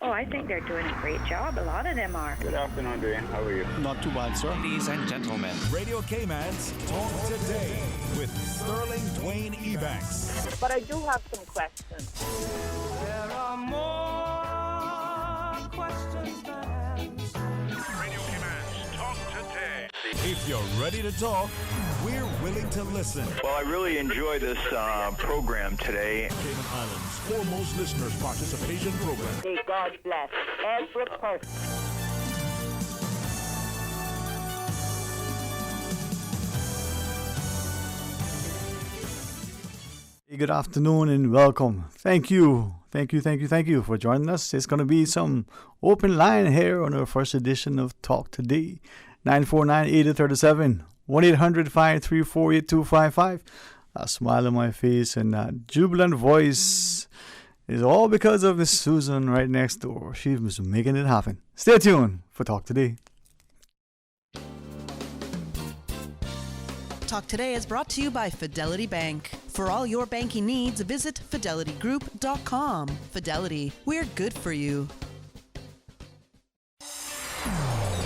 Oh, I think they're doing a great job. A lot of them are. Good afternoon, Dwayne. How are you? Not too bad, sir. Ladies and gentlemen, Radio Cayman's Talk Today with Sterling Dwayne Ebanks. But I do have some questions. There are more questions than answers. Radio Cayman's Talk Today. If you're ready to talk, we're willing to listen. Well, I really enjoy this program today. Cayman Islands' foremost listeners participation program. May God bless every person. Good afternoon and welcome. Thank you for joining us. It's going to be some open line here on our first edition of Talk Today. 949-8037, 1-800-534-8255. A smile on my face and that jubilant voice is all because of Miss Susan right next door. She was making it happen. Stay tuned for Talk Today. Talk Today is brought to you by Fidelity Bank. For all your banking needs, visit fidelitygroup.com. Fidelity, we're good for you.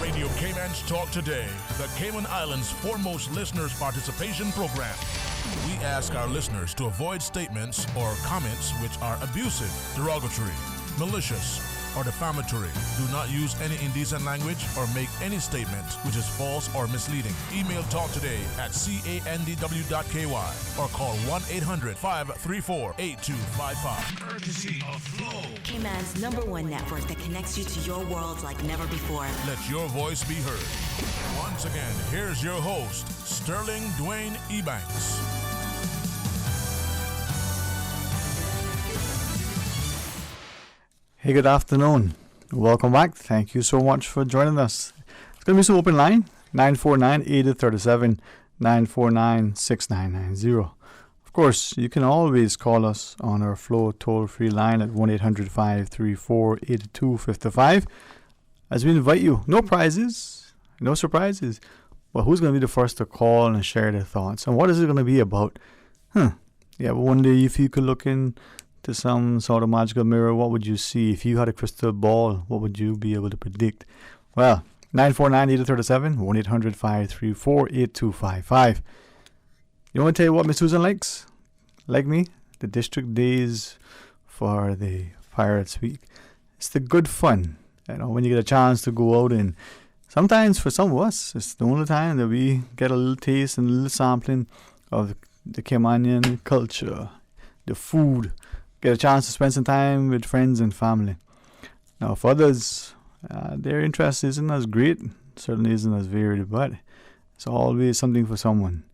Radio Cayman's Talk Today, the Cayman Islands' foremost listeners participation program. We ask our listeners to avoid statements or comments which are abusive, derogatory, malicious, or defamatory. Do not use any indecent language or make any statement which is false or misleading. Email talktoday@candw.ky or call 1-800-534-8255. Courtesy of Flow, Cayman's #1 network that connects you to your world like never before. Let your voice be heard. Once again, here's your host, Sterling Dwayne Ebanks. Hey, good afternoon. Welcome back. Thank you so much for joining us. It's going to be some open line, 949-8037, 949-6990. Of course, you can always call us on our Flow toll-free line at 1-800-534-8255 as we invite you. No prizes, no surprises. Well, who's going to be the first to call and share their thoughts? And what is it going to be about? Yeah, but one day if you could look in to some sort of magical mirror, what would you see? If you had a crystal ball, what would you be able to predict? Well, 949-8037, 1-800-534-8255. You want to tell you what Miss Susan likes? Like me, the district days for the Pirates Week. It's the good fun. You know, when you get a chance to go out, and sometimes for some of us, it's the only time that we get a little taste and a little sampling of the Caymanian culture, the food. Get a chance to spend some time with friends and family. Now, for others, their interest isn't as great, certainly isn't as varied, but it's always something for someone.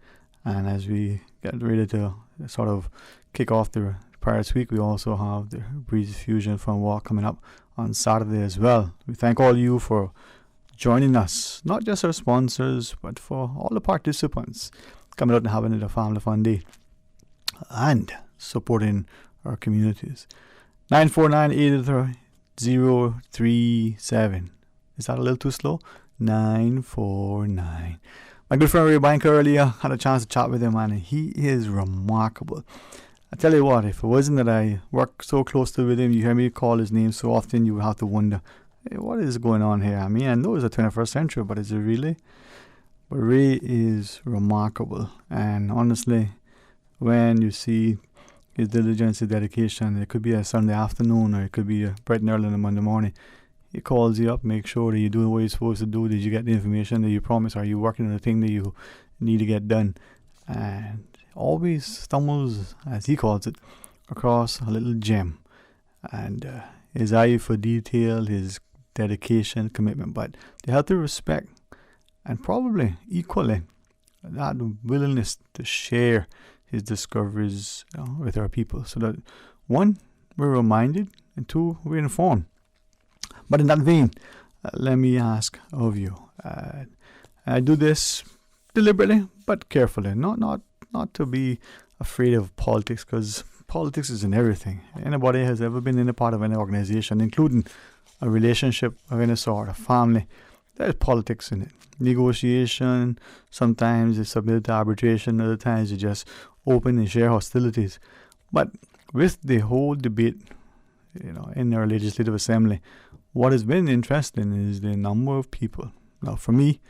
And as we get ready to sort of kick off the Pirates Week, we also have the Breeze Fusion Fun Walk coming up on Saturday as well. We thank all you for joining us, not just our sponsors, but for all the participants coming out and having a family fun day and supporting our communities. 949-8037. Is that a little too slow? 949. My good friend Ray Banker earlier had a chance to chat with him, and he is remarkable. I tell you what, if it wasn't that I work so closely with him, you hear me call his name so often, you would have to wonder, hey, what is going on here? I mean, I know it's the 21st century, but is it really? But Ray is remarkable, and honestly, when you see his diligence, his dedication, it could be a Sunday afternoon or it could be bright and early on a Monday morning. He calls you up, make sure that you're doing what you're supposed to do. Did you get the information that you promised? Are you working on the thing that you need to get done? And always stumbles, as he calls it, across a little gem. And his eye for detail, his dedication, commitment, but the healthy respect, and probably equally that willingness to share his discoveries with our people, so that one, we're reminded, and two, we're informed. But in that vein, let me ask of you. I do this deliberately, but carefully, not to be afraid of politics, because politics is in everything. Anybody has ever been in a part of an organization, including a relationship of any sort, a family, there's politics in it. Negotiation, sometimes it's submitted to arbitration, other times you just open and share hostilities. But with the whole debate in our legislative assembly, what has been interesting is the number of people. Now, for me,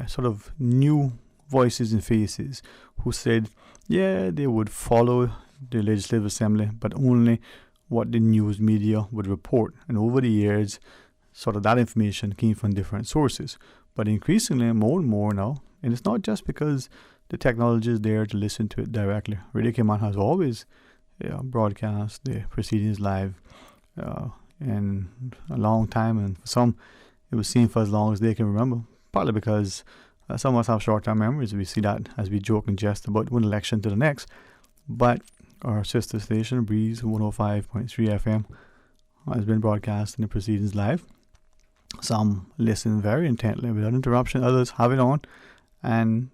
sort of new voices and faces who said, yeah, they would follow the legislative assembly, but only what the news media would report. And over the years, sort of that information came from different sources. But increasingly, more and more now, and it's not just because the technology is there to listen to it directly. Radio Cayman has always broadcast the proceedings live in a long time, and for some, it was seen for as long as they can remember. Partly because some of us have short-term memories. We see that as we joke and jest about one election to the next. But our sister station, Breeze 105.3 FM, has been broadcasting the proceedings live. Some listen very intently without interruption. Others have it on and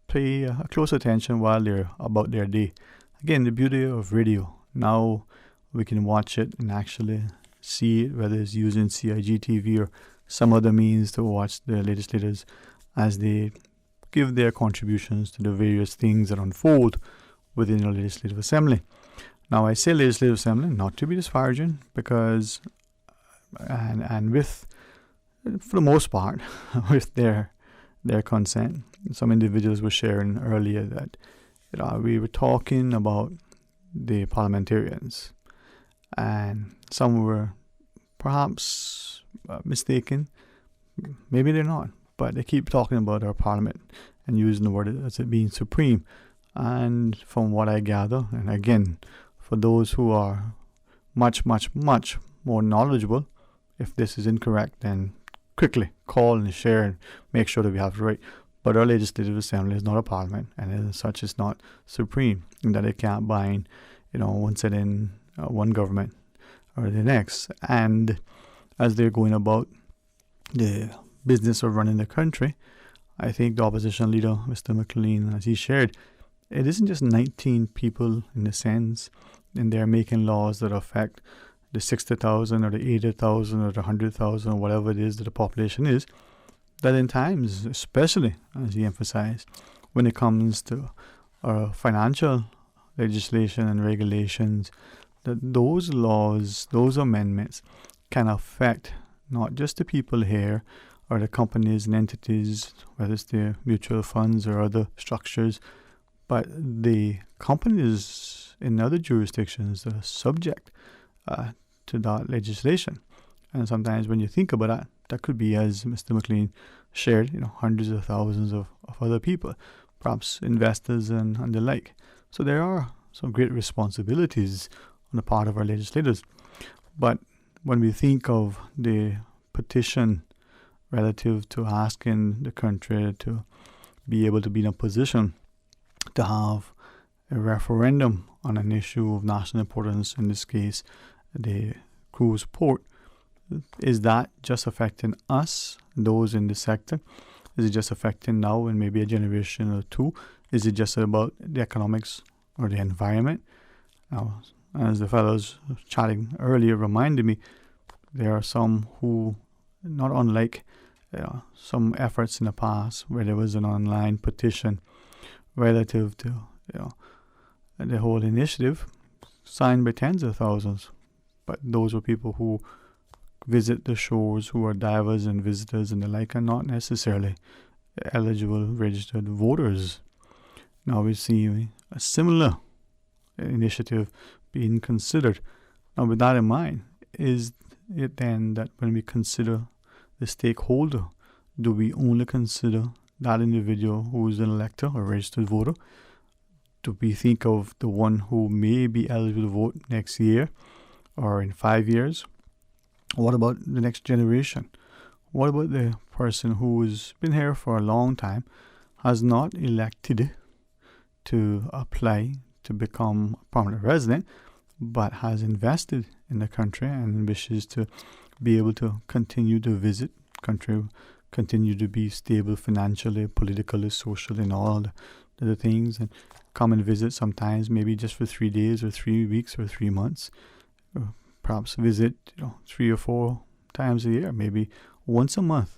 pay close attention while they're about their day. Again, the beauty of radio. Now we can watch it and actually see it, whether it's using CIG TV or some other means to watch the legislators as they give their contributions to the various things that unfold within the Legislative Assembly. Now, I say Legislative Assembly not to be disparaging, because and with, for the most part, with their consent. Some individuals were sharing earlier that we were talking about the parliamentarians, and some were perhaps mistaken. Maybe they're not, but they keep talking about our parliament and using the word as it being supreme. And from what I gather, and again, for those who are much, much, much more knowledgeable, if this is incorrect, then quickly call and share and make sure that we have it right. But our Legislative Assembly is not a parliament, and as such is not supreme, in that it can't bind, one set in one government or the next. And as they're going about the business of running the country, I think the opposition leader, Mr. McLean, as he shared, it isn't just 19 people in the sense, and they're making laws that affect the 60,000 or the 80,000 or the 100,000 or whatever it is that the population is, that in times, especially, as he emphasized, when it comes to our financial legislation and regulations, that those laws, those amendments can affect not just the people here or the companies and entities, whether it's the mutual funds or other structures, but the companies in other jurisdictions that are subject to that legislation. And sometimes when you think about that, that could be, as Mr. McLean shared, hundreds of thousands of other people, perhaps investors and the like. So there are some great responsibilities on the part of our legislators. But when we think of the petition relative to asking the country to be able to be in a position to have a referendum on an issue of national importance, in this case, the cruise port, is that just affecting us, those in the sector? Is it just affecting now and maybe a generation or two? Is it just about the economics or the environment? Now, as the fellows chatting earlier reminded me, there are some who, not unlike some efforts in the past where there was an online petition relative to the whole initiative, signed by tens of thousands. But those were people who visit the shores, who are divers and visitors and the like, and not necessarily eligible registered voters. Now we see a similar initiative being considered. Now, with that in mind, is it then that when we consider the stakeholder, do we only consider that individual who is an elector or registered voter? Do we think of the one who may be eligible to vote next year or in 5 years? What about the next generation? What about the person who has been here for a long time, has not elected to apply to become a permanent resident, but has invested in the country and wishes to be able to continue to visit country, continue to be stable financially, politically, socially, and all the things, and come and visit sometimes, maybe just for 3 days or 3 weeks or 3 months, or perhaps visit 3 or 4 times a year, maybe once a month,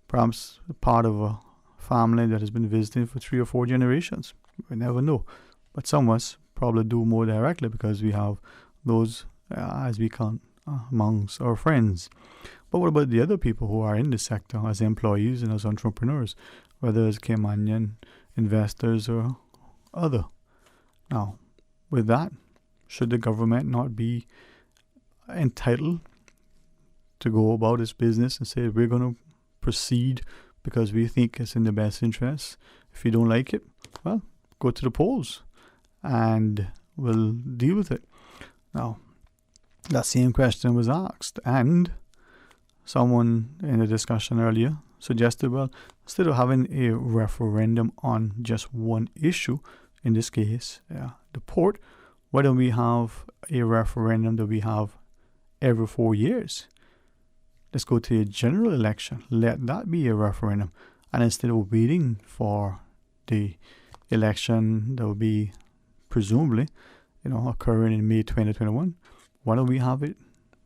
perhaps part of a family that has been visiting for 3 or 4 generations. We never know. But some of us probably do more directly because we have those as we count amongst our friends. But what about the other people who are in the sector as employees and as entrepreneurs, whether it's Caymanian investors or other? Now, with that, should the government not be entitled to go about its business and say, we're going to proceed because we think it's in the best interest? If you don't like it, well, go to the polls and we'll deal with it. Now, that same question was asked, and someone in the discussion earlier suggested, well, instead of having a referendum on just one issue, in this case, the port, why don't we have a referendum that we have every 4 years? Let's go to a general election. Let that be a referendum. And instead of waiting for the election that will be presumably, occurring in May 2021, why don't we have it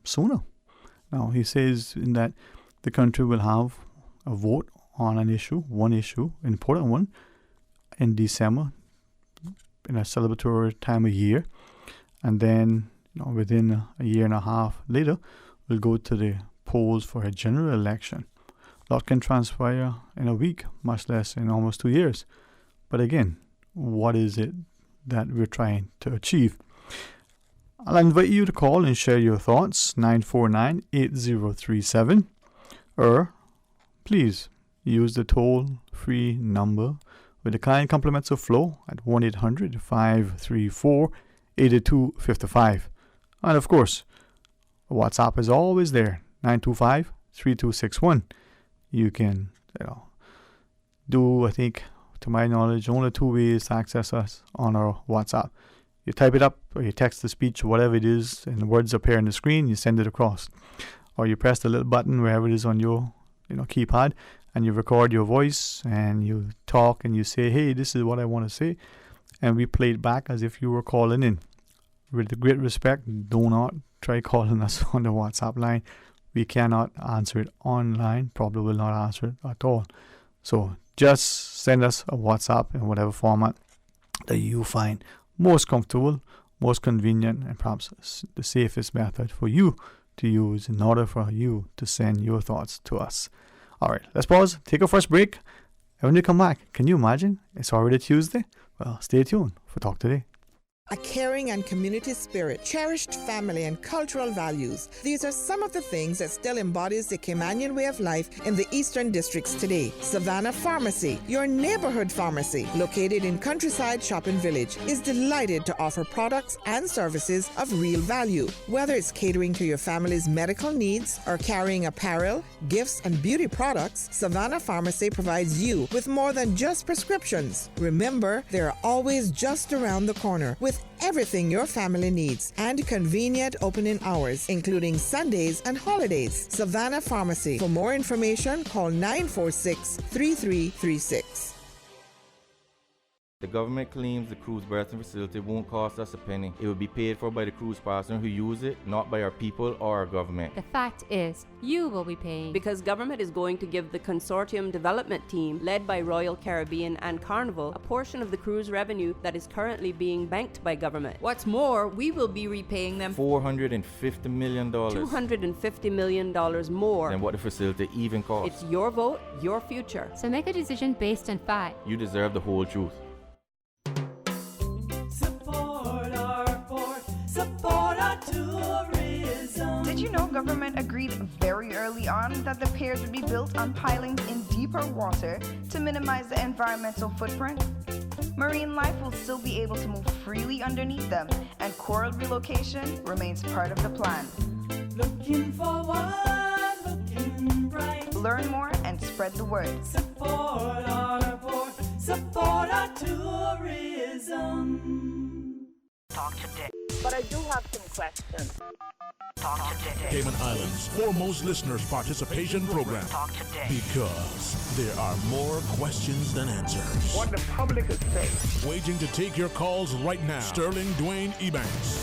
sooner? Now, he says in that the country will have a vote on an issue, one issue, an important one, in December, in a celebratory time of year. And then, within a year and a half later, we'll go to the polls for a general election. A lot can transpire in a week, much less in almost 2 years. But again, what is it that we're trying to achieve? I'll invite you to call and share your thoughts, 949-8037, or please use the toll-free number with the kind compliments of Flow at 1-800-534-8255. And of course, WhatsApp is always there, 925-3261. You can, do, I think, to my knowledge, only 2 ways to access us on our WhatsApp. You type it up, or you text the speech, whatever it is, and the words appear on the screen, you send it across. Or you press the little button wherever it is on your keypad, and you record your voice, and you talk, and you say, hey, this is what I want to say. And we play it back as if you were calling in. With great respect, do not try calling us on the WhatsApp line. We cannot answer it online, probably will not answer it at all. So just send us a WhatsApp in whatever format that you find most comfortable, most convenient, and perhaps the safest method for you to use in order for you to send your thoughts to us. All right, let's pause, take our first break, and when we come back, can you imagine? It's already Tuesday. Well, stay tuned for Talk Today. A caring and community spirit, cherished family and cultural values. These are some of the things that still embodies the Caymanian way of life in the Eastern Districts today. Savannah Pharmacy, your neighborhood pharmacy, located in Countryside Shopping Village, is delighted to offer products and services of real value. Whether it's catering to your family's medical needs or carrying apparel, gifts, and beauty products, Savannah Pharmacy provides you with more than just prescriptions. Remember, they're always just around the corner with everything your family needs and convenient opening hours, including Sundays and holidays. Savannah Pharmacy. For more information, call 946-3336. The government claims the cruise berthing facility won't cost us a penny. It will be paid for by the cruise partner who use it, not by our people or our government. The fact is, you will be paying. Because government is going to give the consortium development team, led by Royal Caribbean and Carnival, a portion of the cruise revenue that is currently being banked by government. What's more, we will be repaying them $450 million. $250 million more than what the facility even costs. It's your vote, your future. So make a decision based on fact. You deserve the whole truth. Did you know government agreed very early on that the piers would be built on pilings in deeper water to minimize the environmental footprint? Marine life will still be able to move freely underneath them, and coral relocation remains part of the plan. Looking forward, looking bright. Learn more and spread the word. Support our port, support our tourism. Talk today. But I do have some questions. Talk today. Cayman Islands' foremost listeners participation program. Talk today. Because there are more questions than answers. What the public is saying. Waiting to take your calls right now. Sterling Dwayne Ebanks.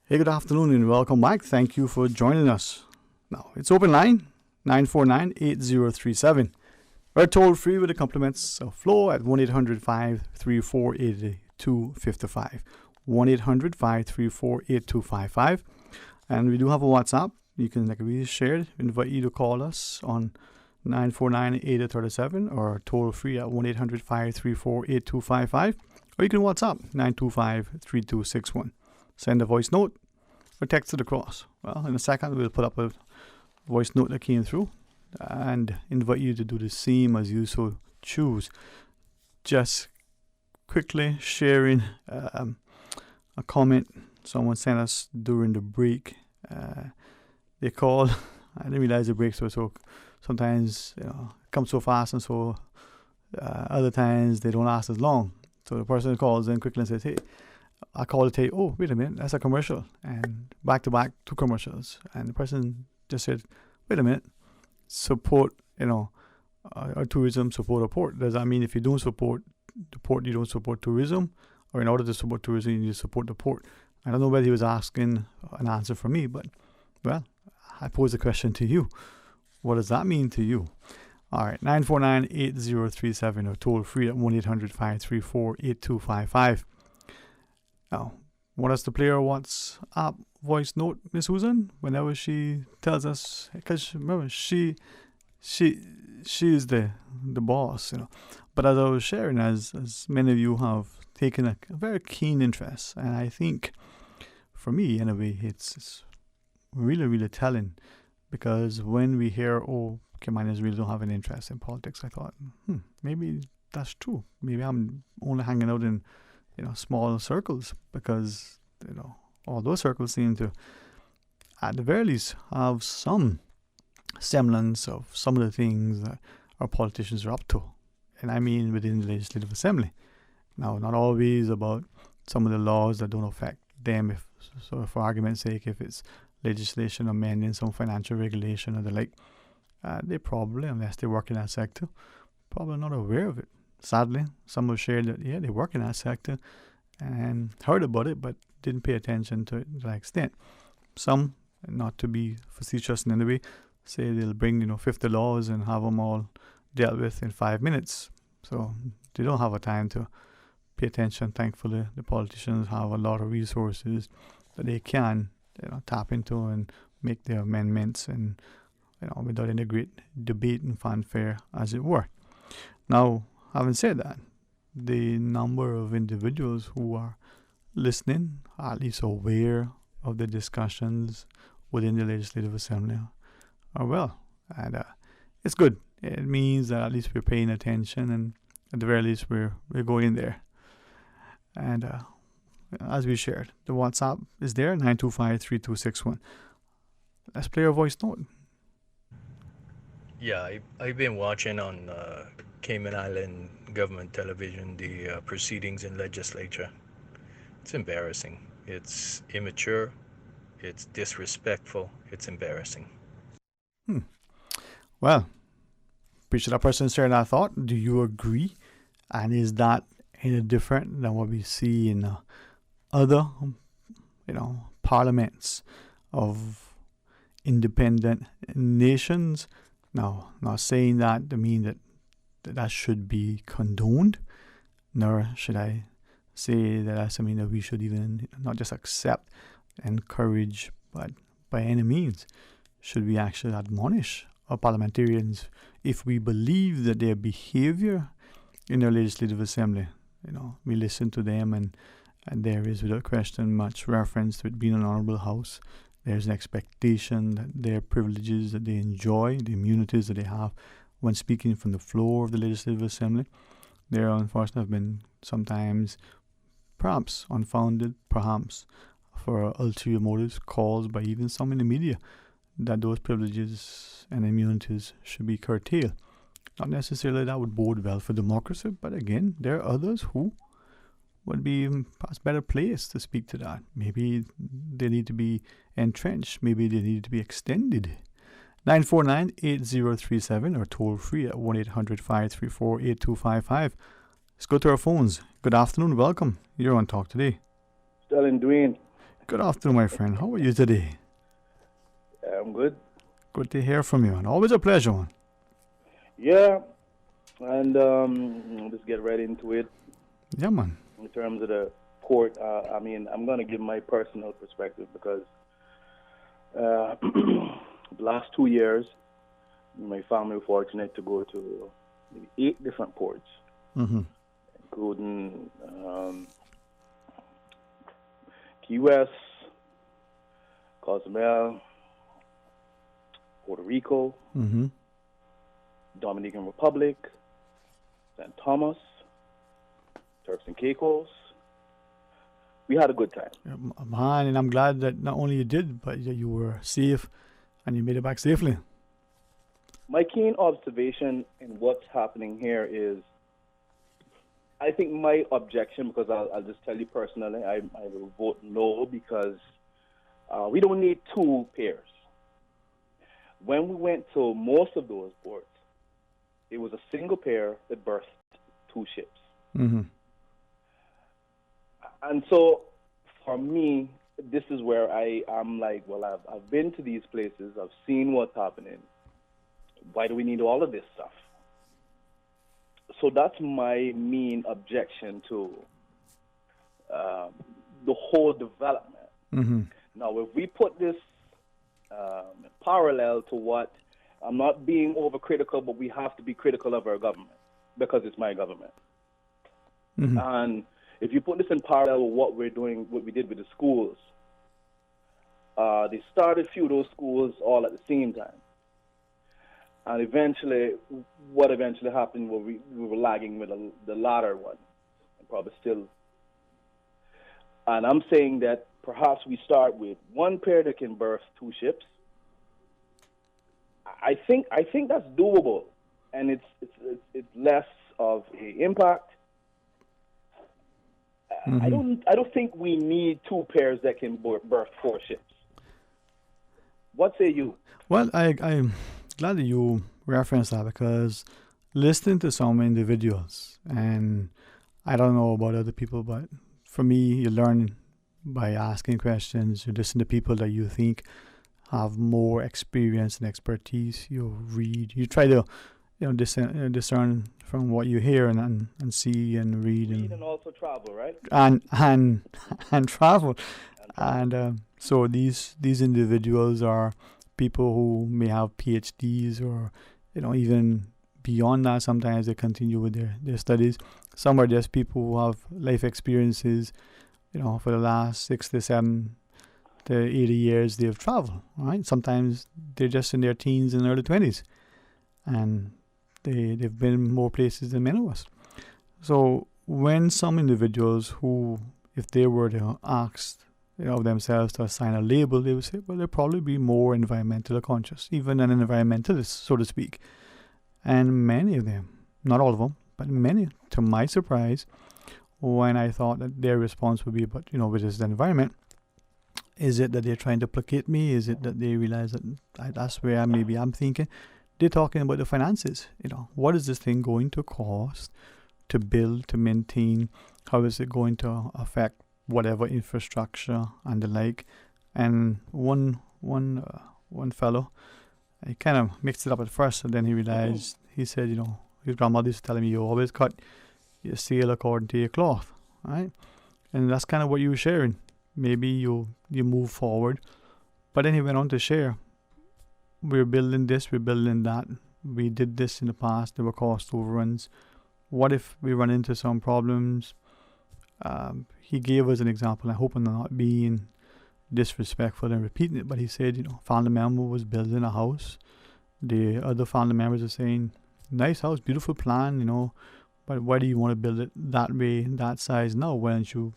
Hey, good afternoon and welcome back. Thank you for joining us. Now, it's open line, 949-8037. Or toll free with the compliments of Flo at 1-800-534-8255. 1-800-534-8255. And we do have a WhatsApp. You can, like we shared, invite you to call us on 949-8037 or toll free at 1-800-534-8255. Or you can WhatsApp 925-3261. Send a voice note or text it across. Well, in a second, we'll put up a voice note that came through and invite you to do the same as you so choose. Just quickly sharing a comment someone sent us during the break. They call. I didn't realize the breaks were so. Sometimes it comes so fast, and so other times they don't last as long. So the person calls in quickly and says, "Hey, I call to tell you, oh, wait a minute, that's a commercial," and back to back 2 commercials, and the person just said, "Wait a minute, support, our tourism, support a port. Does that mean if you don't support the port, you don't support tourism, or in order to support tourism, you need to support the port?" I don't know whether he was asking an answer from me, but well, I pose the question to you. What does that mean to you? All right, 949-8037 or toll free at 1-800-534-8255. Now, want us to play our WhatsApp voice note, Miss Susan, whenever she tells us, because remember, she is the boss, But as I was sharing, as many of you have taken a very keen interest, and I think for me, in a way, it's really, really telling, because when we hear, oh, Caymanians really don't have an interest in politics, I thought, maybe that's true. Maybe I'm only hanging out in, small circles, because, all those circles seem to, at the very least, have some semblance of some of the things that our politicians are up to. And I mean within the Legislative Assembly. Now, not always about some of the laws that don't affect them, so for argument's sake, if it's legislation amending some financial regulation or the like, they probably, unless they work in that sector, probably not aware of it. Sadly, some have shared that, they work in that sector and heard about it, but didn't pay attention to it to that extent. Some, not to be facetious in any way, say they'll bring 50 laws and have them all dealt with in 5 minutes. So they don't have a time to pay attention. Thankfully, the politicians have a lot of resources that they can tap into and make their amendments, and without any great debate and fanfare, as it were. Now, having said that, the number of individuals who are listening, at least aware of the discussions within the Legislative Assembly, are well, and it's good. It means that at least we're paying attention, and at the very least we're going there. And as we shared, the WhatsApp is there, 925-3261. Let's play our voice note. Yeah, I've been watching on Cayman Island government television the proceedings in legislature. It's embarrassing. It's immature. It's disrespectful. It's embarrassing. Well, appreciate that person sharing that thought. Do you agree? And is that any different than what we see in other, parliaments of independent nations? Now, not saying that to mean that should be condoned, nor should I say that that's something that we should even not just accept, encourage, but by any means should we actually admonish our parliamentarians if we believe that their behavior in our Legislative Assembly, we listen to them, and there is without question much reference to it being an honourable house. There's an expectation that their privileges that they enjoy, the immunities that they have when speaking from the floor of the Legislative Assembly, there unfortunately have been sometimes, perhaps unfounded, perhaps for ulterior motives, calls by even some in the media that those privileges and immunities should be curtailed. Not necessarily that would bode well for democracy, but again, there are others who would be perhaps better placed to speak to that. Maybe they need to be entrenched. Maybe they need to be extended. 949-8037 or toll free at 1-800-534-8255. Let's go to our phones. Good afternoon. Welcome. You're on Talk Today. Sterling Dwayne. Good afternoon, my friend. How are you today? I'm good. Good to hear from you, and always a pleasure, man. Yeah, And just get right into it. Yeah, man. In terms of the port, I mean, I'm going to give my personal perspective because the last 2 years, my family were fortunate to go to 8 different ports, including Key West, Cozumel, Puerto Rico, Dominican Republic, St. Thomas, Turks and Caicos. We had a good time. Yeah, man, and I'm glad that not only you did, but you were safe and you made it back safely. My keen observation in what's happening here is, I think my objection, because I'll just tell you personally, I will vote no because we don't need 2 pairs. When we went to most of those ports, it was a single pair that berthed 2 ships. And so, for me, this is where I'm like, well, I've been to these places, I've seen what's happening. Why do we need all of this stuff? So that's my main objection to the whole development. Now, if we put this parallel to what, I'm not being overcritical, but we have to be critical of our government because it's my government. And if you put this in parallel with what we're doing, what we did with the schools, they started a few of those schools all at the same time. And eventually, what eventually happened was we were lagging with the latter one, and probably still. And I'm saying that perhaps we start with 1 pair that can berth 2 ships. I think that's doable, and it's less of an impact. I don't think we need 2 pairs that can berth 4 ships. What say you? Well, I'm glad that you referenced that because listening to some individuals, and I don't know about other people, but for me, you learn by asking questions. You listen to people that you think have more experience and expertise. You read. You try to, discern from what you hear and see and read and also travel, right? And travel, and so these individuals are people who may have PhDs or even beyond that. Sometimes they continue with their studies. Some are just people who have life experiences. For the last 6 to 7 to 80 years they've traveled. Right? Sometimes they're just in their teens and early 20s, and they've been more places than many of us. So when some individuals who, if they were to ask themselves to assign a label, they would say, well, they'll probably be more environmentally conscious, even an environmentalist, so to speak. And many of them, not all of them, but many, to my surprise, when I thought that their response would be, but with this environment, is it that they're trying to placate me? Is it that they realize that that's where I'm thinking? They're talking about the finances. What is this thing going to cost to build, to maintain? How is it going to affect whatever infrastructure and the like? And one fellow, he kind of mixed it up at first, and then he realized, he said, his grandmother used to tell him, you always cut your sail according to your cloth, right? And that's kind of what you were sharing. Maybe you move forward. But then he went on to share, we're building this, we're building that. We did this in the past, there were cost overruns. What if we run into some problems? He gave us an example. I hope I'm not being disrespectful and repeating it, but he said, family member was building a house. The other family members are saying, nice house, beautiful plan, but why do you want to build it that way, that size now? Why don't you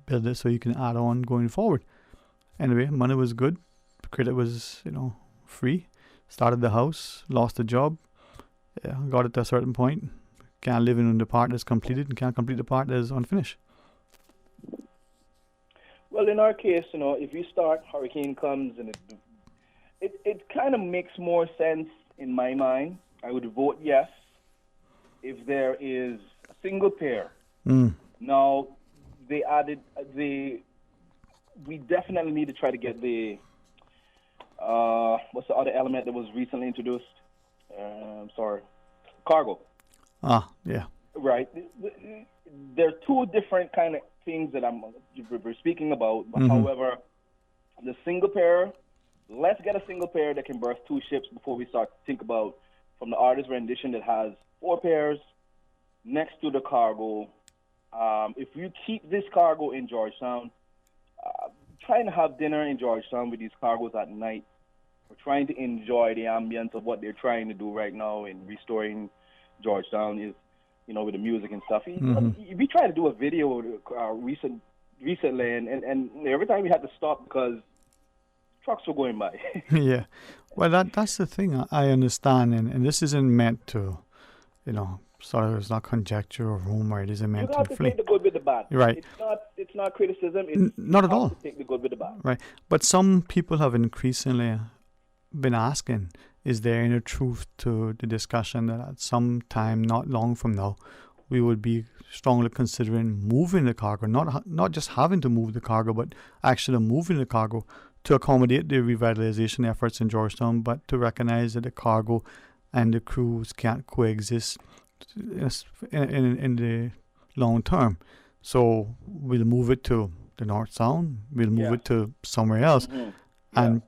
build it so you can add on going forward? Anyway, money was good. Credit was, free. Started the house, lost the job, got it to a certain point. Can't live in the part that's completed and can't complete the part that's unfinished. Well, in our case, if you start, hurricane comes, and it kind of makes more sense in my mind. I would vote yes if there is a single pair. Now, they added we definitely need to try to get the what's the other element that was recently introduced? Cargo. Yeah. Right. There are two different kind of things that we're speaking about. But however, the single pair, let's get a single pair that can berth 2 ships before we start to think about from the artist rendition that has 4 pairs next to the cargo. If you keep this cargo in Georgetown, trying to have dinner in Georgetown with these cargoes at night, we're trying to enjoy the ambience of what they're trying to do right now in restoring Georgetown is, with the music and stuff. We tried to do a video recently, and every time we had to stop because trucks were going by. Yeah. Well, that's the thing I understand, and this isn't meant to, sort of, it's not conjecture or rumor. It isn't meant you have to take the good with the bad. Right. It's not criticism. It's not at all. To take the good with the bad. Right. But some people have increasingly been asking, is there any truth to the discussion that at some time, not long from now, we would be strongly considering moving the cargo, not just having to move the cargo, but actually moving the cargo to accommodate the revitalization efforts in Georgetown, but to recognize that the cargo and the crews can't coexist in the long term. So we'll move it to the North Sound, we'll move it to somewhere else. And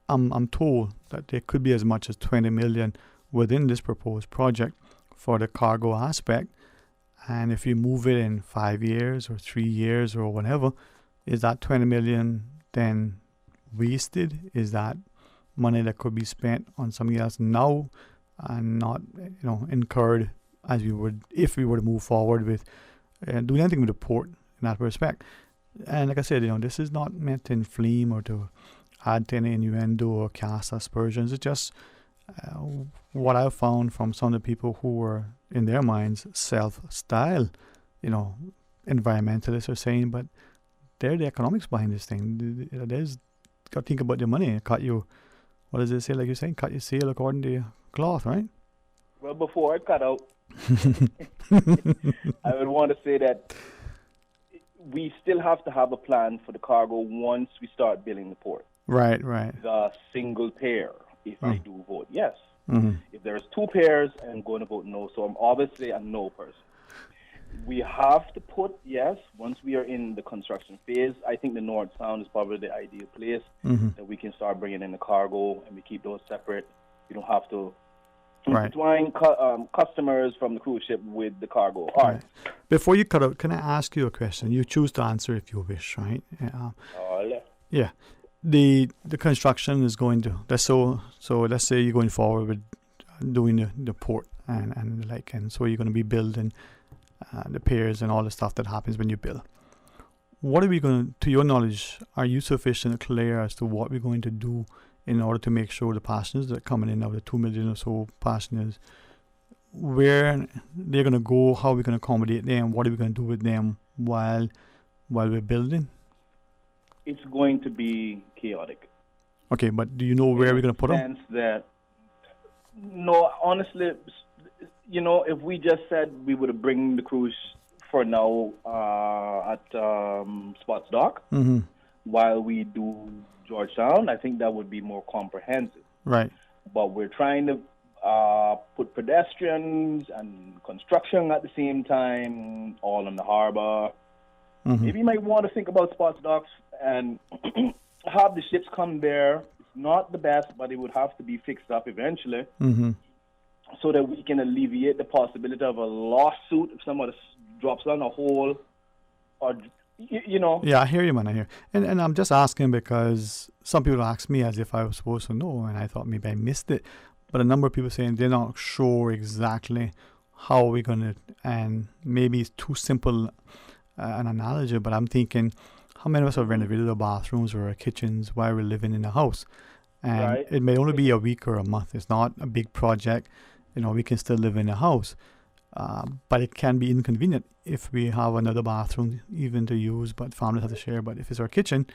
I'm told that there could be as much as 20 million within this proposed project for the cargo aspect. And if you move it in 5 years or 3 years or whatever, is that 20 million then wasted? Is that money that could be spent on something else now and not, incurred as we would if we were to move forward with doing anything with the port in that respect? And like I said, this is not meant to inflame or to add to any innuendo or cast aspersions. It's just what I've found from some of the people who were, in their minds, self-style, environmentalists are saying, but they're the economics behind this thing. There's got to think about the money. Cut you, what does it say? Like you're saying, cut your sail according to your cloth, right? Well, before I cut out, I would want to say that we still have to have a plan for the cargo once we start building the port. Right. The single pair, if I do vote yes. Mm-hmm. If there's 2 pairs, I'm going to vote no. So I'm obviously a no person. We have to put, yes, once we are in the construction phase, I think the North Sound is probably the ideal place that we can start bringing in the cargo, and we keep those separate. You don't have to intertwine customers from the cruise ship with the cargo. All right. Before you cut out, can I ask you a question? You choose to answer if you wish, right? Yeah. The construction is going to, so let's say you're going forward with doing the port and so you're going to be building the piers and all the stuff that happens when you build. What are we going to your knowledge, are you sufficiently clear as to what we're going to do in order to make sure the passengers that are coming in, of the 2 million or so passengers, where they're going to go, how we're going to accommodate them, what are we going to do with them while we're building? It's going to be chaotic. Okay, but do you know where we're going to put them? No, honestly, if we just said we would bring the cruise for now at Spots Dock while we do Georgetown, I think that would be more comprehensive. Right. But we're trying to put pedestrians and construction at the same time, all in the harbor. Maybe you might want to think about Spots Docks and have the ships come there. It's not the best, but it would have to be fixed up eventually so that we can alleviate the possibility of a lawsuit if somebody drops down a hole or, Yeah, I hear you, man. I hear. And I'm just asking because some people ask me as if I was supposed to know, and I thought maybe I missed it. But a number of people saying they're not sure exactly how we're going to, and maybe it's too simple an analogy, but I'm thinking, how many of us have renovated our bathrooms or our kitchens while we're living in a house? And it may only be a week or a month. It's not a big project. We can still live in a house. But it can be inconvenient if we have another bathroom even to use, but families have to share. But if it's our kitchen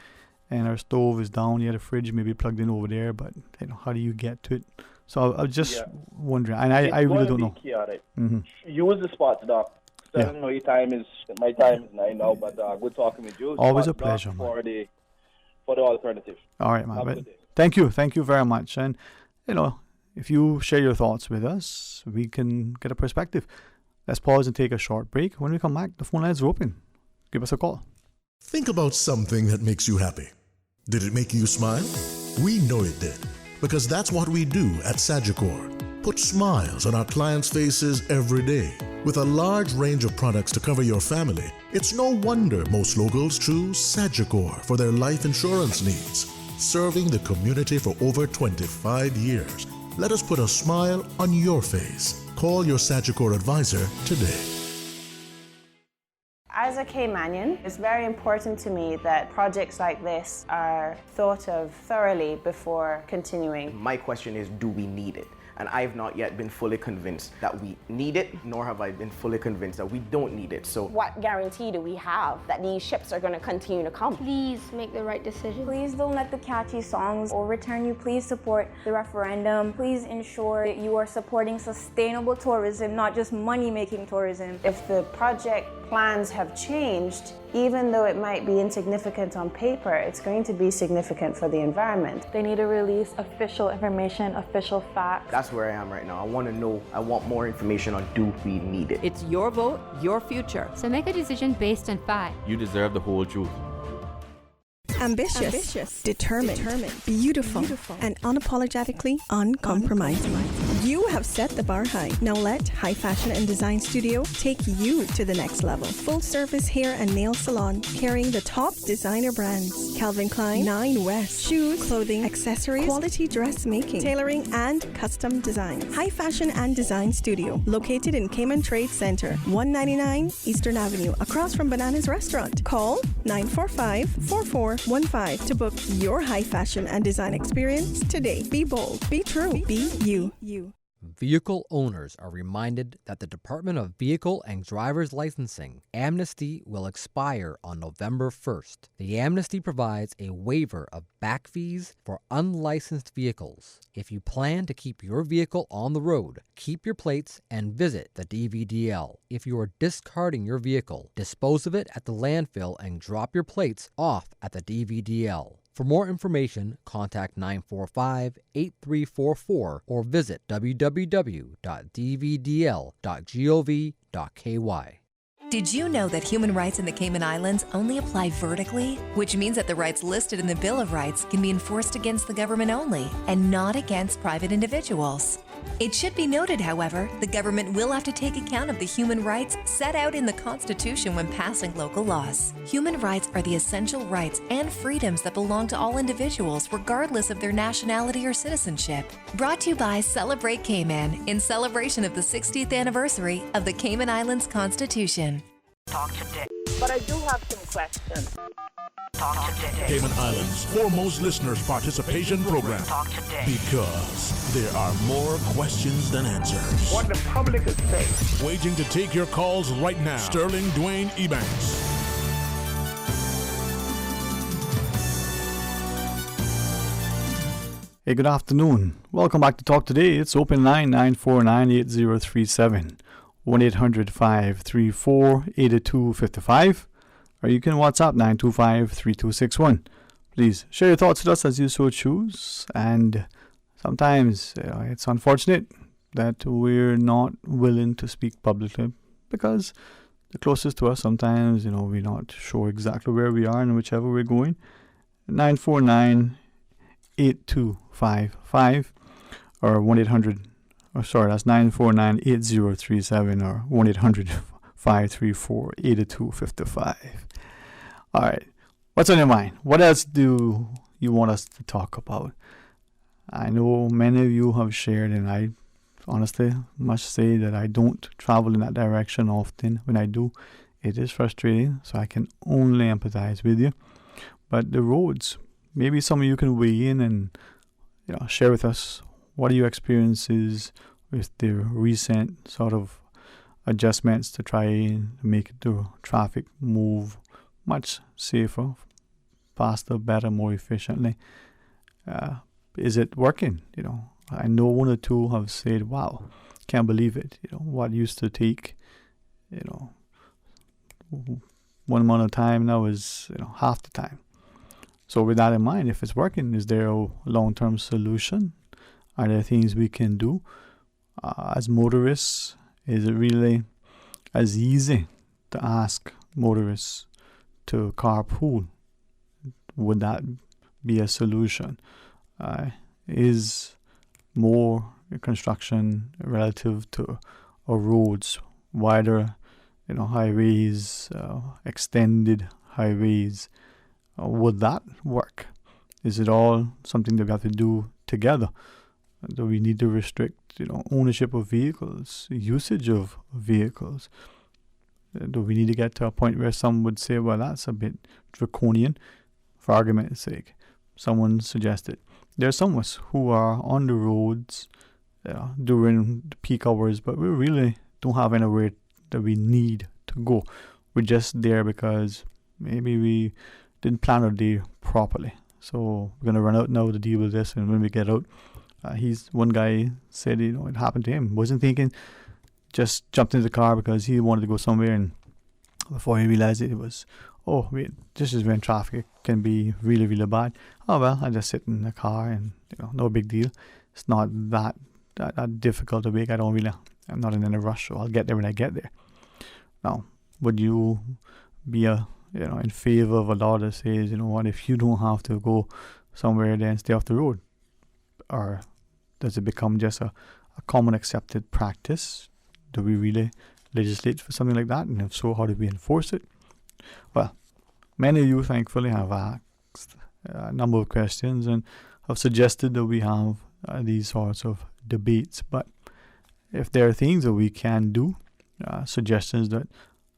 and our stove is down, the fridge may be plugged in over there, but how do you get to it? So I was just wondering, and I really don't know. Chaotic. Use the Spots Dock. I don't know my time is 9 now, but good talking with you. Always a pleasure, for the alternative. All right, man. Thank you very much. And if you share your thoughts with us, we can get a perspective. Let's pause and take a short break. When we come back, the phone lines are open. Give us a call. Think about something that makes you happy. Did it make you smile? We know it did, because that's what we do at Sagicor. Put smiles on our clients' faces every day. With a large range of products to cover your family, it's no wonder most locals choose Sagicor for their life insurance needs. Serving the community for over 25 years. Let us put a smile on your face. Call your Sagicor advisor today. As a Caymanian, it's very important to me that projects like this are thought of thoroughly before continuing. My question is, do we need it? And I've not yet been fully convinced that we need it, nor have I been fully convinced that we don't need it. So what guarantee do we have that these ships are going to continue to come? Please make the right decision. Please don't let the catchy songs overturn you. Please support the referendum. Please ensure that you are supporting sustainable tourism, not just money-making tourism. If the project plans have changed, even though it might be insignificant on paper, it's going to be significant for the environment. They need to release official information, official facts. That's where I am right now. I want to know, I want more information on do we need it. It's your vote, your future. So make a decision based on fact. You deserve the whole truth. Ambitious, determined, beautiful, and unapologetically uncompromising. You have set the bar high. Now let High Fashion and Design Studio take you to the next level. Full service hair and nail salon carrying the top designer brands. Calvin Klein, 9 West. Shoes, clothing, accessories, quality dressmaking, tailoring, and custom design. High Fashion and Design Studio, located in Cayman Trade Center, 199 Eastern Avenue, across from Bananas Restaurant. Call 945-4415 to book your high fashion and design experience today. Be bold, be true, be you. Vehicle owners are reminded that the Department of Vehicle and Driver's Licensing amnesty will expire on November 1st. The amnesty provides a waiver of back fees for unlicensed vehicles. If you plan to keep your vehicle on the road, keep your plates and visit the DVDL. If you are discarding your vehicle, dispose of it at the landfill and drop your plates off at the DVDL. For more information, contact 945-8344 or visit www.dvdl.gov.ky. Did you know that human rights in the Cayman Islands only apply vertically? Which means that the rights listed in the Bill of Rights can be enforced against the government only and not against private individuals. It should be noted, however, the government will have to take account of the human rights set out in the Constitution when passing local laws. Human rights are the essential rights and freedoms that belong to all individuals, regardless of their nationality or citizenship. Brought to you by Celebrate Cayman in celebration of the 60th anniversary of the Cayman Islands Constitution. Talk today. But I do have some questions. Talk today. Cayman Islands' foremost listeners participation program. Talk today. Because there are more questions than answers. What the public is saying. Waiting to take your calls right now. Sterling Dwayne Ebanks. Hey, good afternoon. Welcome back to Talk Today. It's open line 949-8037. 1-800-534-8255, or you can WhatsApp 925-3261. Please share your thoughts with us as you so choose. And sometimes it's unfortunate that we're not willing to speak publicly because the closest to us, sometimes we're not sure exactly where we are and whichever we're going. 949-8255 or 1-800. That's 949-8037 or 1-800-534-8255. All right. What's on your mind? What else do you want us to talk about? I know many of you have shared, and I honestly must say that I don't travel in that direction often. When I do, it is frustrating, so I can only empathize with you. But the roads, maybe some of you can weigh in and share with us. What are your experiences with the recent sort of adjustments to try and make the traffic move much safer, faster, better, more efficiently? Is it working? I know one or two have said, wow, can't believe it. What used to take, one amount of time now is, half the time. So with that in mind, if it's working, is there a long-term solution? Are there things we can do as motorists? Is it really as easy to ask motorists to carpool? Would that be a solution? Is more construction relative to roads, wider, highways, extended highways, would that work? Is it all something that we have to do together? Do we need to restrict, ownership of vehicles, usage of vehicles? Do we need to get to a point where some would say, well, that's a bit draconian, for argument's sake? Someone suggested there are some of us who are on the roads during the peak hours, but we really don't have anywhere that we need to go. We're just there because maybe we didn't plan our day properly. So we're going to run out now to deal with this, and when we get out, one guy said, it happened to him. Wasn't thinking, just jumped into the car because he wanted to go somewhere, and before he realized it was, oh wait, this is when traffic can be really, really bad. Oh well, I just sit in the car and no big deal. It's not that difficult to make. I'm not in a rush, so I'll get there when I get there. Now, would you be in favor of a law that says, if you don't have to go somewhere, then stay off the road? Or does it become just a common accepted practice? Do we really legislate for something like that? And if so, how do we enforce it? Well, many of you, thankfully, have asked a number of questions and have suggested that we have these sorts of debates. But if there are things that we can do, suggestions that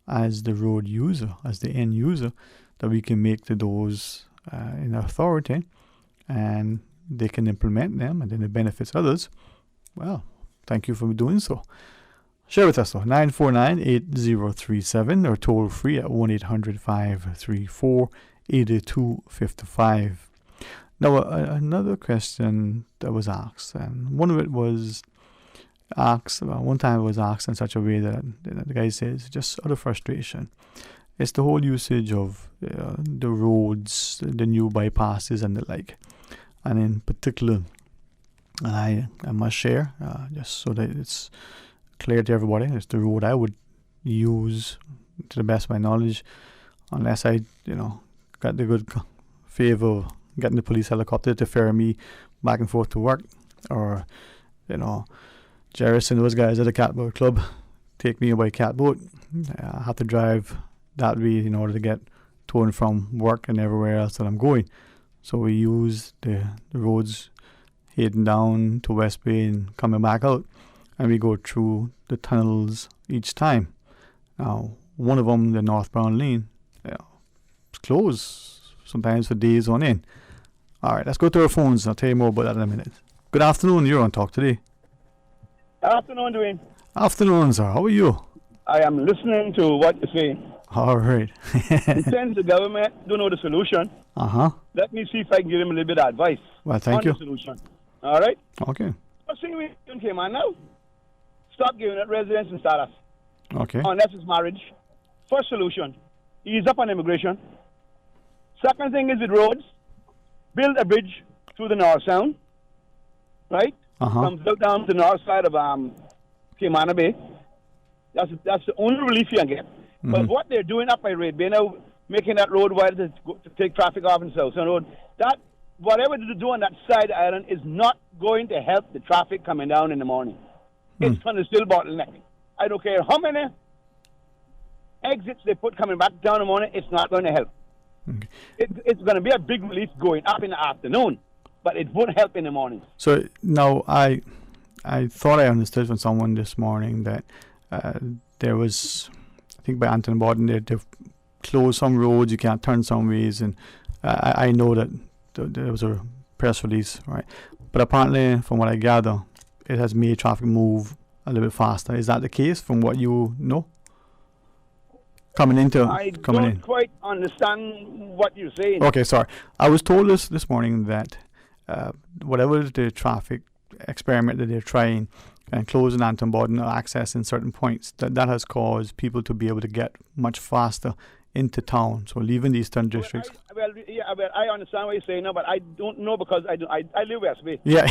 as the road user, as the end user, that we can make to those in authority, and they can implement them, and then it benefits others, well, thank you for doing so. Share with us though, 949-8037, or toll free at 1-800-534-8255. Now, another question that was asked, and one of it was asked, one time it was asked in such a way that the guy says, just out of frustration, it's the whole usage of the roads, the new bypasses and the like. And in particular, I must share, just so that it's clear to everybody, it's the road I would use to the best of my knowledge, unless I, got the good favor of getting the police helicopter to ferry me back and forth to work, or, Jarvis and those guys at the catboat club take me by catboat. I have to drive that way in order to get to and from work and everywhere else that I'm going. So we use the roads heading down to West Bay and coming back out, and we go through the tunnels each time. Now, one of them, the northbound lane, it's closed sometimes for days on end. All right, let's go to our phones. I'll tell you more about that in a minute. Good afternoon. You're on Talk Today. Afternoon, Dwayne. Afternoon, sir. How are you? I am listening to what you say. All right. Since the government don't know the solution, let me see if I can give them a little bit of advice. Well, thank you. The solution. All right? Okay. First thing we came on now, stop giving it residence and status. Okay. Unless it's marriage. First solution, ease up on immigration. Second thing is with roads, build a bridge through the North Sound, right? Comes down to the north side of Cayman Bay. That's the only relief you can get. But what they're doing up by Red Bay now, making that road wide to take traffic off in South Sound Road, that whatever they do on that side of the island is not going to help the traffic coming down in the morning. It's going to still bottleneck. I don't care how many exits they put coming back down in the morning, it's not going to help. Okay. It's going to be a big relief going up in the afternoon, but it won't help in the morning. So now I thought I understood from someone this morning that there was, I think by Anton Borden, they've closed some roads, you can't turn some ways, and I know that there was a press release, right? But apparently, from what I gather, it has made traffic move a little bit faster. Is that the case from what you know? I don't quite understand what you're saying. Okay, sorry. I was told this morning that whatever the traffic experiment that they're trying and closing Anton Borden or access in certain points, that has caused people to be able to get much faster into town, so leaving the eastern districts. I understand what you're saying now, but I don't know because I live West Bay. Yeah.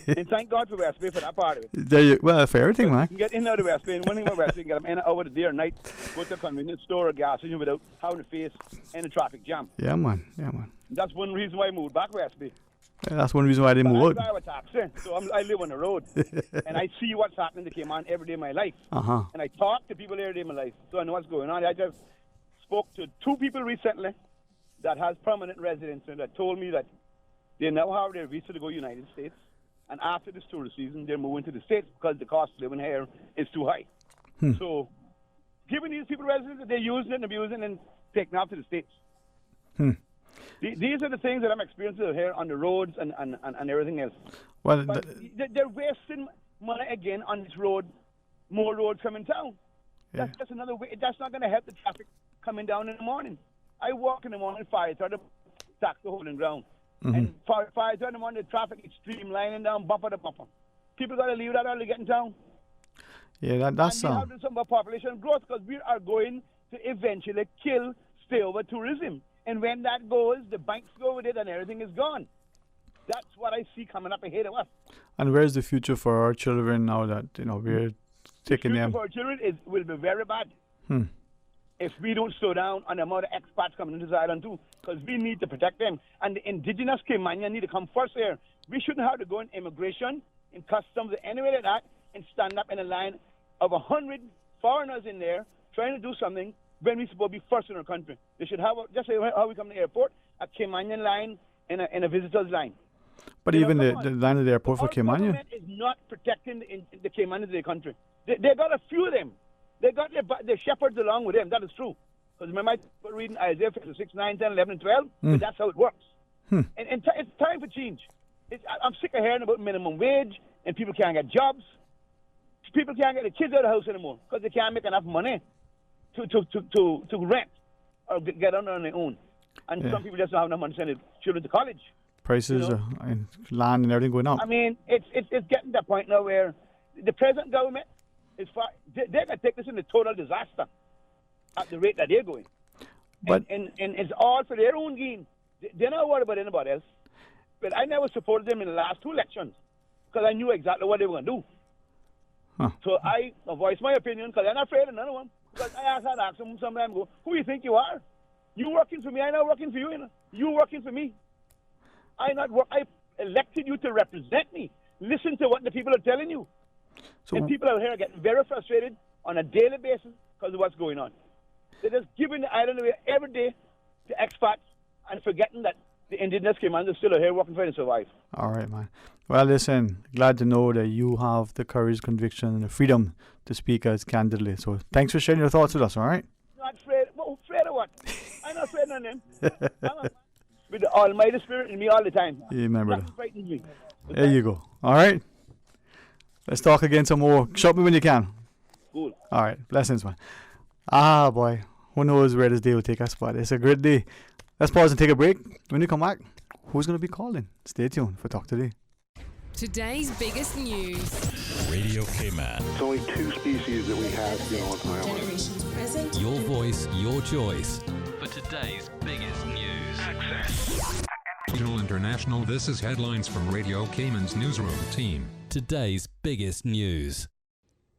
And thank God for West Bay for that part of it. There you, well, for everything, man. You can get in and out of West Bay, and one thing about West Bay, you can get them in and out of the day or night, go to a convenience store or gas station without having to face any traffic jam. Yeah, man. Yeah, man. That's one reason why I moved back West Bay. Yeah, that's one reason why I didn't move out. I drive a taxi, so I live on the road, and I see what's happening to Cayman every day of my life. And I talk to people every day of my life, so I know what's going on. I just spoke to 2 people recently that has permanent residence and that told me that they now have their visa to go to the United States, and after this tourist season, they're moving to the States because the cost of living here is too high. So, giving these people residence, they're using it and abusing it and taking off to the States. These are the things that I'm experiencing here on the roads and everything else. Well, they're wasting money again on this road, more roads coming down. Yeah. That's another way. That's not going to help the traffic coming down in the morning. I walk in the morning, 5:30, tax the holding ground. And 5:30 in the morning, the traffic is streamlining down, bumper to bumper. People got to leave that early getting down. Yeah, that's and we have to do something about population growth because we are going to eventually kill stayover tourism. And when that goes, the banks go with it and everything is gone. That's what I see coming up ahead of us. And where's the future for our children now that, we're taking them? The future for our children will be very bad. If we don't slow down on the amount of expats coming into this island too, because we need to protect them. And the indigenous Caymanian need to come first here. We shouldn't have to go in immigration, in customs, or anywhere like that, and stand up in a line of 100 foreigners in there trying to do something when we're supposed to be first in our country. They should have, just like how we come to the airport, a Caymanian line and a visitor's line. But even the line of the airport for Caymanian? The government is not protecting the Caymanians of their country. They got a few of them. They got their shepherds along with them. That is true. Because remember, I was reading Isaiah 56, 9, 10, 11, and 12. But that's how it works. And it's time for change. I'm sick of hearing about minimum wage and people can't get jobs. People can't get the kids out of the house anymore because they can't make enough money to rent or get on their own. And some people just don't have enough money to send their children to college. Prices and land and everything going up. I mean, it's getting to the point now where the present government they're going to take this into total disaster at the rate that they're going. But and it's all for their own gain. They're not worried about anybody else. But I never supported them in the last 2 elections because I knew exactly what they were going to do. So I voiced my opinion because I'm not afraid of none of them. Because I asked them sometime ago, who do you think you are? You working for me, I'm not working for you. You working for me. I elected you to represent me. Listen to what the people are telling you. And people out here are getting very frustrated on a daily basis because of what's going on. They're just giving the island away every day to expats and forgetting that the indigenous Caymans are still out here working for it to survive. All right, man. Well, listen, glad to know that you have the courage, conviction, and the freedom to speak as candidly. So thanks for sharing your thoughts with us, all right? Not afraid. Well, afraid of what? I'm not afraid of them. With the Almighty Spirit in me all the time. Yeah, my brother. Nothing frightens me. There you go. All right. Let's talk again some more. Shout me when you can. Cool. All right. Blessings, man. Ah, boy. Who knows where this day will take us, but it's a great day. Let's pause and take a break. When we come back, who's going to be calling? Stay tuned for Talk Today. Today's biggest news. Radio Cayman. It's only 2 species that we have, on the island. Generations present. Your voice, your choice. For today's biggest news. Access. Regional International, this is headlines from Radio Cayman's newsroom team. Today's biggest news.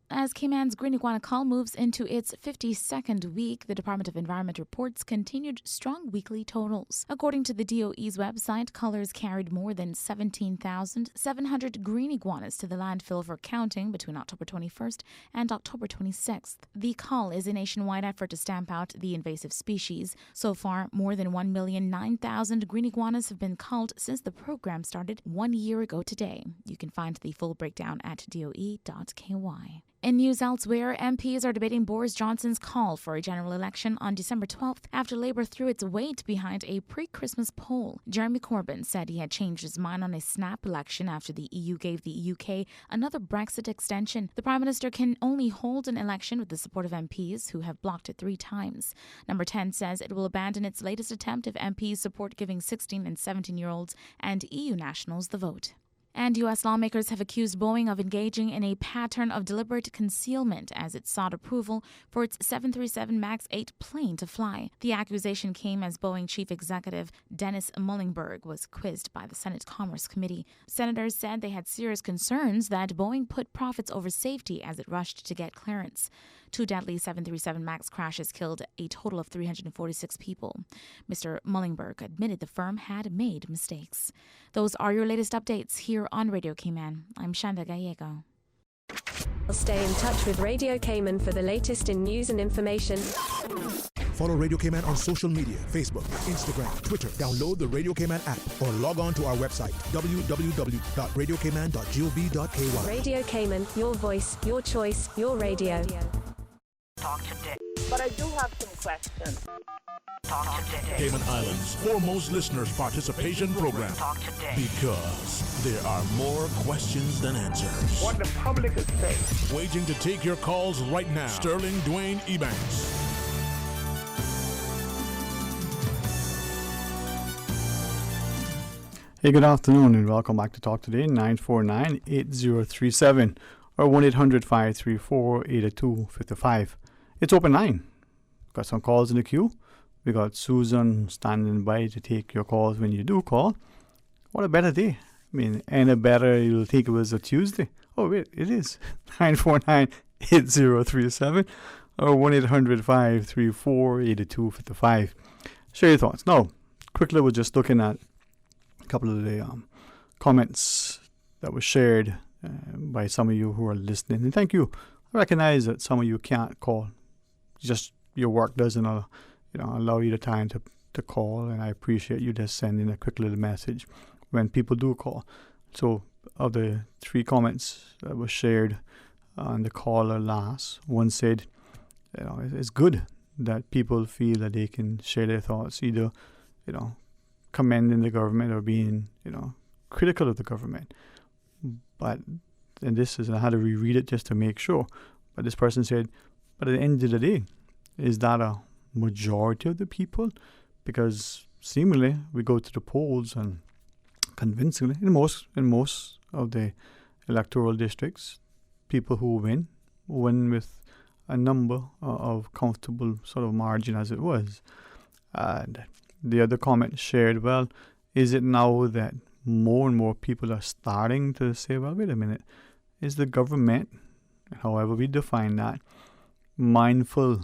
As Cayman's green iguana cull moves into its 52nd week, the Department of Environment reports continued strong weekly totals. According to the DOE's website, cullers carried more than 17,700 green iguanas to the landfill for counting between October 21st and October 26th. The cull is a nationwide effort to stamp out the invasive species. So far, more than 1,009,000 green iguanas have been culled since the program started 1 year ago today. You can find the full breakdown at doe.ky. In news elsewhere, MPs are debating Boris Johnson's call for a general election on December 12th after Labour threw its weight behind a pre-Christmas poll. Jeremy Corbyn said he had changed his mind on a snap election after the EU gave the UK another Brexit extension. The Prime Minister can only hold an election with the support of MPs who have blocked it 3 times. Number 10 says it will abandon its latest attempt if MPs support giving 16 and 17-year-olds and EU nationals the vote. And U.S. lawmakers have accused Boeing of engaging in a pattern of deliberate concealment as it sought approval for its 737 MAX 8 plane to fly. The accusation came as Boeing chief executive Dennis Mullingberg was quizzed by the Senate Commerce Committee. Senators said they had serious concerns that Boeing put profits over safety as it rushed to get clearance. 2 deadly 737 MAX crashes killed a total of 346 people. Mr. Mullingberg admitted the firm had made mistakes. Those are your latest updates here on Radio Cayman. I'm Shanda Gallego. Stay in touch with Radio Cayman for the latest in news and information. Follow Radio Cayman on social media, Facebook, Instagram, Twitter. Download the Radio Cayman app or log on to our website, www.radiocayman.gov.ky. Radio Cayman, your voice, your choice, your radio. Talk today. But I do have some questions. Talk today. Cayman Islands' foremost listeners' participation program. Talk today. Because there are more questions than answers. What the public is saying. Waiting to take your calls right now. Sterling Dwayne Ebanks. Hey, good afternoon and welcome back to Talk Today, 949-8037 or 1-800-534-8255. It's open line. Got some calls in the queue. We got Susan standing by to take your calls when you do call. What a better day. I mean, and a better you'll think it was a Tuesday. Oh, wait, it is. 949-8037 or 1-800-534-8255. Share your thoughts. Now, quickly, we're just looking at a couple of the comments that were shared by some of you who are listening. And thank you. I recognize that some of you can't call. Just your work doesn't allow you the time to call, and I appreciate you just sending a quick little message when people do call. So of the 3 comments that were shared on the caller last, one said, it's good that people feel that they can share their thoughts, either, commending the government or being, critical of the government. But, and this is, I had to reread it just to make sure, but this person said, but at the end of the day, is that a majority of the people? Because seemingly we go to the polls and convincingly, in most of the electoral districts, people who win with a number of comfortable sort of margin as it was. And the other comment shared, well, is it now that more and more people are starting to say, well, wait a minute, is the government, however we define that, mindful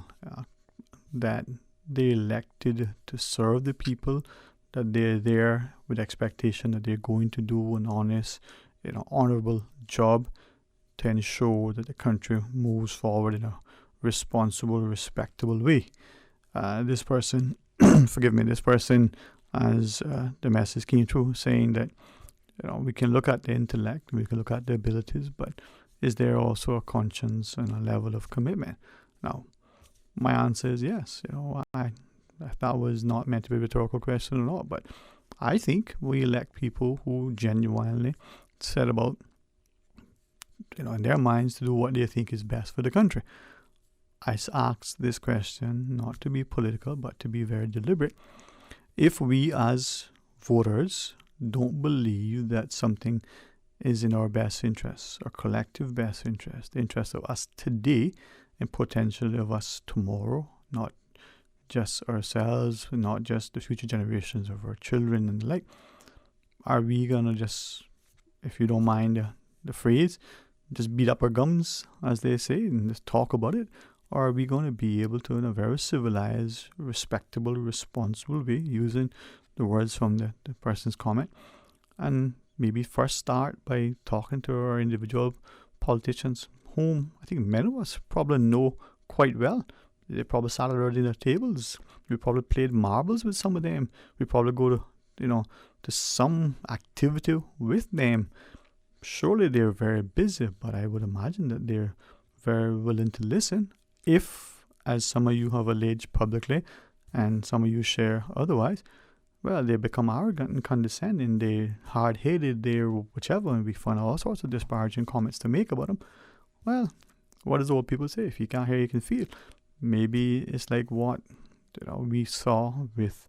that they elected to serve the people, that they're there with expectation that they're going to do an honest, honorable job to ensure that the country moves forward in a responsible, respectable way. This person, this person, as the message came through, saying that, we can look at the intellect, we can look at the abilities, but is there also a conscience and a level of commitment? Now, my answer is yes. That was not meant to be a rhetorical question at all, but I think we elect people who genuinely set about, in their minds to do what they think is best for the country. I ask this question not to be political, but to be very deliberate. If we as voters don't believe that something is in our best interest, our collective best interest, the interest of us today and potentially of us tomorrow, not just ourselves, not just the future generations of our children and the like, are we going to just, if you don't mind the phrase, just beat up our gums, as they say, and just talk about it? Or are we going to be able to, in a very civilized, respectable, responsible way, using the words from the person's comment, and maybe first start by talking to our individual politicians, whom I think many of us probably know quite well. They probably sat around their tables. We probably played marbles with some of them. We probably go to, to some activity with them. Surely they're very busy, but I would imagine that they're very willing to listen. If, as some of you have alleged publicly, and some of you share otherwise, well, they become arrogant and condescending, they're hard-headed, they're whichever, and we find all sorts of disparaging comments to make about them. Well, what does old people say? If you can't hear, you can feel. Maybe it's like what we saw with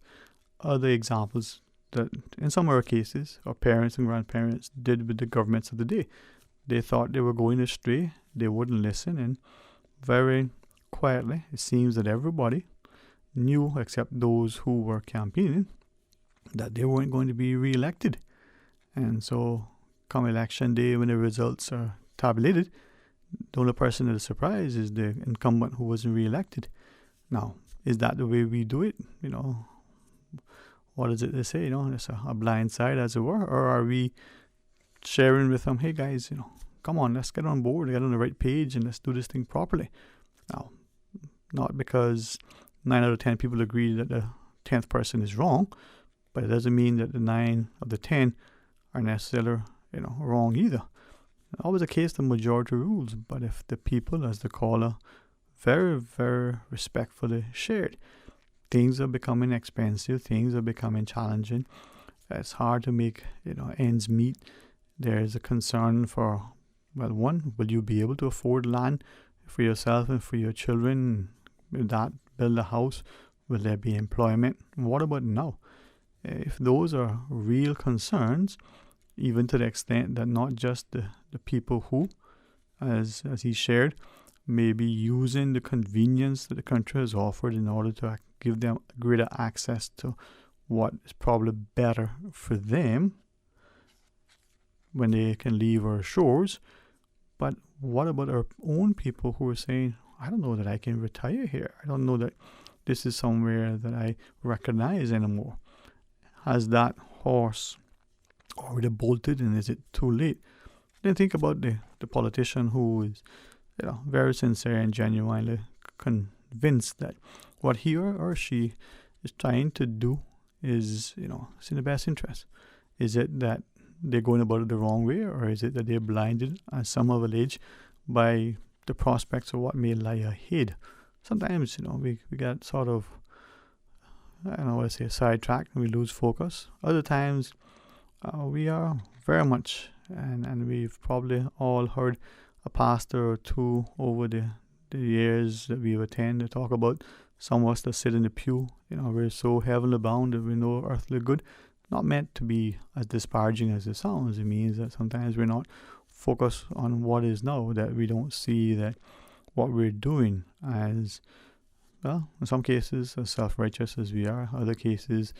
other examples that in some of our cases, our parents and grandparents did with the governments of the day. They thought they were going astray, they wouldn't listen, and very quietly, it seems that everybody knew, except those who were campaigning, that they weren't going to be re-elected. And so, come election day, when the results are tabulated, the only person that is surprised is the incumbent who wasn't re-elected. Now, is that the way we do it? What is it they say? It's a blind side, as it were. Or are we sharing with them, hey guys, come on, let's get on board, get on the right page, and let's do this thing properly. Now, not because 9 out of 10 people agree that the 10th person is wrong, but it doesn't mean that the 9 of the 10 are necessarily, wrong either. Always a case the majority rules, but if the people, as the caller very, very respectfully shared, things are becoming expensive, things are becoming challenging, it's hard to make, ends meet. There's a concern for, well, one, will you be able to afford land for yourself and for your children? Will that build a house? Will there be employment? What about now? If those are real concerns, even to the extent that not just the people who, as he shared, may be using the convenience that the country has offered in order to give them greater access to what is probably better for them when they can leave our shores. But what about our own people who are saying, I don't know that I can retire here. I don't know that this is somewhere that I recognize anymore. Has that horse already bolted, and is it too late? Then think about the politician who is very sincere and genuinely convinced that what he or she is trying to do is, it's in the best interest. Is it that they're going about it the wrong way, or is it that they're blinded, as some have alleged, by the prospects of what may lie ahead? Sometimes, we get sort of, sidetracked and we lose focus. Other times, we are very much, and we've probably all heard a pastor or two over the years that we've attended talk about some of us that sit in the pew, we're so heavenly bound that we know earthly good. Not meant to be as disparaging as it sounds. It means that sometimes we're not focused on what is now, that we don't see that what we're doing as, well, in some cases as self-righteous as we are, other cases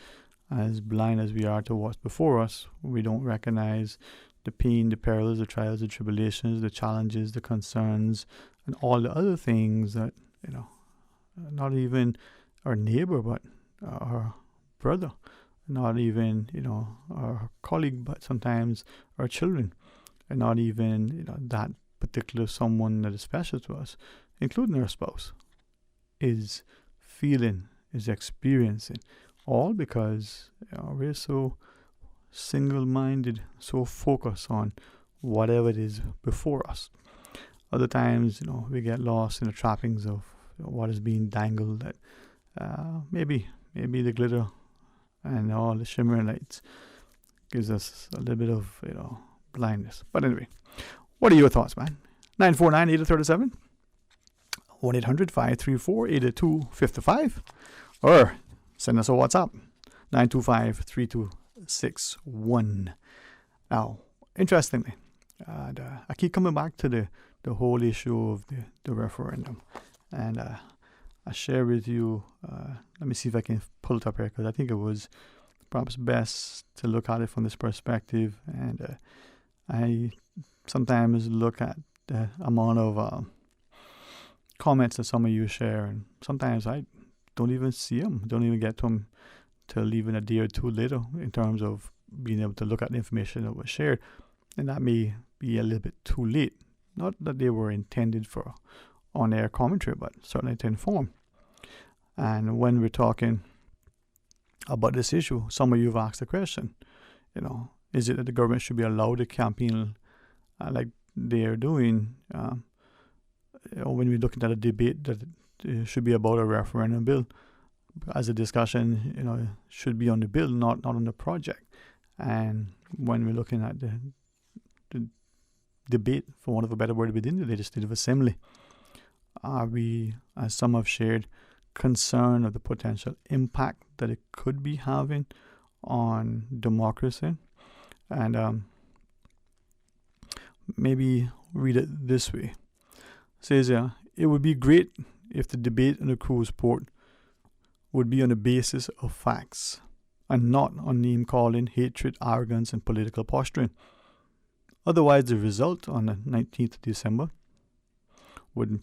as blind as we are to what's before us. We don't recognize the pain, the perils, the trials, the tribulations, the challenges, the concerns, and all the other things that, not even our neighbor, but our brother, not even, our colleague, but sometimes our children, and not even, that particular someone that is special to us, including our spouse, is feeling, is experiencing, all because we're so single-minded, so focused on whatever it is before us. Other times, we get lost in the trappings of what is being dangled, that maybe the glitter and all the shimmering lights gives us a little bit of, blindness. But anyway, what are your thoughts, man? 949-8037, 1-800-534-8255, or send us a WhatsApp, 925-3261. Now, interestingly, I keep coming back to the whole issue of the referendum, and I share with you, let me see if I can pull it up here, because I think it was perhaps best to look at it from this perspective. And I sometimes look at the amount of comments that some of you share, and sometimes I don't even see them, don't even get to them till even a day or two later, in terms of being able to look at the information that was shared. And that may be a little bit too late. Not that they were intended for on-air commentary, but certainly to inform. And when we're talking about this issue, some of you have asked the question, is it that the government should be allowed to campaign like they are doing when we're looking at a debate that it should be about a referendum bill, as a discussion, should be on the bill, not on the project. And when we're looking at the debate, for want of a better word, within the Legislative Assembly, are we, as some have shared, concerned of the potential impact that it could be having on democracy, and maybe read it this way. It says, it would be great if the debate in the cruise port would be on the basis of facts and not on name-calling, hatred, arrogance, and political posturing. Otherwise, the result on the 19th of December would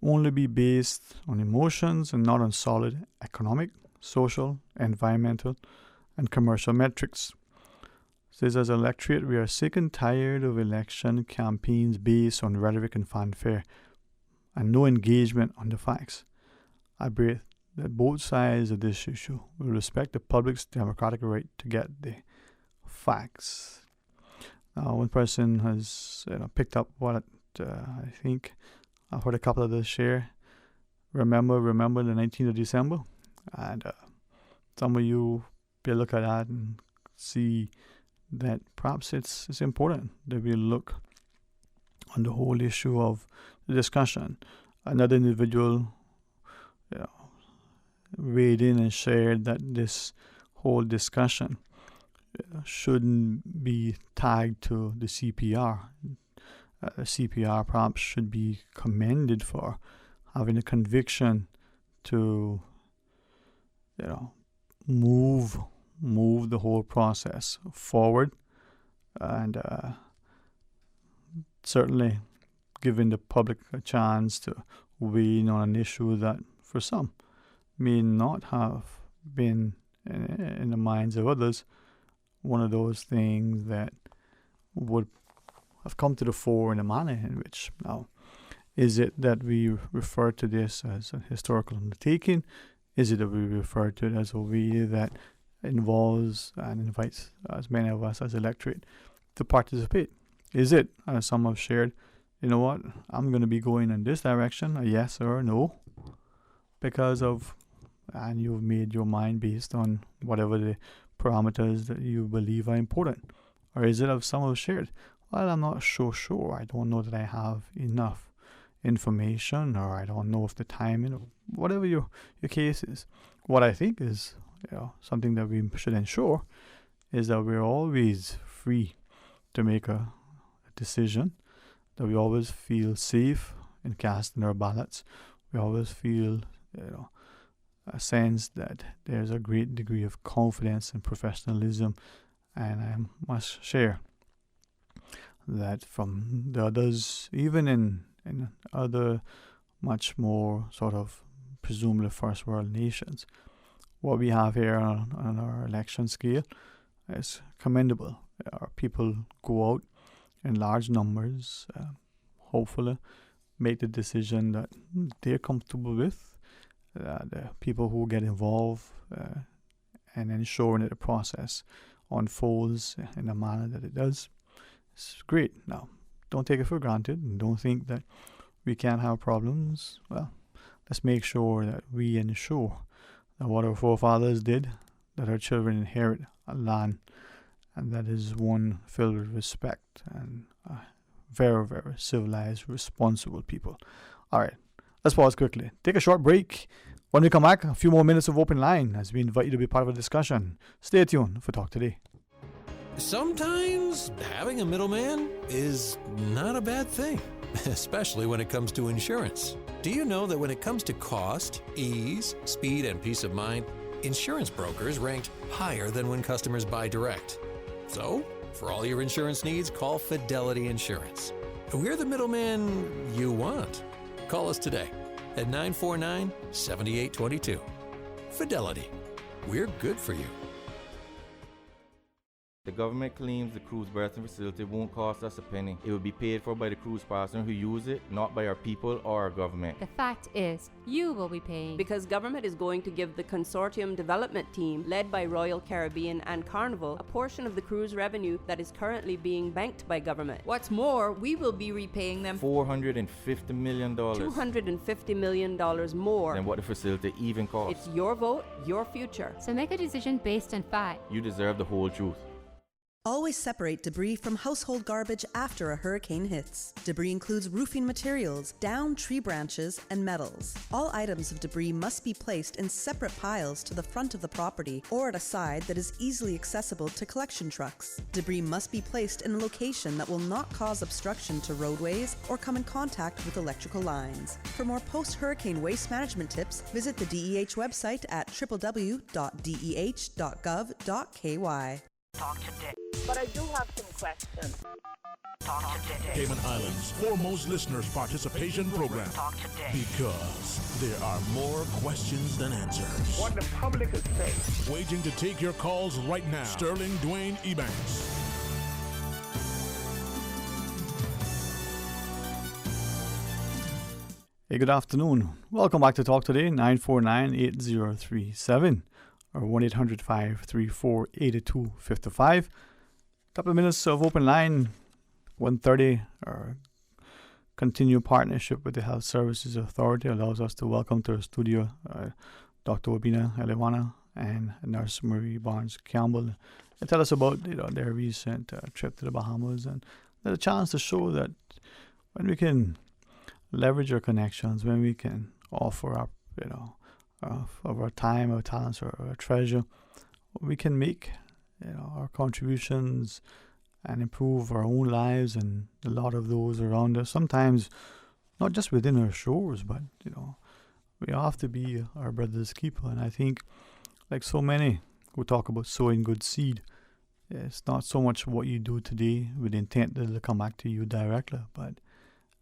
only be based on emotions and not on solid economic, social, environmental, and commercial metrics. It says, as an electorate, we are sick and tired of election campaigns based on rhetoric and fanfare and no engagement on the facts. I pray that both sides of this issue will respect the public's democratic right to get the facts. Now, one person has picked up what I think I've heard a couple of this share. Remember the 19th of December, and some of you will look at that and see that perhaps it's important that we look on the whole issue of the discussion. Another individual weighed in and shared that this whole discussion shouldn't be tagged to the CPR. CPR perhaps should be commended for having a conviction to move the whole process forward, and certainly giving the public a chance to weigh in on an issue that for some may not have been in the minds of others one of those things that would have come to the fore in a manner in which, now, is it that we refer to this as a historical undertaking? Is it that we refer to it as a way that involves and invites as many of us as electorate to participate? Is it, as some have shared, you know what, I'm going to be going in this direction, a yes or a no, because of, and you've made your mind based on whatever the parameters that you believe are important? Or is it, as some have shared, well, I'm not so sure, I don't know that I have enough information, or I don't know if the timing, or whatever your case is. What I think is something that we should ensure is that we're always free to make a decision, that we always feel safe in casting our ballots. We always feel a sense that there's a great degree of confidence and professionalism, and I must share that from the others, even in other much more sort of presumably first world nations, what we have here on our election scale is commendable. Our people go out in large numbers, hopefully make the decision that they're comfortable with. The people who get involved and ensuring that the process unfolds in the manner that it does. It's great. Now, don't take it for granted and don't think that we can't have problems. Well, let's make sure that we ensure that what our forefathers did, that our children inherit a land, and that is one filled with respect and very, very civilized, responsible people. All right, let's pause quickly. Take a short break. When we come back, a few more minutes of open line as we invite you to be part of a discussion. Stay tuned for Talk Today. Sometimes having a middleman is not a bad thing, especially when it comes to insurance. Do you know that when it comes to cost, ease, speed, and peace of mind, insurance brokers ranked higher than when customers buy direct? So, for all your insurance needs, call Fidelity Insurance. We're the middleman you want. Call us today at 949-7822. Fidelity. We're good for you. The government claims the cruise berthing facility won't cost us a penny. It will be paid for by the cruise passenger who use it, not by our people or our government. The fact is, you will be paying. Because government is going to give the consortium development team, led by Royal Caribbean and Carnival, a portion of the cruise revenue that is currently being banked by government. What's more, we will be repaying them $450 million. $250 million more than what the facility even costs. It's your vote, your future. So make a decision based on fact. You deserve the whole truth. Always separate debris from household garbage after a hurricane hits. Debris includes roofing materials, downed tree branches, and metals. All items of debris must be placed in separate piles to the front of the property or at a side that is easily accessible to collection trucks. Debris must be placed in a location that will not cause obstruction to roadways or come in contact with electrical lines. For more post-hurricane waste management tips, visit the DEH website at www.deh.gov.ky. Talk today. But I do have some questions. Talk today. Cayman Islands' foremost listeners participation program. Talk today. Because there are more questions than answers. What the public is saying. Waiting to take your calls right now. Sterling Dwayne Ebanks. Hey, good afternoon. Welcome back to Talk Today, 949-8037 or 1-800-534-8255. Couple of minutes of open line, 1:30, our continued partnership with the Health Services Authority allows us to welcome to our studio Dr. Obina Elewana and Nurse Marie Barnes-Campbell and tell us about their recent trip to the Bahamas, and there's a chance to show that when we can leverage our connections, when we can offer up of our time, our talents, or our treasure, we can make our contributions and improve our own lives and a lot of those around us. Sometimes not just within our shores, but we have to be our brother's keeper. And I think, like so many who talk about sowing good seed, it's not so much what you do today with the intent that it'll come back to you directly, but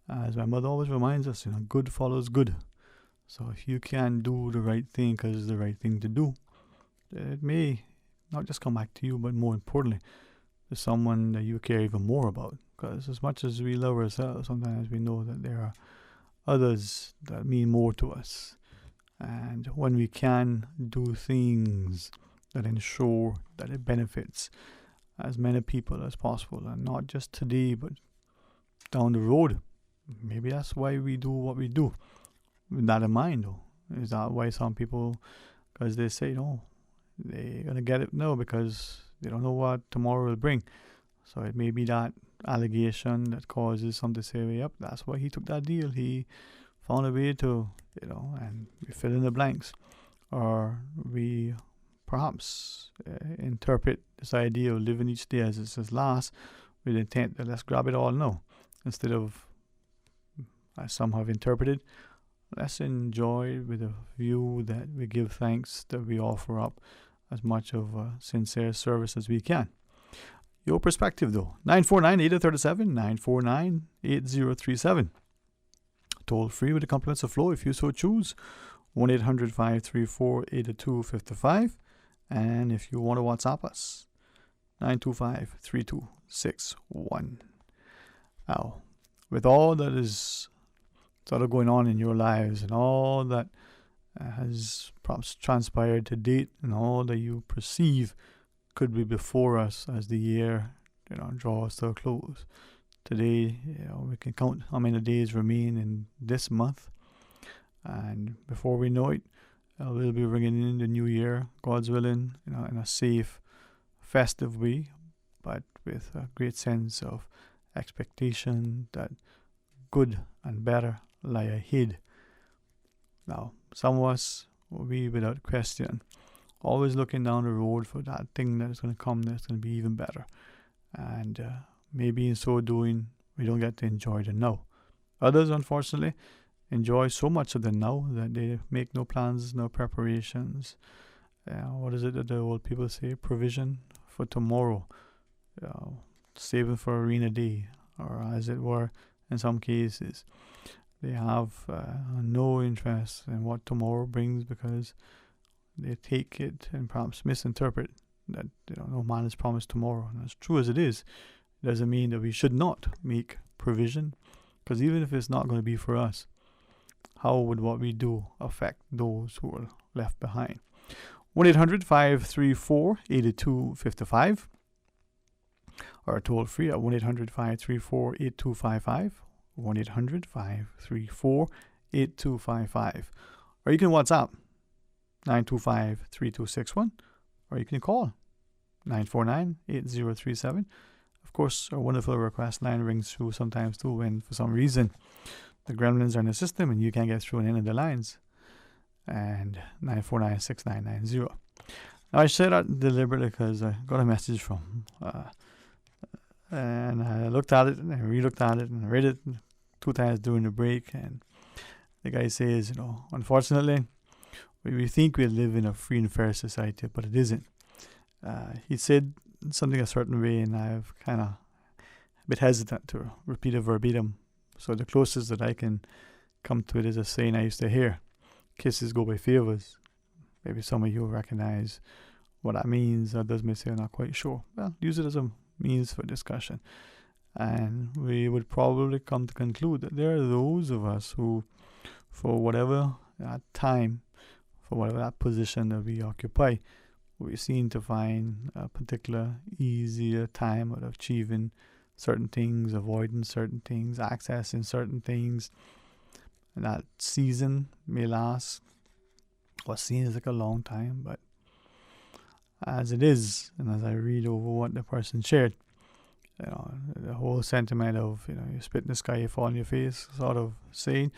as my mother always reminds us, good follows good. So if you can do the right thing because it's the right thing to do, it may not just come back to you, but more importantly, to someone that you care even more about. Because as much as we love ourselves, sometimes we know that there are others that mean more to us. And when we can do things that ensure that it benefits as many people as possible, and not just today, but down the road, maybe that's why we do what we do. With that in mind, though, is that why some people, because they say, they're going to get it now because they don't know what tomorrow will bring. So it may be that allegation that causes some to say, yep, that's why he took that deal. He found a way to, and we fill in the blanks. Or we perhaps interpret this idea of living each day as it's his last with the intent that let's grab it all now. Instead of, as some have interpreted, let's enjoy with a view that we give thanks, that we offer up as much of a sincere service as we can. Your perspective, though, 949-8037, 949-8037. Toll free with the compliments of flow if you so choose, 1-800-534-8255. And if you want to WhatsApp us, 925-3261. Now, with all that is sort of going on in your lives and all that has perhaps transpired to date and all that you perceive could be before us as the year draws to a close. Today, we can count how many days remain in this month, and before we know it, we'll be ringing in the new year, God's willing, in a safe, festive way, but with a great sense of expectation that good and better lie ahead. Now, some of us will be, without question, always looking down the road for that thing that is going to come that's going to be even better. And maybe in so doing, we don't get to enjoy the now. Others, unfortunately, enjoy so much of the now that they make no plans, no preparations. What is it that the old people say? Provision for tomorrow. Saving for a rainy day, or as it were, in some cases. They have no interest in what tomorrow brings because they take it and perhaps misinterpret that no man is promised tomorrow. And as true as it is, it doesn't mean that we should not make provision, because even if it's not going to be for us, how would what we do affect those who are left behind? 1-800-534-8255 or toll free at 1-800-534-8255. 1-800-534-8255. Or you can WhatsApp 925-3261, or you can call 949-8037. Of course, our wonderful request line rings through sometimes too when for some reason the gremlins are in the system and you can't get through on any of the lines. And 949-6990. Now I say that deliberately because I got a message from and I looked at it and I re-looked at it and I read it 2 times during the break, and the guy says, unfortunately, we think we live in a free and fair society, but it isn't. He said something a certain way, and I've kind of a bit hesitant to repeat it verbatim. So the closest that I can come to it is a saying I used to hear: kisses go by favors. Maybe some of you recognize what that means. Others may say, I'm not quite sure. Well, use it as a means for discussion. And we would probably come to conclude that there are those of us who, for whatever time, for whatever that position that we occupy, we seem to find a particular easier time of achieving certain things, avoiding certain things, accessing certain things. And that season may last what seems like a long time, but as it is, and as I read over what the person shared, the whole sentiment of, you spit in the sky, you fall on your face, sort of saying,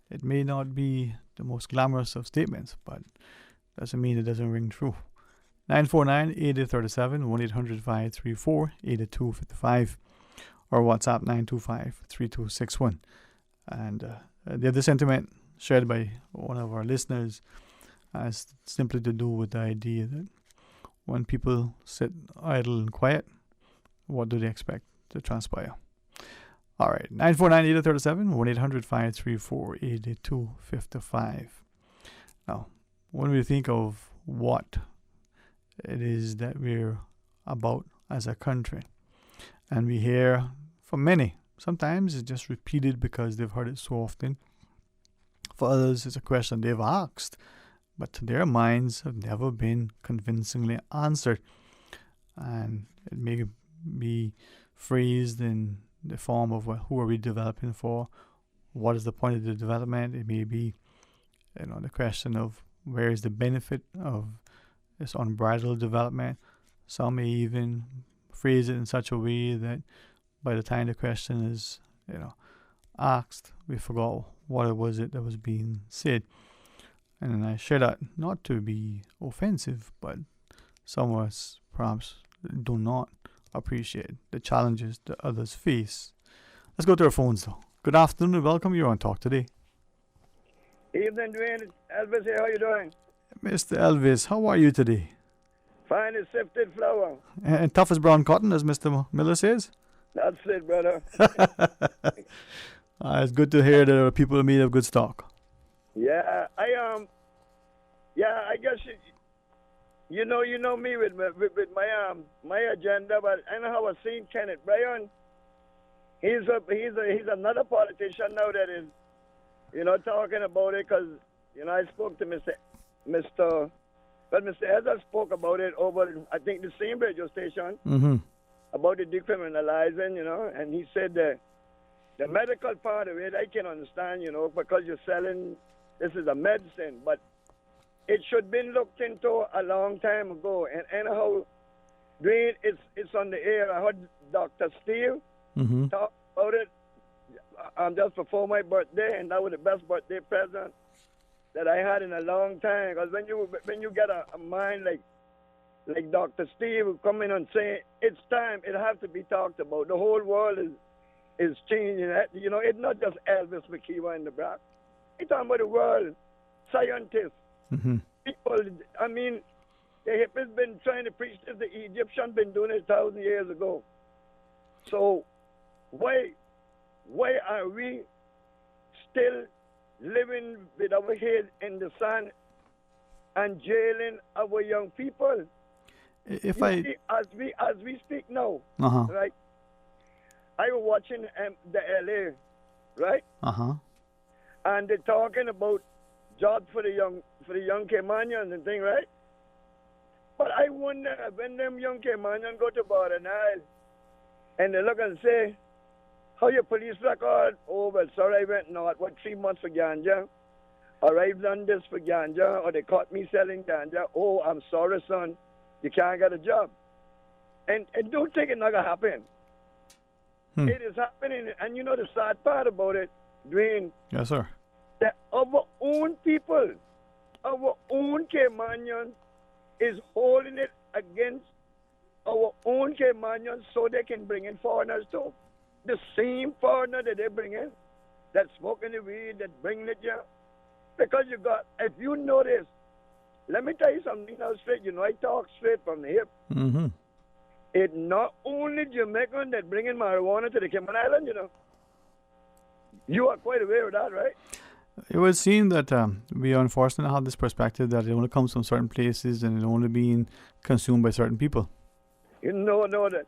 it may not be the most glamorous of statements, but doesn't mean it doesn't ring true. 949-8037, 1-800-534-8255, or WhatsApp 925-3261. And the other sentiment shared by one of our listeners has simply to do with the idea that when people sit idle and quiet, what do they expect to transpire? All right, 949-8037, 1-800-534-8255. Now, when we think of what it is that we're about as a country, and we hear from many, sometimes it's just repeated because they've heard it so often. For others, it's a question they've asked, but to their minds have never been convincingly answered. And it may be phrased in the form of, well, who are we developing for? What is the point of the development? It may be, the question of where is the benefit of this unbridled development. Some may even phrase it in such a way that by the time the question is, asked, we forgot what it was that was being said. And I share that not to be offensive, but some of us perhaps do not appreciate the challenges that others face. Let's go to our phones though. Good afternoon and welcome. You're on Talk Today. Evening, Dwayne. Elvis here. How you doing? Mr. Elvis, how are you today? Fine as sifted flour. And tough as brown cotton, as Mr. Miller says? That's it, brother. It's good to hear that there are people made of good stock. Yeah, I guess you know me with my agenda, but I know how I've seen Kenneth Bryan. He's another politician now that is, talking about it, because I spoke to Mr. Ezra spoke about it over, I think, the same radio station about the decriminalizing, and he said that the medical part of it I can understand, because you're selling. This is a medicine, but it should have been looked into a long time ago. And anyhow, Dwayne, it's on the air. I heard Dr. Steve talk about it just before my birthday, and that was the best birthday present that I had in a long time. Because when you get a mind like Dr. Steve who come in and say it's time, it has to be talked about. The whole world is changing. It's not just Elvis McKeever in the back. It's talking about the world, scientists, people. I mean, the hippies been trying to preach this. The Egyptians been doing it 1,000 years ago. So why are we still living with our head in the sand and jailing our young people? As we speak now, right? I was watching the LA, right? And they're talking about jobs for the young Caymanians and thing, right? But I wonder when them young Caymanians go to Border Nile and they look and say, how your police record? Oh, well, sorry, I went north, 3 months for ganja? Or I've done this for ganja, or they caught me selling ganja. Oh, I'm sorry, son, you can't get a job. And don't think it's not going to happen. It is happening. And you know the sad part about it, Dwayne? Yes, sir. That our own people, our own Caymanians, is holding it against our own Caymanians so they can bring in foreigners too. The same foreigner that they bring in, that's smoking the weed, that's bringing it here. Because you got, if you notice, let me tell you something now straight. You know, I talk straight from the hip. Mm-hmm. It's not only Jamaican that bring in marijuana to the Cayman Islands, you know. You are quite aware of that, right? It would seem that we unfortunately have this perspective that it only comes from certain places and it only being consumed by certain people. You know that.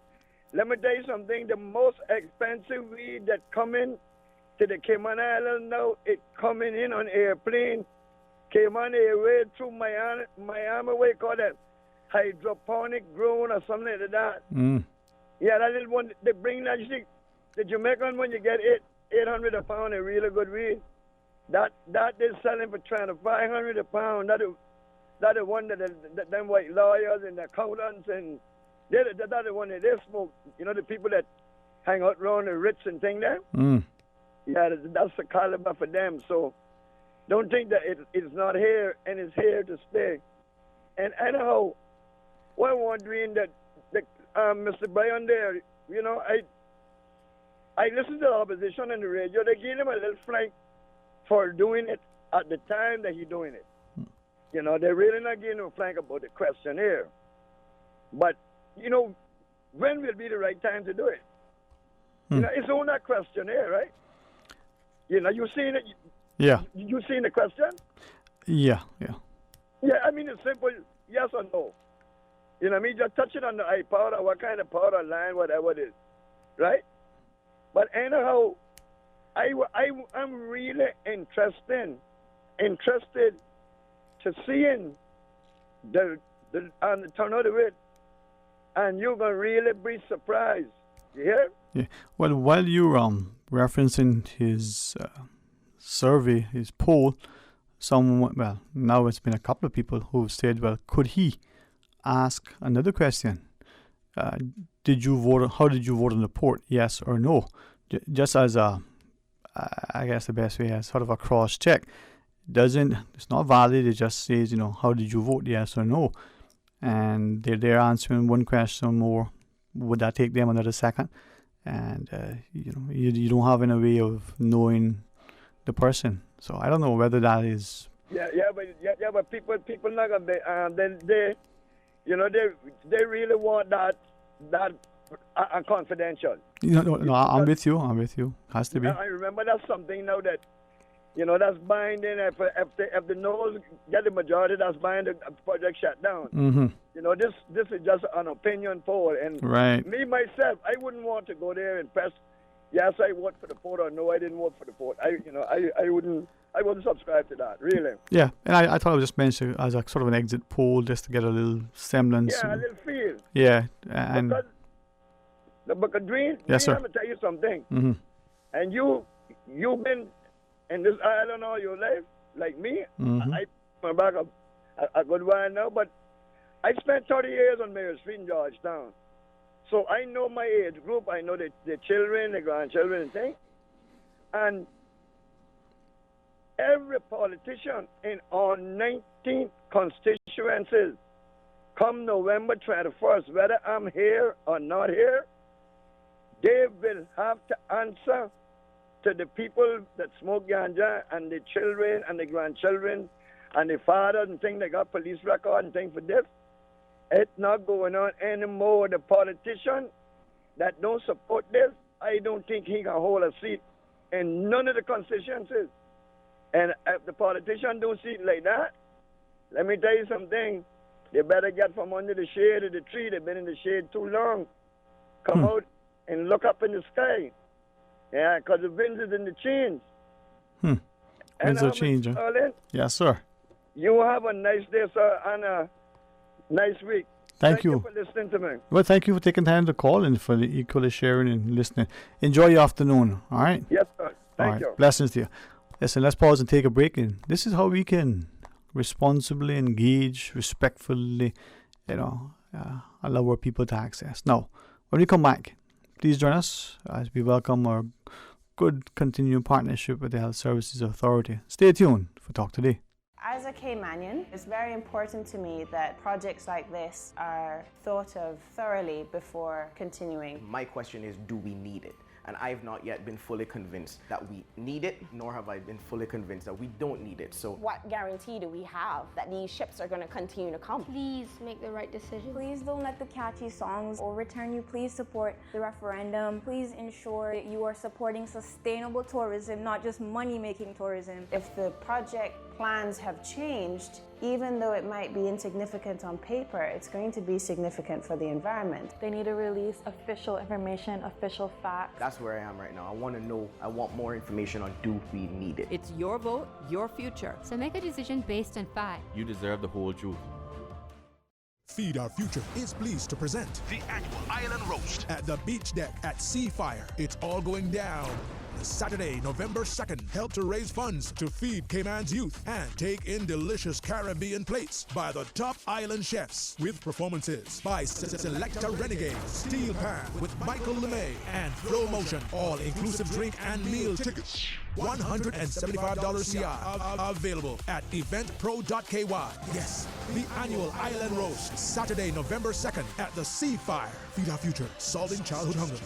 Let me tell you something. The most expensive weed that coming to the Cayman Islands now, it coming in on airplane. Cayman Airways through Miami, way called it hydroponic grown or something like that. Yeah, that little one, they bring that, you see, the Jamaican one, you get $800 a pound, a really good weed. That they're selling for $500 a pound. That the one that them white lawyers and the accountants and that the one that they smoke. You know, the people that hang out around the Ritz and thing there. Yeah, that's the caliber for them. So don't think that it's not here, and it's here to stay. And anyhow, what I'm wondering that Mr. Brian there, you know, I listened to the opposition on the radio. They gave him a little flank for doing it at the time that he's doing it. You know, they're really not giving him a flank about the questionnaire. But, you know, when will be the right time to do it? You know, it's on that questionnaire, right? You know, you seen it? Yeah. You seen the question? Yeah. Yeah, I mean, it's simple, yes or no. You know what I mean? Just touch it on the iPod or what kind of powder line, whatever it is, right? But anyhow, I'm really interested to seeing the turnout of it, and you're going to really be surprised. You hear? Yeah. Well, while you're referencing his survey, his poll, now it's been a couple of people who've said, well, could he ask another question? Did you vote? How did you vote on the port? Yes or no? Just as I guess the best way as sort of a cross check. It's not valid. It just says, you know, how did you vote? Yes or no? And they're answering one question more. Would that take them another second? And you know, you don't have any way of knowing the person. So I don't know whether that is. But people not gonna be. They you know, they really want that confidential. No, I'm with you. Has to be. I remember that's something now that, you know, that's binding. If the no's get the majority, that's binding the project shut down. Mm-hmm. You know, this is just an opinion poll, and right. Me myself, I wouldn't want to go there and press yes, I vote for the port, or no, I didn't vote for the port. I wouldn't subscribe to that, really. Yeah, and I thought I would just mention as a sort of an exit poll just to get a little semblance. Yeah, a little feel. Yeah, and because Dwayne, yes, sir. I'm gonna tell you something. Mm-hmm. And you've been in this island all your life, like me. Mm-hmm. I'm back a good while now, but I spent 30 years on Mayor Street in Georgetown. So I know my age group, I know the children, the grandchildren and things. And every politician in our 19 constituencies, come November 21st, whether I'm here or not here, they will have to answer to the people that smoke ganja and the children and the grandchildren and the fathers and things that got police record and things for this. It's not going on anymore. The politician that don't support this, I don't think he can hold a seat in none of the constituencies. And if the politician don't see it like that, let me tell you something. They better get from under the shade of the tree. They've been in the shade too long. Come out and look up in the sky. Yeah, because the winds is in the change. Winds are changing. Yes, sir. You have a nice day, sir, and a nice week. Thank you for listening to me. Well, thank you for taking time to call and for equally sharing and listening. Enjoy your afternoon, all right? Yes, sir. Thank you. Blessings to you. Listen, let's pause and take a break. And this is how we can responsibly engage, respectfully, you know, allow our people to access. Now, when we come back, please join us as we welcome our good continuing partnership with the Health Services Authority. Stay tuned for Talk Today. As a Caymanian, it's very important to me that projects like this are thought of thoroughly before continuing. My question is, do we need it? And I've not yet been fully convinced that we need it, nor have I been fully convinced that we don't need it. So what guarantee do we have that these ships are going to continue to come? Please make the right decision. Please don't let the catchy songs overturn you. Please support the referendum. Please ensure that you are supporting sustainable tourism, not just money-making tourism. If the project plans have changed, even though it might be insignificant on paper, it's going to be significant for the environment. They need to release official information, official facts. That's where I am right now. I want to know, I want more information on do we need it. It's your vote, your future. So make a decision based on fact. You deserve the whole truth. Feed Our Future is pleased to present the annual Island Roast at the Beach Deck at Seafire. It's all going down Saturday, November 2nd. Help to raise funds to feed Cayman's youth and take in delicious Caribbean plates by the top island chefs with performances by Selecta Renegade, Steel Pan with Michael LeMay, and Flow Motion. All-inclusive drink and meal tickets. $175 CI available at eventpro.ky. Yes, the annual Island Roast, Saturday, November 2nd at the Seafire. Feed Our Future, solving childhood hunger.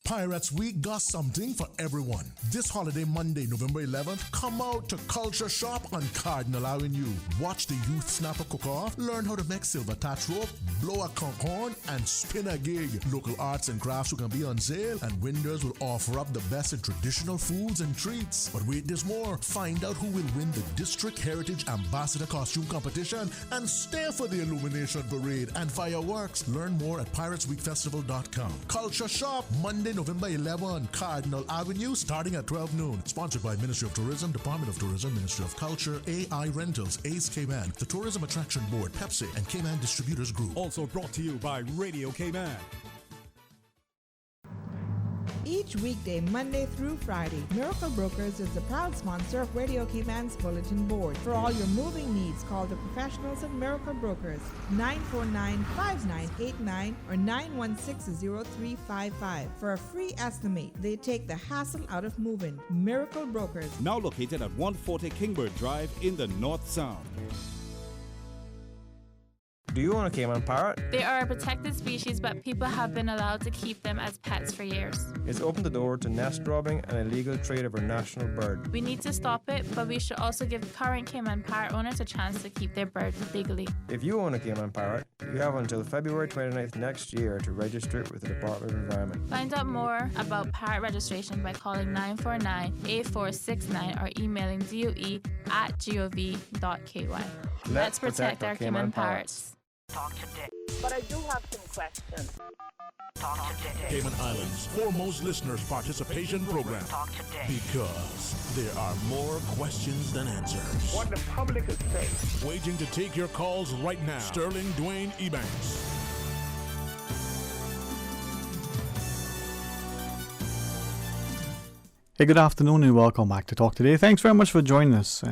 Pirates Week got something for everyone. This holiday Monday, November 11th, come out to Culture Shop on Cardinal Avenue. Watch the youth snap a cook-off, learn how to make silver touch rope, blow a conch horn, and spin a gig. Local arts and crafts will be on sale, and vendors will offer up the best in traditional foods and treats. But wait, there's more. Find out who will win the District Heritage Ambassador Costume Competition and stay for the Illumination Parade and fireworks. Learn more at piratesweekfestival.com. Culture Shop, Monday, November 11, Cardinal Avenue, starting at 12 noon. Sponsored by Ministry of Tourism, Department of Tourism, Ministry of Culture, AI Rentals, Ace Cayman, the Tourism Attraction Board, Pepsi, and Cayman Distributors Group. Also brought to you by Radio Cayman. Each weekday, Monday through Friday, Miracle Brokers is the proud sponsor of Radio Cayman's Bulletin Board. For all your moving needs, call the professionals at Miracle Brokers, 949-5989 or 916-0355. For a free estimate, they take the hassle out of moving. Miracle Brokers. Now located at 140 Kingbird Drive in the North Sound. Do you own a Cayman parrot? They are a protected species, but people have been allowed to keep them as pets for years. It's opened the door to nest robbing and illegal trade of our national bird. We need to stop it, but we should also give current Cayman parrot owners a chance to keep their bird legally. If you own a Cayman parrot, you have until February 29th next year to register it with the Department of Environment. Find out more about parrot registration by calling 949-8469 or emailing doe@gov.ky. Let's protect our Cayman parrots. Talk today. But I do have some questions. Talk today. Cayman Islands' foremost listeners participation program. Talk today. Because there are more questions than answers. What the public is saying. Waiting to take your calls right now. Sterling Dwayne Ebanks. Hey, good afternoon and welcome back to Talk Today. Thanks very much for joining us.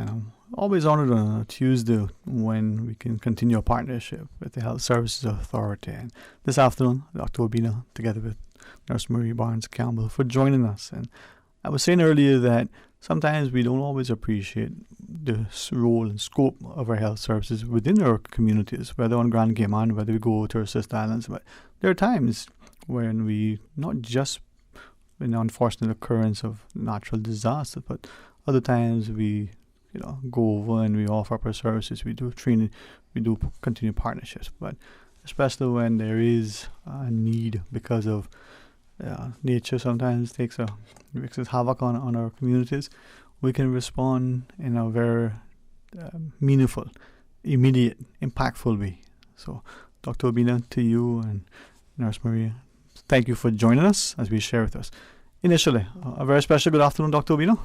Always honored on a Tuesday when we can continue our partnership with the Health Services Authority. And this afternoon, Dr. Obina, together with Nurse Marie Barnes-Campbell, for joining us. And I was saying earlier that sometimes we don't always appreciate the role and scope of our health services within our communities, whether on Grand Cayman, whether we go to our sister islands. But there are times when we not just in the unfortunate occurrence of natural disaster, but other times we go over and we offer up our services, we do training, we do continue partnerships, but especially when there is a need because of nature sometimes makes havoc on our communities, we can respond in a very meaningful, immediate, impactful way. So Dr. Obina, to you and Nurse Maria, thank you for joining us as we share with us. Initially, a very special good afternoon, Dr. Obina.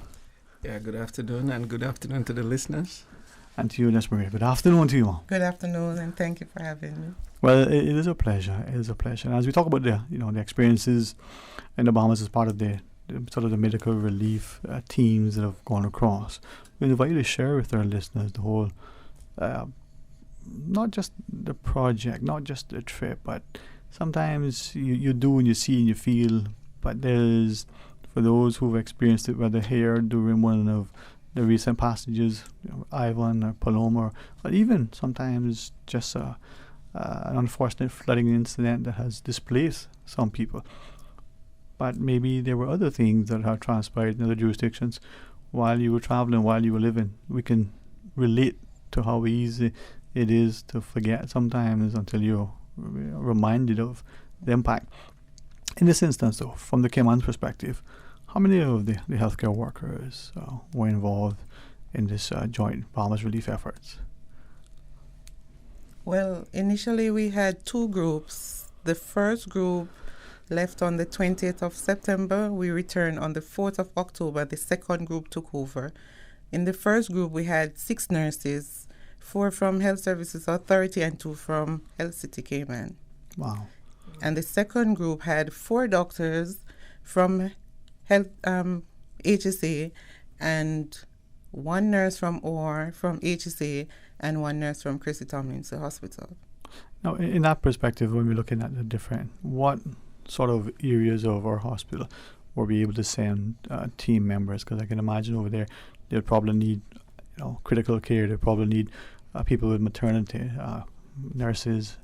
Yeah, good afternoon, and good afternoon to the listeners. And to you, Nurse Maria. Good afternoon to you, Mom. Good afternoon, and thank you for having me. Well, it is a pleasure. It is a pleasure. And as we talk about the experiences in the Bahamas as part of the sort of the medical relief teams that have gone across, we invite you to share with our listeners the whole not just the project, not just the trip, but sometimes you do and you see and you feel, but there's, for those who've experienced it, whether here during one of the recent passages, Ivan or Paloma, or even sometimes just an unfortunate flooding incident that has displaced some people. But maybe there were other things that have transpired in other jurisdictions while you were traveling, while you were living. We can relate to how easy it is to forget sometimes until you're reminded of the impact. In this instance, though, from the Cayman's perspective, how many of the healthcare workers were involved in this joint Bahamas relief efforts? Well, initially we had 2 groups. The first group left on the 20th of September. We returned on the 4th of October. The second group took over. In the first group, we had 6 nurses, 4 from Health Services Authority and 2 from Health City Cayman. Wow. And the second group had 4 doctors from Health HSA and 1 nurse from OR from HSA and 1 nurse from Chrissy Tomlinson Hospital. Now, in that perspective, when we're looking at the different, what sort of areas of our hospital were we able to send team members? Because I can imagine over there, they'll probably need, critical care. They probably need people with maternity, nurses.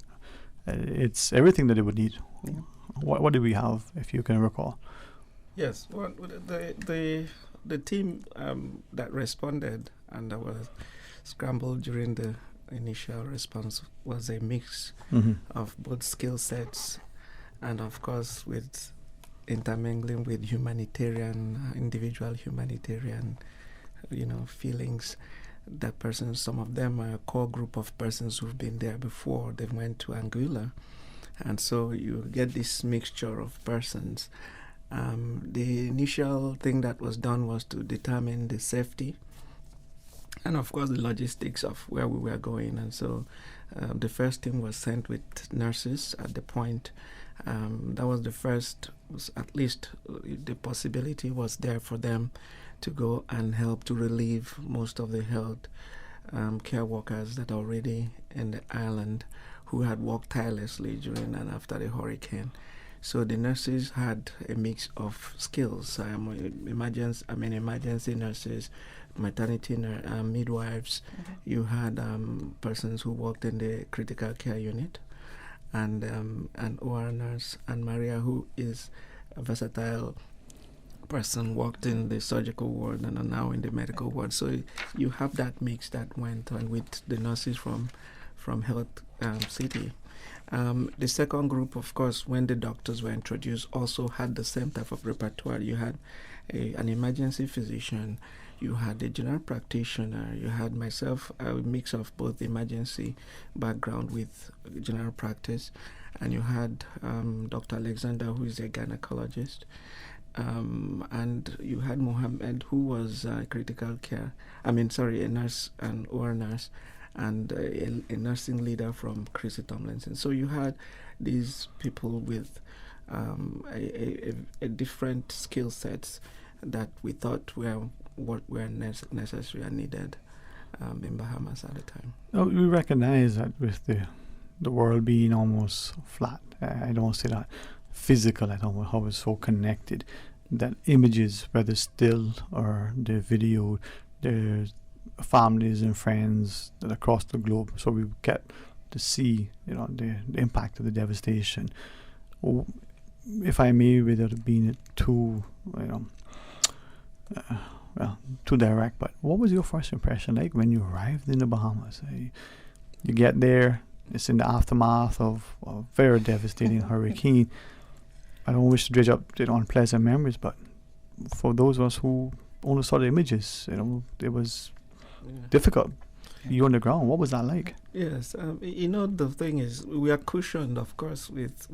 It's everything that they would need. Yeah. What did we have, if you can recall? Yes, well, the team that responded and that was scrambled during the initial response was a mix of both skill sets and, of course, with intermingling with individual humanitarian, feelings. That persons, some of them are a core group of persons who've been there before. They went to Anguilla, and so you get this mixture of persons. The initial thing that was done was to determine the safety and, of course, the logistics of where we were going. And so the first team was sent with nurses at the point. That was the first, at least the possibility was there for them to go and help to relieve most of the health care workers that are already in the island who had worked tirelessly during and after the hurricane. So the nurses had a mix of skills. Emergency nurses, maternity midwives. You had persons who worked in the critical care unit, and an OR nurse, and Maria, who is a versatile person, worked in the surgical ward and are now in the medical ward. So you have that mix that went on with the nurses from Health City. The second group, of course, when the doctors were introduced, also had the same type of repertoire. You had an emergency physician, you had a general practitioner, you had myself, a mix of both emergency background with general practice, and you had Dr. Alexander, who is a gynecologist, and you had Mohammed, who was a nurse and OR nurse, and a nursing leader from Chrissy Tomlinson. So you had these people with a different skill sets that we thought were what were necessary and needed in Bahamas at the time. Oh, we recognize that with the world being almost flat, I don't say that physical at all, how it's so connected, that images, whether still or the video, there's families and friends that across the globe, so we get to see the impact of the devastation. If I may, without being too too direct, but what was your first impression like when you arrived in the Bahamas? You get there, it's in the aftermath of a very devastating hurricane. I don't wish to dredge up unpleasant memories, but for those of us who only saw the images, it was difficult. You on the ground, what was that like? Yes, the thing is, we are cushioned, of course, with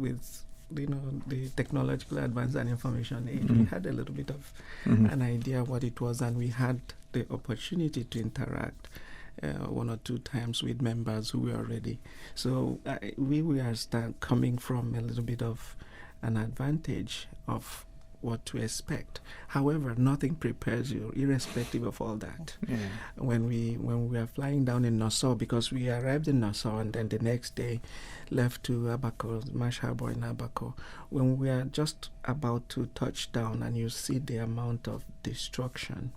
the technological advance and information age. We had a little bit of an idea what it was, and we had the opportunity to interact 1 or 2 times with members who were already. So we are coming from a little bit of an advantage of what to expect. However, nothing prepares you, irrespective of all that. Yeah. When we were flying down in Nassau, because we arrived in Nassau and then the next day left to Abaco, Marsh Harbor in Abaco, when we are just about to touch down and you see the amount of destruction,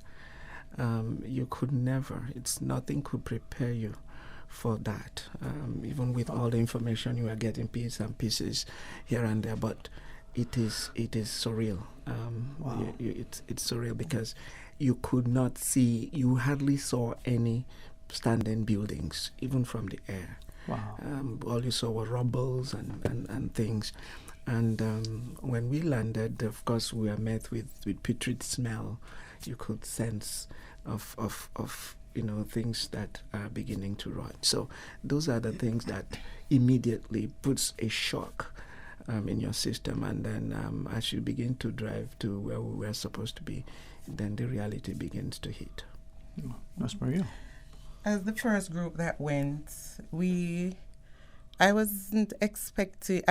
you could never, nothing could prepare you for that, even with all the information you are getting, bits and pieces here and there, but it is surreal. Wow. It's surreal because you could not see, you hardly saw any standing buildings, even from the air. Wow. All you saw were rubbles and things. And when we landed, of course, we were met with putrid smell. You could sense of things that are beginning to rot. So those are the things that immediately puts a shock in your system, and then as you begin to drive to where we were supposed to be, then the reality begins to hit. That's Maria. As the first group that went, I was expecting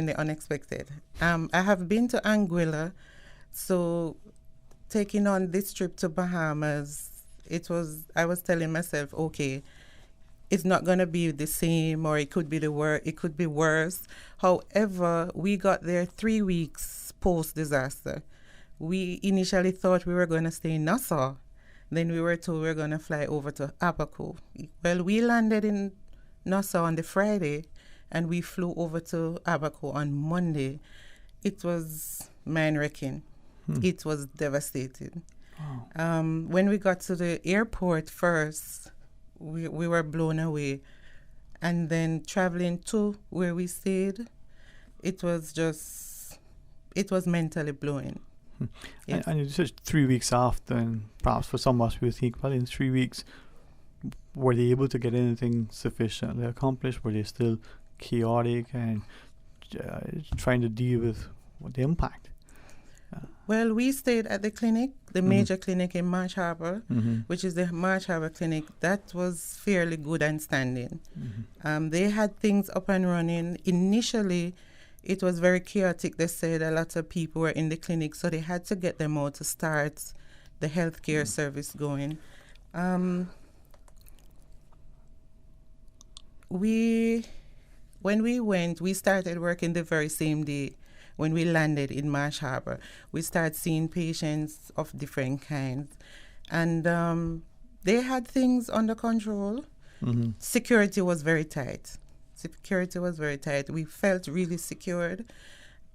the unexpected. I have been to Anguilla, so taking on this trip to Bahamas, I was telling myself, okay, it's not going to be the same, or it could be it could be worse. However, we got there 3 weeks post-disaster. We initially thought we were going to stay in Nassau. Then we were told we were going to fly over to Abaco. Well, we landed in Nassau on the Friday, and we flew over to Abaco on Monday. It was mind-wrecking. It was devastating. Wow. When we got to the airport first, we were blown away. And then traveling to where we stayed, it was mentally blowing. Yes. And it's just 3 weeks after, and perhaps for some of us we think, well, in 3 weeks, were they able to get anything sufficiently accomplished? Were they still chaotic and trying to deal with the impact? Well, we stayed at the clinic, the major clinic in Marsh Harbor, which is the Marsh Harbor Clinic. That was fairly good and standing. They had things up and running. Initially, it was very chaotic. They said a lot of people were in the clinic, so they had to get them out to start the healthcare service going. When we went, we started working the very same day. When we landed in Marsh Harbor, we started seeing patients of different kinds. And they had things under control. Security was very tight. We felt really secured.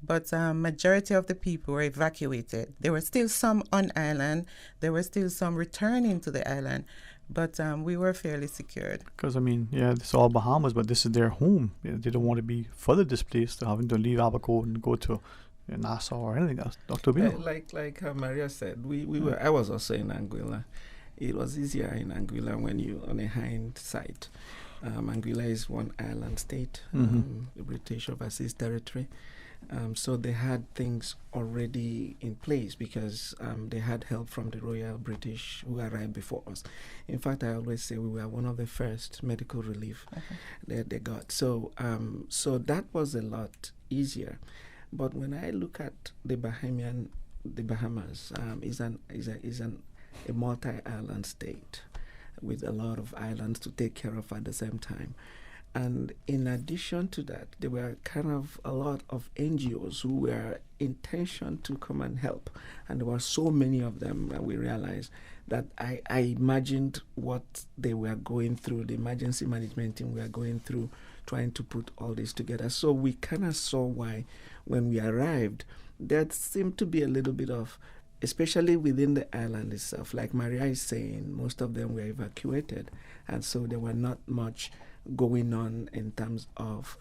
But majority of the people were evacuated. There were still some on island. There were still some returning to the island. But we were fairly secured. Because, it's all Bahamas, but this is their home. They don't want to be further displaced, having to leave Abaco and go to Nassau or anything else. Dr. Bill. Like Maria said, I was also in Anguilla. It was easier in Anguilla when you on a hindsight. Anguilla is one island state, the British Overseas Territory. So they had things already in place because they had help from the Royal British who arrived before us. In fact, I always say we were one of the first medical relief that they got. So that was a lot easier. But when I look at the Bahamas is a multi-island state with a lot of islands to take care of at the same time. And in addition to that, there were kind of a lot of NGOs who were intentioned to come and help. And there were so many of them that we realized that I imagined what they were going through, the emergency management team were going through, trying to put all this together. So we kind of saw why when we arrived, there seemed to be a little bit of, especially within the island itself, like Maria is saying, most of them were evacuated. And so there were not much going on in terms of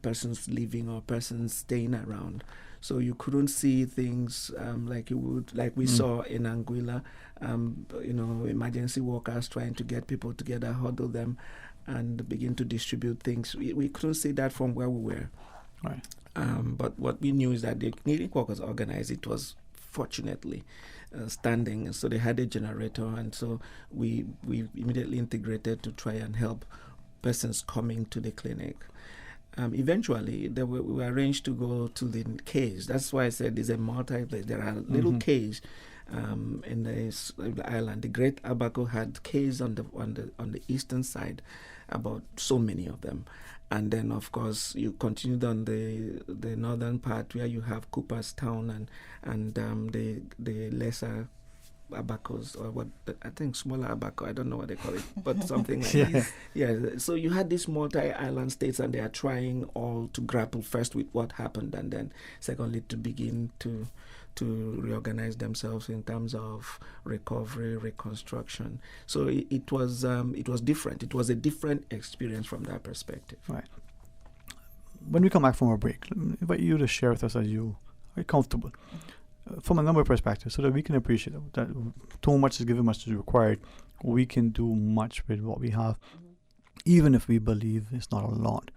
persons leaving or persons staying around. So you couldn't see things like we saw in Anguilla, emergency workers trying to get people together, huddle them, and begin to distribute things. We couldn't see that from where we were. Right. But what we knew is that the clinic workers organized. It was fortunately standing, and so they had a generator, and so we immediately integrated to try and help persons coming to the clinic. eventually we arranged to go to the caves. That's why I said it's a multi-place. There are little caves in the island. The Great Abaco had caves on the eastern side, about so many of them. And then, of course, you continued on the northern part where you have Cooperstown and the lesser Abacos, or what I think smaller Abaco, I don't know what they call it, but something like that. Yeah. So you had these multi-island states, and they are trying all to grapple first with what happened, and then secondly to begin to reorganize themselves in terms of recovery, reconstruction. So it was different. It was a different experience from that perspective. Right. When we come back from our break, I invite you to share with us as you are comfortable, from a number of perspectives, so that we can appreciate that too much is given, much is required. We can do much with what we have, even if we believe it's not a lot.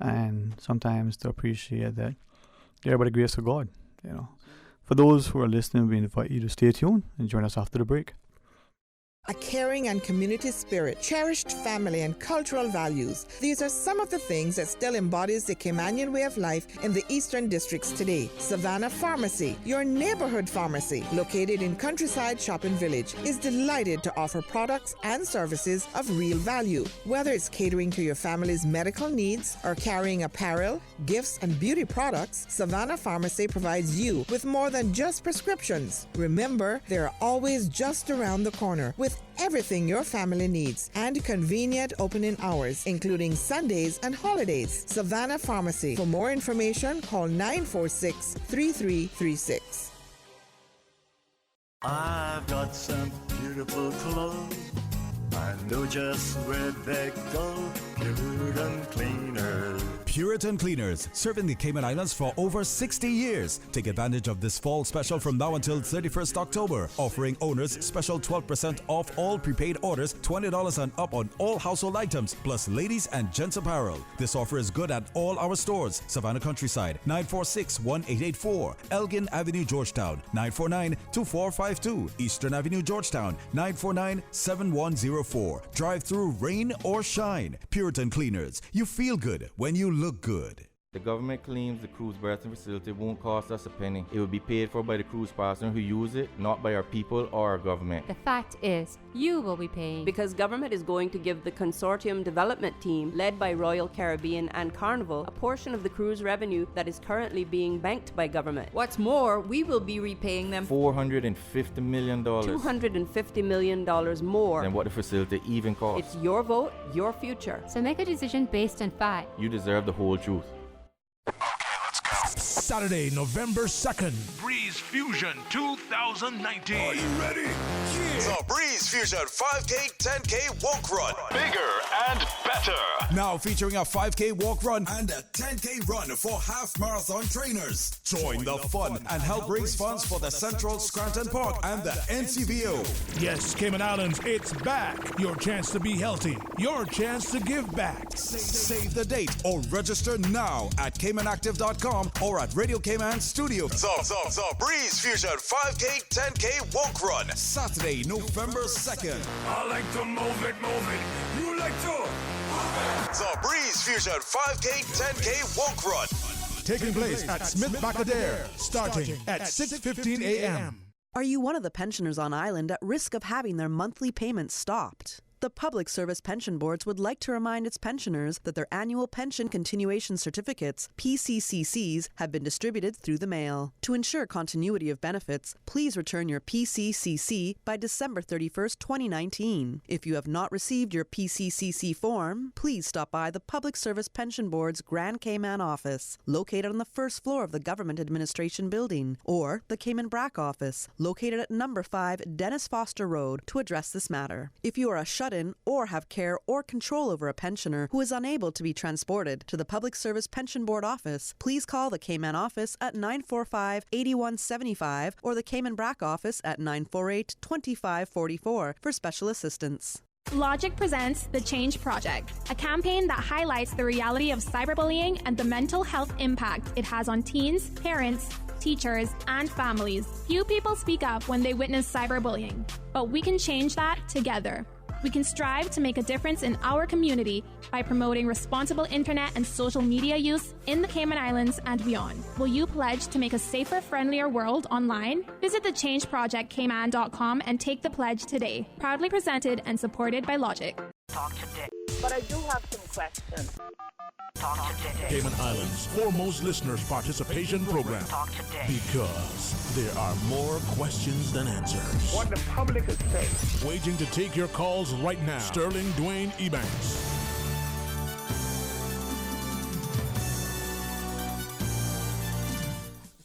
And sometimes to appreciate that they're by the grace of God, you know. For those who are listening, we invite you to stay tuned and join us after the break. A caring and community spirit, cherished family and cultural values. These are some of the things that still embodies the Caymanian way of life in the Eastern Districts today. Savannah Pharmacy, your neighborhood pharmacy, located in Countryside Shopping Village, is delighted to offer products and services of real value. Whether it's catering to your family's medical needs or carrying apparel, gifts, and beauty products, Savannah Pharmacy provides you with more than just prescriptions. Remember, they're always just around the corner with everything your family needs and convenient opening hours, including Sundays and holidays. Savannah Pharmacy. For more information, call 946-3336. I've got some beautiful clothes. I know just where they go. Puritan Cleaners. Puritan Cleaners, serving the Cayman Islands for over 60 years. Take advantage of this fall special from now until 31st October, offering owners special 12% off all prepaid orders, $20 and up on all household items, plus ladies and gents apparel. This offer is good at all our stores. Savannah Countryside, 946-1884. Elgin Avenue, Georgetown, 949-2452. Eastern Avenue, Georgetown, 949-7104. Drive-through, rain or shine. Puritan Cleaners. You feel good when you look good. The government claims the cruise berthing facility won't cost us a penny. It will be paid for by the cruise partner who use it, not by our people or our government. The fact is, you will be paying. Because government is going to give the consortium development team, led by Royal Caribbean and Carnival, a portion of the cruise revenue that is currently being banked by government. What's more, we will be repaying them $450 million. $250 million more than what the facility even costs. It's your vote, your future. So make a decision based on fact. You deserve the whole truth. Saturday, November 2nd, Breeze Fusion 2019. Are you ready? Yeah. The Breeze Fusion 5K, 10K walk run. Bigger and better. Now featuring a 5K walk run and a 10K run for half marathon trainers. Join the fun and help raise funds for the Central Scranton Park and the NCBO. Yes, Cayman Islands, it's back. Your chance to be healthy. Your chance to give back. Save the date or register now at CaymanActive.com or at Radio Cayman Studio. The Breeze Fusion 5K, 10K walk run. Saturday, November 2nd. I like to move it. You like to move it. The Breeze Fusion 5K, 10K walk run. Taking place at Smith Bacadere, starting at 6:15 a.m. Are you one of the pensioners on island at risk of having their monthly payments stopped? The Public Service Pension Boards would like to remind its pensioners that their annual pension continuation certificates, PCCCs, have been distributed through the mail. To ensure continuity of benefits, please return your PCCC by December 31st, 2019. If you have not received your PCCC form, please stop by the Public Service Pension Board's Grand Cayman office, located on the first floor of the Government Administration Building, or the Cayman BRAC office, located at number 5 Dennis Foster Road, to address this matter. If you are a shut-in or have care or control over a pensioner who is unable to be transported to the Public Service Pension Board office, please call the Cayman office at 945-8175 or the Cayman BRAC office at 948-2544 for special assistance. Logic presents The Change Project, a campaign that highlights the reality of cyberbullying and the mental health impact it has on teens, parents, teachers, and families. Few people speak up when they witness cyberbullying, but we can change that together. We can strive to make a difference in our community by promoting responsible internet and social media use in the Cayman Islands and beyond. Will you pledge to make a safer, friendlier world online? Visit thechangeprojectcayman.com and take the pledge today. Proudly presented and supported by Logic. Talk today. But I do have some questions. Talk today. Cayman Islands' foremost listeners participation program. Talk today. Because there are more questions than answers. What the public is saying. Waiting to take your calls right now. Sterling Dwayne Ebanks.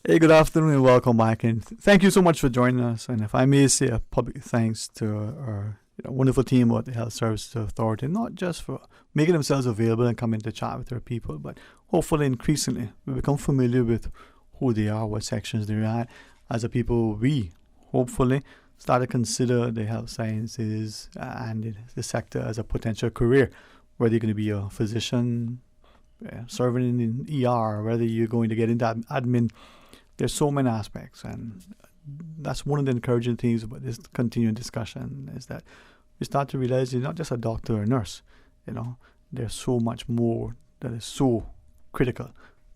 Hey, good afternoon and welcome back, and thank you so much for joining us. And if I may say a public thanks to our wonderful team at the Health Services Authority, not just for making themselves available and coming to chat with their people, but hopefully increasingly we become familiar with who they are, what sections they're at. As a people, we hopefully start to consider the health sciences and the sector as a potential career, whether you're going to be a physician, serving in the ER, whether you're going to get into admin. There's so many aspects, and that's one of the encouraging things about this continuing discussion, is that we start to realize you're not just a doctor or a nurse. There's so much more that is so critical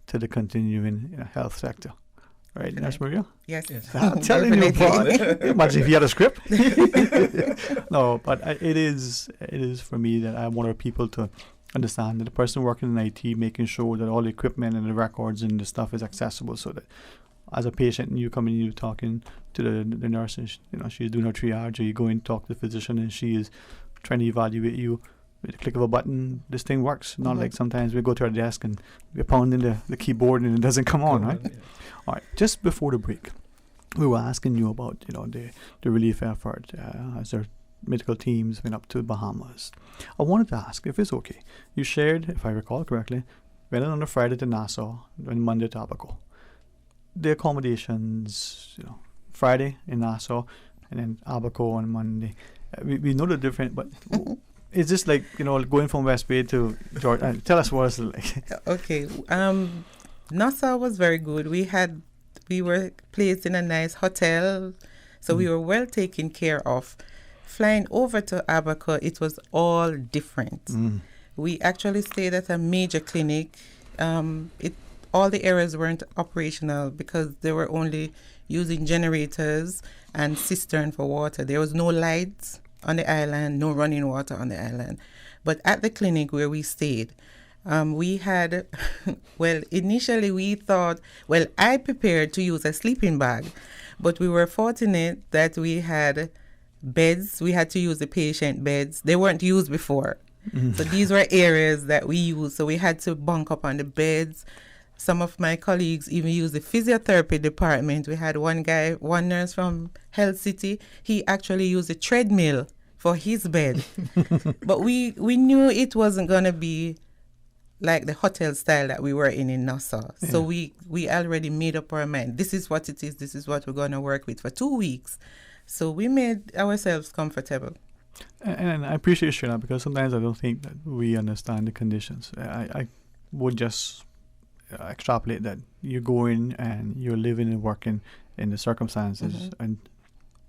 to the continuing health sector. Right, Nurse Maria? Yes. I'm telling you, Paul. Imagine if you had a script. No, but it is for me that I want our people to understand that the person working in IT, making sure that all the equipment and the records and the stuff is accessible, so that as a patient, you come in, you're talking to the nurse, and she's doing her triage, or you go and talk to the physician, and she is trying to evaluate you. With the click of a button, this thing works. Not like sometimes we go to our desk and we're pounding the keyboard and it doesn't come on, right? Yeah. All right. Just before the break, we were asking you about the relief effort as our medical teams went up to Bahamas. I wanted to ask if it's okay. You shared, if I recall correctly, went on a Friday to Nassau and Monday to Abaco. The accommodations, Friday in Nassau and then Abaco on Monday. We know the difference, but is this like going from West Bay to Georgia? Tell us what it's like. Okay, Nassau was very good. We were placed in a nice hotel, so we were well taken care of. Flying over to Abaco, it was all different. We actually stayed at a major clinic. All the areas weren't operational because they were only using generators and cistern for water. There was no lights on the island, no running water on the island. But at the clinic where we stayed, we had, initially we thought, I prepared to use a sleeping bag, but we were fortunate that we had beds. We had to use the patient beds. They weren't used before. So these were areas that we used. So we had to bunk up on the beds. Some of my colleagues even used the physiotherapy department. We had one nurse from Health City. He actually used a treadmill for his bed. But we knew it wasn't going to be like the hotel style that we were in Nassau. Yeah. So we already made up our mind. This is what it is. This is what we're going to work with for 2 weeks. So we made ourselves comfortable. And I appreciate you sharing that, because sometimes I don't think that we understand the conditions. I would just extrapolate that you go in and you're living and working in the circumstances and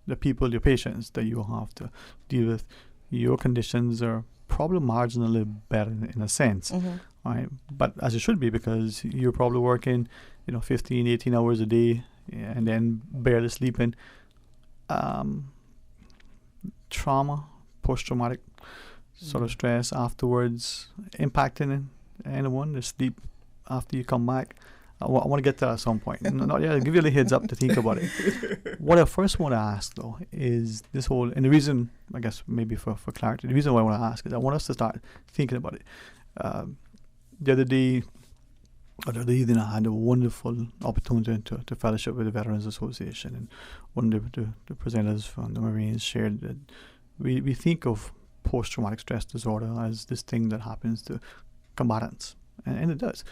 the people, your patients that you have to deal with. Your conditions are probably marginally better in a sense, right? But as it should be, because you're probably working 15, 18 hours a day and then barely sleeping. Trauma, post-traumatic sort of stress afterwards impacting anyone, the sleep after you come back. I want to get to that at some point. Not yet. I'll give you a heads up to think about it. What I first want to ask, though, is this whole, and the reason, I guess, maybe for clarity, the reason why I want to ask is I want us to start thinking about it. The other day, then I had a wonderful opportunity to fellowship with the Veterans Association, and one of the presenters from the Marines shared that we think of post-traumatic stress disorder as this thing that happens to combatants. And it does,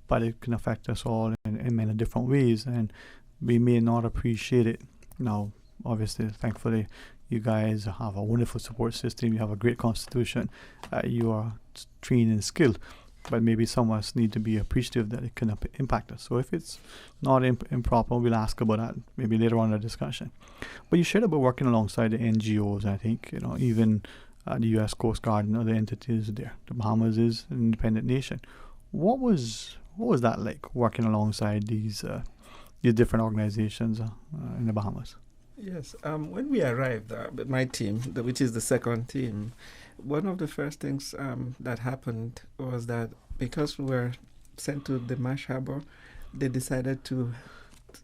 but it can affect us all in many different ways, and we may not appreciate it. Now, obviously, thankfully, you guys have a wonderful support system. You have a great constitution. You are trained and skilled, but maybe some of us need to be appreciative that it can impact us. So if it's not improper, we'll ask about that maybe later on in the discussion. But you shared about working alongside the NGOs. I think even the U.S. Coast Guard and other entities there. The Bahamas is an independent nation. What was that like, working alongside these different organizations in the Bahamas? Yes, when we arrived, my team, which is the second team, one of the first things that happened was that because we were sent to the Marsh Harbor, they decided to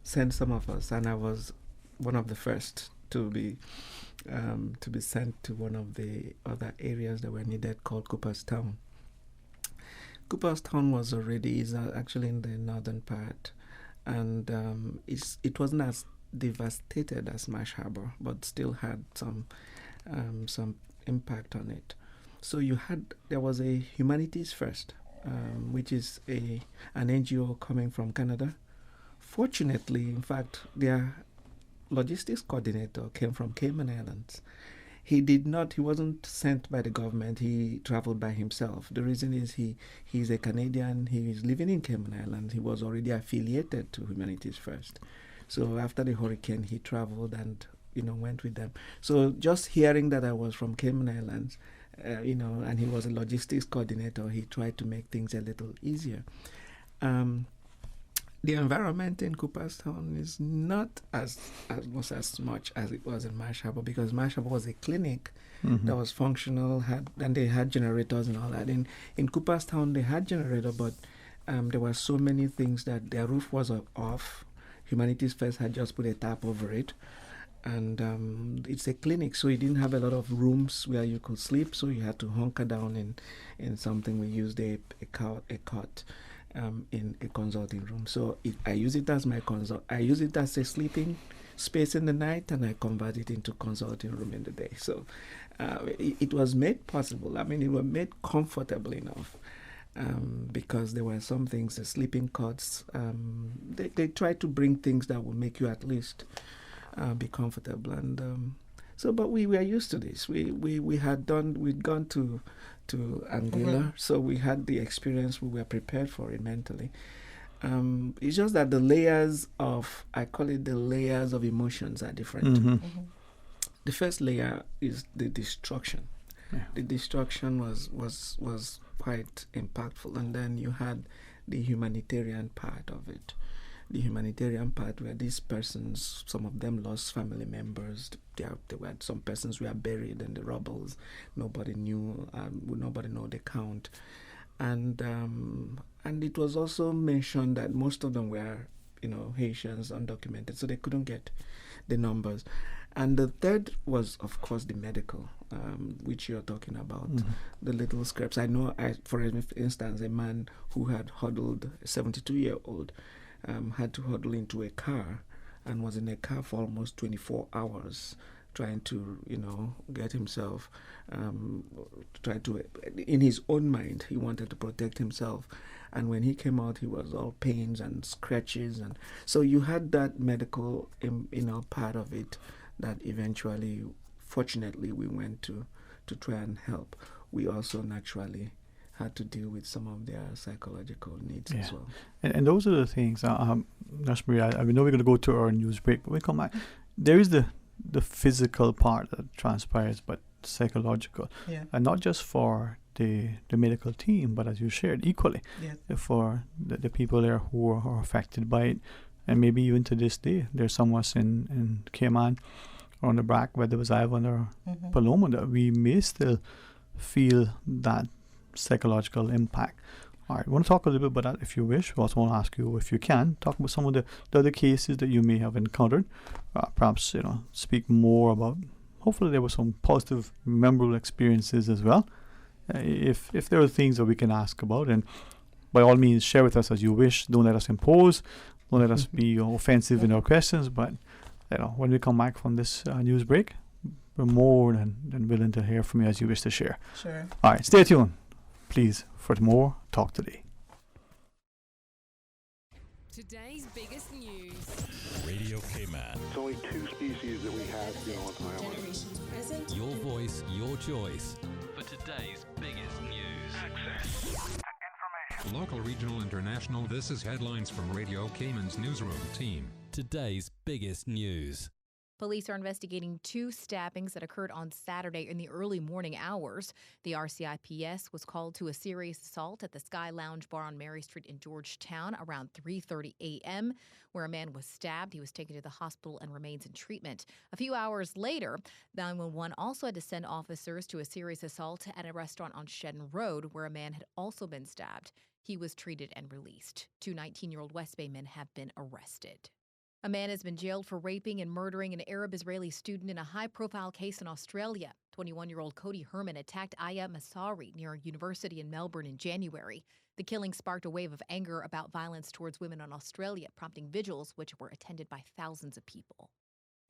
send some of us, and I was one of the first to be sent to one of the other areas that were needed, called Cooperstown. Cooperstown is actually in the northern part, and it wasn't as devastated as Marsh Harbor, but still had some impact on it. So there was a Humanities First, which is an NGO coming from Canada. Fortunately, in fact, their logistics coordinator came from Cayman Islands. He wasn't sent by the government. He traveled by himself. The reason is he's a Canadian. He is living in Cayman Islands. He was already affiliated to Humanities First. So after the hurricane, he traveled and went with them. So just hearing that I was from Cayman Islands, and he was a logistics coordinator, he tried to make things a little easier. The environment in Cooperstown is not as much as it was in Marsh Harbor, because Marsh Harbor was a clinic that was functional, and they had generators and all that. In Cooperstown, they had generator, but there were so many things that their roof was off. Humanities First had just put a tap over it, and it's a clinic, so it didn't have a lot of rooms where you could sleep, so you had to hunker down in something. We used a cot. In a consulting room. So I use it as I use it as a sleeping space in the night, and I convert it into consulting room in the day. So it was made possible. It was made comfortable enough because there were some things, the sleeping cots, they tried to bring things that would make you at least be comfortable. And but we were used to this. We'd gone to Anguilla, so we had the experience. We were prepared for it mentally. It's just that I call it the layers of emotions are different. The first layer is the destruction. Yeah. The destruction was quite impactful, and then you had the humanitarian part of it. The humanitarian part where these persons, some of them lost family members. There were some persons who were buried in the rubbles. Nobody knew. Nobody know the count, and it was also mentioned that most of them were, Haitians, undocumented, so they couldn't get the numbers. And the third was, of course, the medical, which you're talking about, the little scraps. I know, for instance, a man who had huddled, a 72-year-old. Had to huddle into a car and was in a car for almost 24 hours trying to, get himself, in his own mind, he wanted to protect himself. And when he came out, he was all pains and scratches. And so you had that medical, part of it that eventually, fortunately, we went to try and help. We also naturally had to deal with some of their psychological needs as well. And those are the things, Nurse Maria, I know we're going to go to our news break, but we come back. There is the physical part that transpires, but psychological. Yeah. And not just for the medical team, but as you shared, equally for the people there who are affected by it. And maybe even to this day, there's some of us in Cayman or on the Brac, whether it was Ivan or Paloma, that we may still feel that psychological impact. All right, I want to talk a little bit about that if you wish. We also want to ask you, if you can, talk about some of the other cases that you may have encountered. Perhaps, speak more about, hopefully there were some positive, memorable experiences as well. If there are things that we can ask about, and by all means, share with us as you wish. Don't let us impose. Don't let us be offensive in our questions. But, when we come back from this news break, we're more than willing to hear from you as you wish to share. Sure. All right, stay tuned, please, for more Talk Today. Today's biggest news. Radio Cayman. It's only 2 species that we have, on the island. Your voice, your choice. For today's biggest news. Access to information. Local, regional, international. This is headlines from Radio Cayman's newsroom team. Today's biggest news. Police are investigating 2 stabbings that occurred on Saturday in the early morning hours. The RCIPS was called to a serious assault at the Sky Lounge Bar on Mary Street in Georgetown around 3:30 a.m., where a man was stabbed. He was taken to the hospital and remains in treatment. A few hours later, 911 also had to send officers to a serious assault at a restaurant on Shedden Road, where a man had also been stabbed. He was treated and released. 2 19-year-old West Bay men have been arrested. A man has been jailed for raping and murdering an Arab-Israeli student in a high-profile case in Australia. 21-year-old Cody Herman attacked Aya Masari near a university in Melbourne in January. The killing sparked a wave of anger about violence towards women in Australia, prompting vigils which were attended by thousands of people.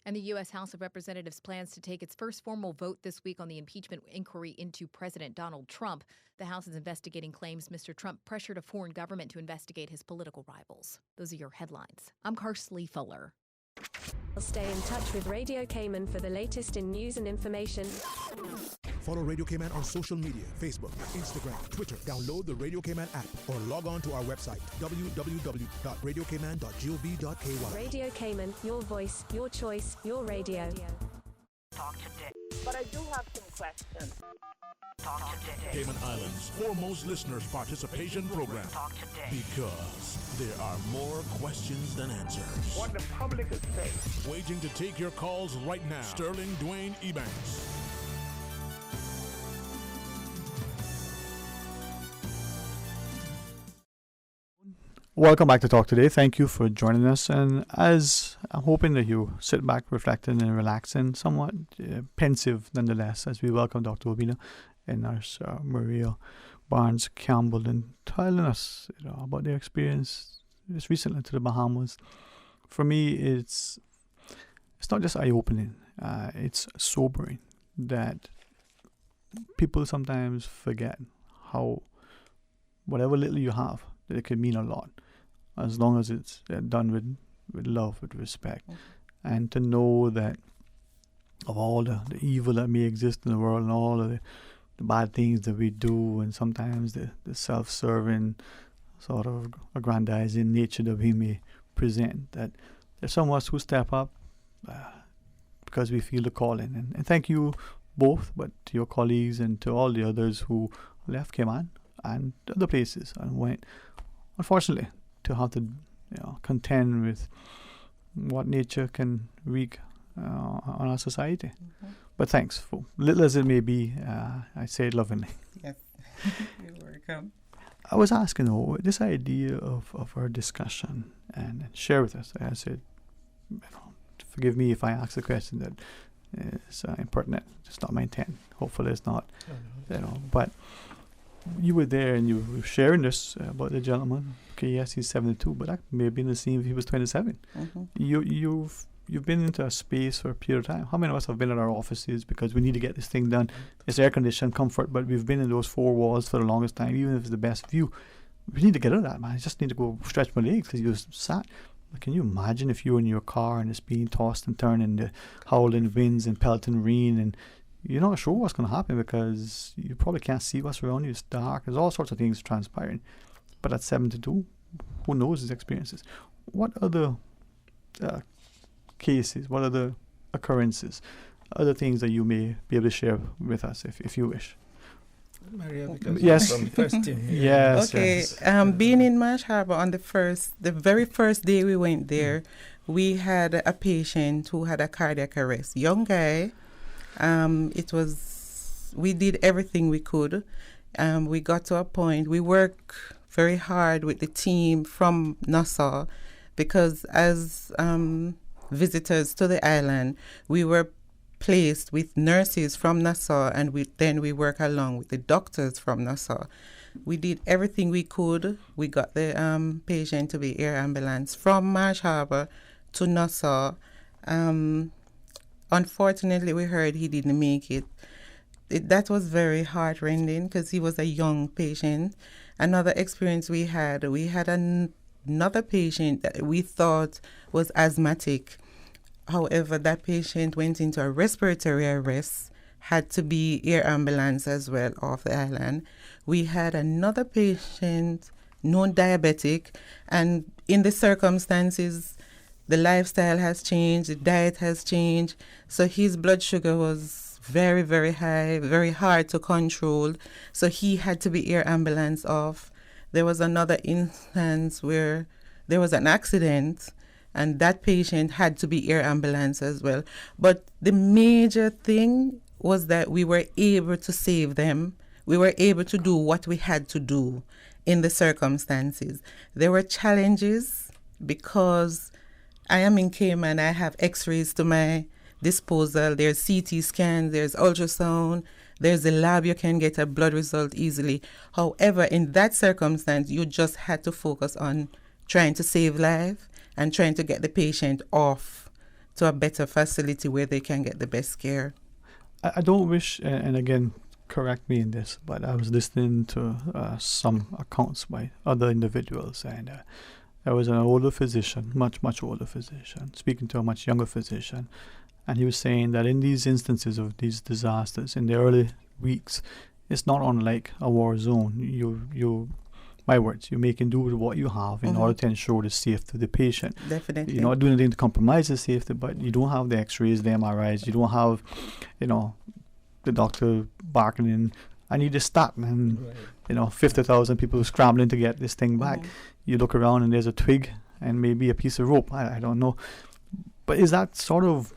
And the U.S. House of Representatives plans to take its first formal vote this week on the impeachment inquiry into President Donald Trump. The House is investigating claims Mr. Trump pressured a foreign government to investigate his political rivals. Those are your headlines. I'm Karsley Fuller. Stay in touch with Radio Cayman for the latest in news and information. Follow Radio Cayman on social media, Facebook, Instagram, Twitter. Download the Radio Cayman app or log on to our website, www.radiocayman.gov.ky. Radio Cayman, your voice, your choice, your radio. Talk today. But I do have some questions. Talk today. Cayman Islands' foremost listeners participation program. Talk today. Because there are more questions than answers. What the public is saying. Waging to take your calls right now. Sterling Dwayne Ebanks. Welcome back to Talk Today. Thank you for joining us. And as I'm hoping that you sit back, reflecting and relaxing, somewhat pensive nonetheless, as we welcome Dr. Obina and Nurse Maria Barnes Campbell, and telling us about their experience just recently to the Bahamas. For me, it's not just eye-opening. It's sobering that people sometimes forget how whatever little you have, that it can mean a lot, as long as it's done with love, with respect. And to know that of all the evil that may exist in the world and all of the bad things that we do, and sometimes the self-serving sort of aggrandizing nature that we may present, that there's some of us who step up because we feel the calling. And thank you both, but to your colleagues and to all the others who left Cayman and other places and went, unfortunately, to have to contend with what nature can wreak on our society. But thanks, for little as it may be, I say it lovingly. Yes, you're welcome. I was asking, this idea of our discussion and share with us. I said, forgive me if I ask a question that is impertinent. It's not my intent. Hopefully it's not. But you were there and you were sharing this about the gentleman. Okay, yes, he's 72, but that may have been the same if he was 27. You've been into a space for a period of time. How many of us have been at our offices because we need to get this thing done? It's air conditioned comfort, but we've been in those 4 walls for the longest time, even if it's the best view. We need to get out of that, man. I just need to go stretch my legs because you sat. Can you imagine if you were in your car and it's being tossed and turned in the howling winds and pelting rain, and you're not sure what's going to happen because you probably can't see what's around you. It's dark. There's all sorts of things transpiring. But at 72, who knows his experiences? What other cases, what other occurrences, other things that you may be able to share with us if you wish? Maria, because yes. From first team. Yes. Okay. Yes. Being in Marsh Harbour on the very first day we went there, we had a patient who had a cardiac arrest. Young guy. We did everything we could. We got to a point, we worked very hard with the team from Nassau, because as visitors to the island, we were placed with nurses from Nassau, and we work along with the doctors from Nassau. We did everything we could. We got the patient to be air ambulance from Marsh Harbour to Nassau. Unfortunately, we heard he didn't make it. That was very heart-rending because he was a young patient. Another experience we had another patient that we thought was asthmatic. However, that patient went into a respiratory arrest, had to be air ambulance as well off the island. We had another patient, known diabetic, and in the circumstances, the lifestyle has changed, the diet has changed. So his blood sugar was very, very high, very hard to control. So he had to be air ambulance off. There was another instance where there was an accident and that patient had to be air ambulance as well. But the major thing was that we were able to save them. We were able to do what we had to do in the circumstances. There were challenges because I am in Cayman. I have x-rays to my disposal. There's CT scans, there's ultrasound, there's a lab you can get a blood result easily. However, in that circumstance, you just had to focus on trying to save life and trying to get the patient off to a better facility where they can get the best care. I don't wish, and again, correct me in this, but I was listening to some accounts by other individuals, and there was an older physician, much older physician, speaking to a much younger physician, and he was saying that in these instances of these disasters, in the early weeks, it's not unlike a war zone. You my words, you're making do with what you have in order to ensure the safety of the patient. Definitely. You're not doing anything to compromise the safety, but you don't have the x-rays, the MRIs, you don't have, the doctor barking, I need a stat, and 50,000 people scrambling to get this thing back. You look around and there's a twig and maybe a piece of rope. I don't know. But is that sort of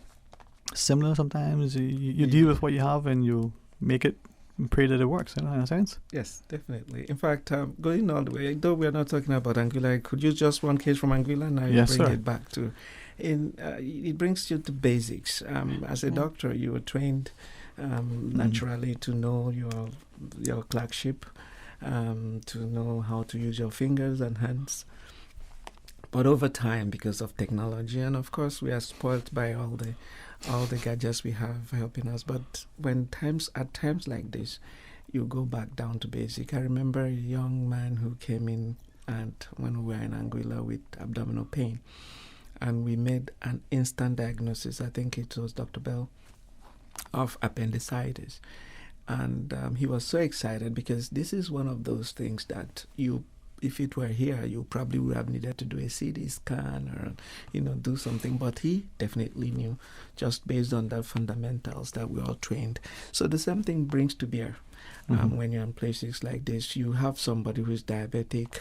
similar sometimes? You deal with what you have and you make it and pray that it works, in a sense? Yes, definitely. In fact, going all the way, though we are not talking about Anguilla, I could use just one case from Anguilla and I bring it back to... it brings you to basics. As a doctor, you were trained naturally to know your clerkship, to know how to use your fingers and hands. But over time, because of technology, and of course we are spoiled by all the gadgets we have helping us. But at times like this, you go back down to basic. I remember a young man who came in when we were in Anguilla with abdominal pain, and we made an instant diagnosis. I think it was Dr. Bell, of appendicitis. And he was so excited because this is one of those things that if it were here, you probably would have needed to do a CT scan or, do something. But he definitely knew, just based on the fundamentals that we all trained. So the same thing brings to bear when you're in places like this. You have somebody who's diabetic.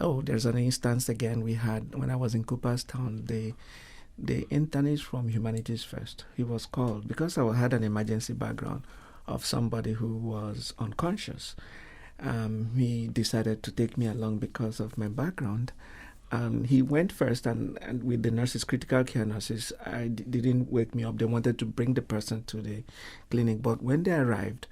Oh, there's an instance again we had when I was in Cooperstown. The internist from Humanities First, he was called because I had an emergency background of somebody who was unconscious. He decided to take me along because of my background. He went first, and with the nurses, critical care nurses, didn't wake me up. They wanted to bring the person to the clinic. But when they arrived,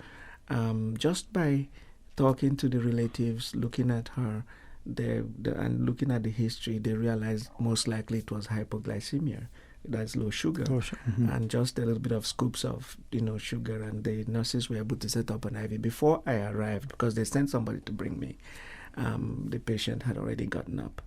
just by talking to the relatives, looking at her, and looking at the history, they realized most likely it was hypoglycemia. That's low sugar. And just a little bit of scoops of sugar, and the nurses were able to set up an IV. Before I arrived, because they sent somebody to bring me, the patient had already gotten up.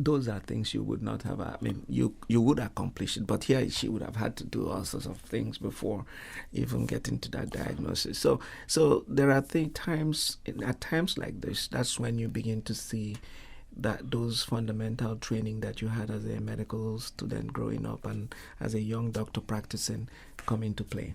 Those are things you would not have. You would accomplish it, but here she would have had to do all sorts of things before even getting to that diagnosis. So there are times like this. That's when you begin to see that those fundamental training that you had as a medical student growing up and as a young doctor practicing come into play.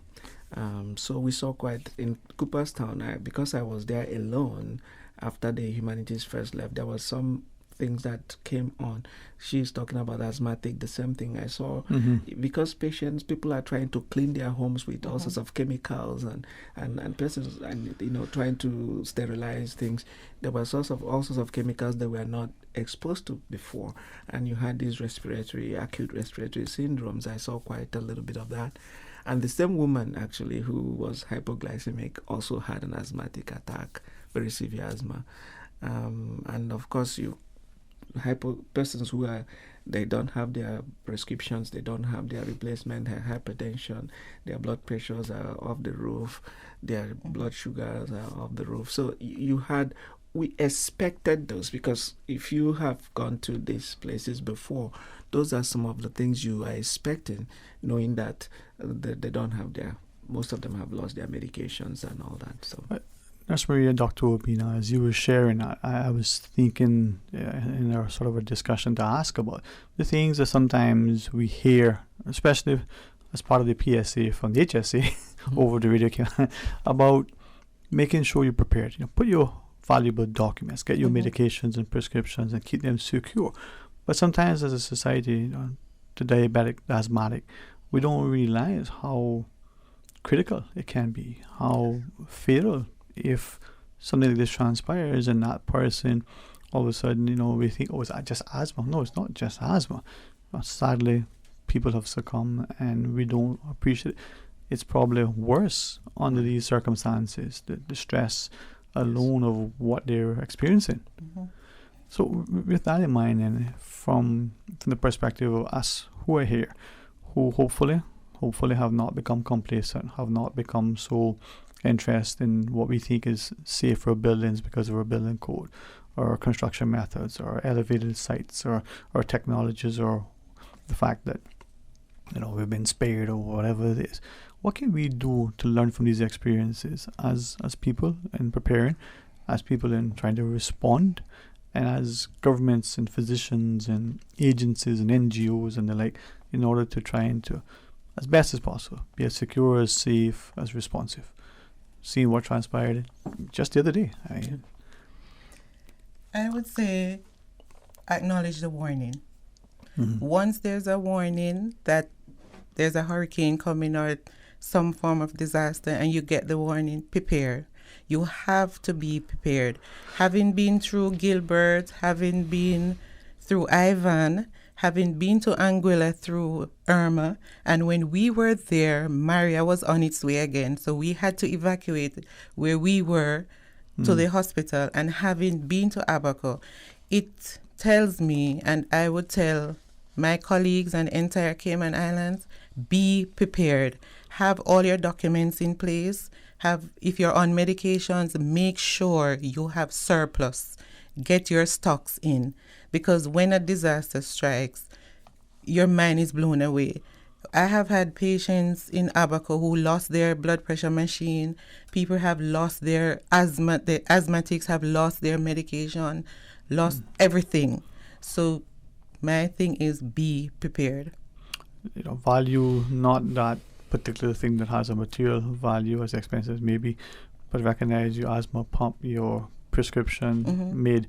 So we saw quite in Cooperstown, because I was there alone after the Humanities First left, there was some things that came on. She's talking about asthmatic, the same thing I saw. Because people are trying to clean their homes with all sorts of chemicals and persons and trying to sterilize things. There were all sorts of chemicals they were not exposed to before, and you had these acute respiratory syndromes. I saw quite a little bit of that. And the same woman actually who was hypoglycemic also had an asthmatic attack, very severe asthma. And of course persons who they don't have their prescriptions, they don't have their replacement, their hypertension, their blood pressures are off the roof, their blood sugars are off the roof. So we expected those, because if you have gone to these places before, those are some of the things you are expecting, knowing that they don't have most of them have lost their medications and all that. So Nurse Maria, Dr. Obina, as you were sharing, I was thinking in our sort of a discussion to ask about the things that sometimes we hear, especially as part of the PSA from the HSA over the radio about making sure you're prepared. Put your valuable documents, get your medications and prescriptions, and keep them secure. But sometimes as a society, the diabetic, the asthmatic, we don't realize how critical it can be, how fatal if something like this transpires and that person all of a sudden, we think, oh, it's just asthma. No, it's not just asthma. But sadly, people have succumbed and we don't appreciate it. It's probably worse under these circumstances, the stress alone of what they're experiencing. So with that in mind, and from the perspective of us who are here, who hopefully have not become complacent, have not become so interested in what we think is safer buildings because of our building code or construction methods or elevated sites or technologies or the fact that we've been spared or whatever it is. What can we do to learn from these experiences as people in preparing, as people in trying to respond, and as governments and physicians and agencies and NGOs and the like, in order to try and to, as best as possible, be as secure, as safe, as responsive? Seeing what transpired just the other day. I would say acknowledge the warning. Once there's a warning that there's a hurricane coming or some form of disaster and you get the warning, prepare. You have to be prepared. Having been through Gilbert, having been through Ivan, having been to Anguilla through Irma, and when we were there, Maria was on its way again. So we had to evacuate where we were to the hospital. And having been to Abaco, it tells me, and I would tell my colleagues and entire Cayman Islands, be prepared. Have all your documents in place. If you're on medications, make sure you have surplus. Get your stocks in. Because when a disaster strikes, your mind is blown away. I have had patients in Abaco who lost their blood pressure machine. People have lost their asthma. The asthmatics have lost their medication, lost everything. So my thing is be prepared. Value not that particular thing that has a material value as expensive maybe, but recognize your asthma pump, your prescription made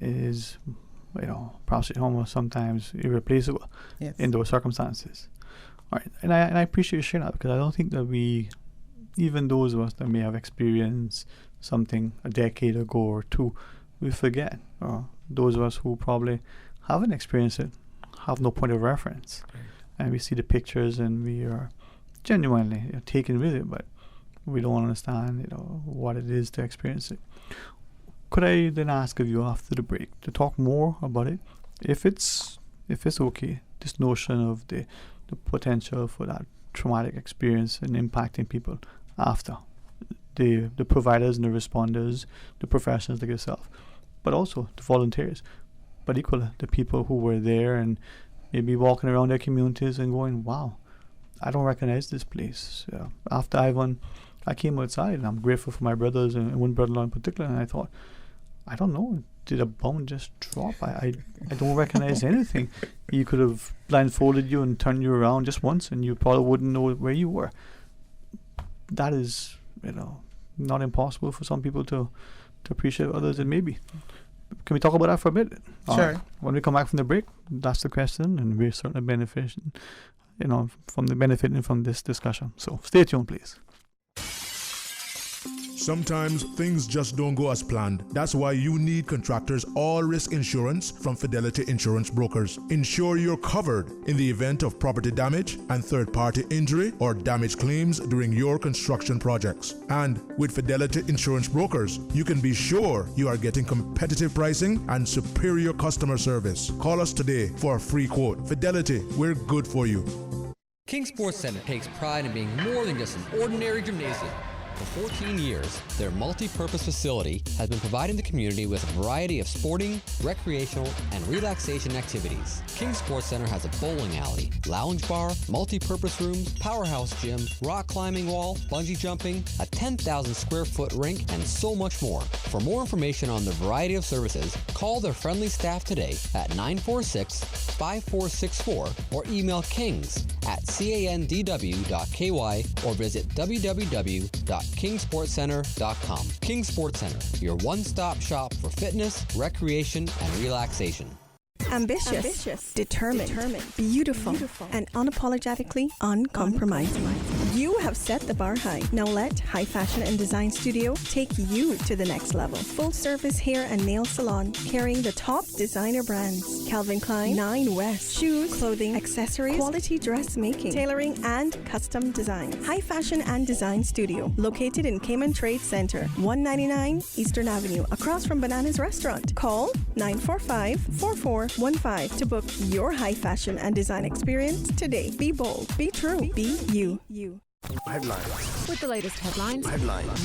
is, perhaps almost sometimes irreplaceable in those circumstances. All right, and I appreciate you sharing that, because I don't think that we, even those of us that may have experienced something a decade ago or two, we forget. Or those of us who probably haven't experienced it have no point of reference. And we see the pictures and we are genuinely taken with it, but we don't understand, what it is to experience it. Could I then ask of you after the break to talk more about it, if it's okay, this notion of the potential for that traumatic experience and impacting people after, the providers and the responders, the professionals like yourself, but also the volunteers, but equally the people who were there and maybe walking around their communities and going, wow, I don't recognize this place. After Ivan, I came outside and I'm grateful for my brothers and one brother-in-law in particular, and I thought, I don't know, did a bomb just drop? I don't recognize anything. He could have blindfolded you and turned you around just once and you probably wouldn't know where you were. That is, not impossible for some people to appreciate, others it may be. Can we talk about that for a bit? Sure. When we come back from the break, that's the question, and we're certainly benefiting from this discussion. So stay tuned, please. Sometimes things just don't go as planned. That's why you need Contractors All Risk Insurance from Fidelity Insurance Brokers. Ensure you're covered in the event of property damage and third-party injury or damage claims during your construction projects. And with Fidelity Insurance Brokers, you can be sure you are getting competitive pricing and superior customer service. Call us today for a free quote. Fidelity, we're good for you. King Sports Center takes pride in being more than just an ordinary gymnasium. For 14 years, their multi-purpose facility has been providing the community with a variety of sporting, recreational, and relaxation activities. King Sports Center has a bowling alley, lounge bar, multi-purpose rooms, powerhouse gym, rock climbing wall, bungee jumping, a 10,000 square foot rink, and so much more. For more information on the variety of services, call their friendly staff today at 946-5464 or email kings@candw.ky or visit www.kingsportscenter.com. King Sports Center, your one-stop shop for fitness, recreation, and relaxation. Ambitious, determined, beautiful, and unapologetically uncompromising. You have set the bar high. Now let High Fashion and Design Studio take you to the next level. Full service hair and nail salon carrying the top designer brands. Calvin Klein, 9 West. Shoes, clothing, accessories, quality dressmaking, tailoring, and custom design. High Fashion and Design Studio, located in Cayman Trade Center, 199 Eastern Avenue, across from Banana's Restaurant. Call 945-4415 to book your high fashion and design experience today. Be bold, be true, be you. Headlines. With the latest headlines.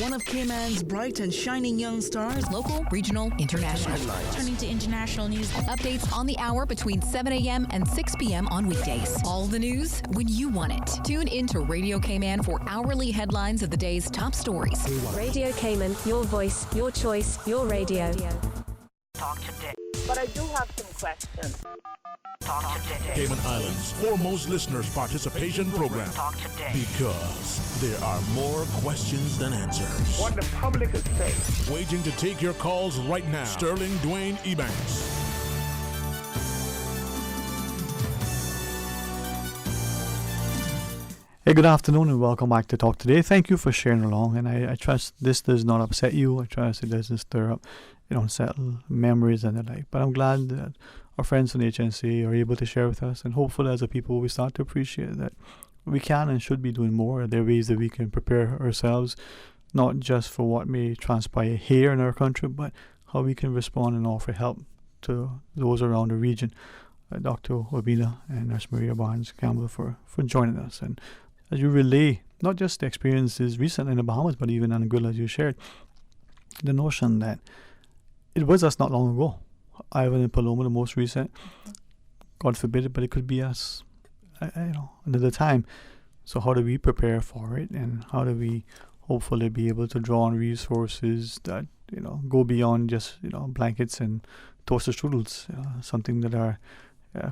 One of Cayman's bright and shining young stars. Local, regional, international. Turning to international news. Updates on the hour between 7 a.m. and 6 p.m. on weekdays. All the news when you want it. Tune in to Radio Cayman for hourly headlines of the day's top stories. Radio Cayman, your voice, your choice, your radio. Talk today. But I do have some questions. Talk today. Cayman Islands' foremost listeners participation program. Talk today. Because there are more questions than answers. What the public is saying. Waiting to take your calls right now. Sterling Dwayne Ebanks. Hey, good afternoon and welcome back to Talk Today. Thank you for sharing along, and I trust this does not upset you. I trust it doesn't stir up, unsettle memories and the like. But I'm glad that our friends from HNC are able to share with us, and hopefully as a people we start to appreciate that we can and should be doing more. There are ways that we can prepare ourselves, not just for what may transpire here in our country, but how we can respond and offer help to those around the region. Dr. Obina and Nurse Maria Barnes-Campbell for joining us. And as you relay not just the experiences recent in the Bahamas, but even Anguilla, as you shared, the notion that it was us not long ago. Ivan and Paloma, the most recent. God forbid it, but it could be us, another time. So how do we prepare for it, and how do we hopefully be able to draw on resources that go beyond just blankets and toaster strudels, something that are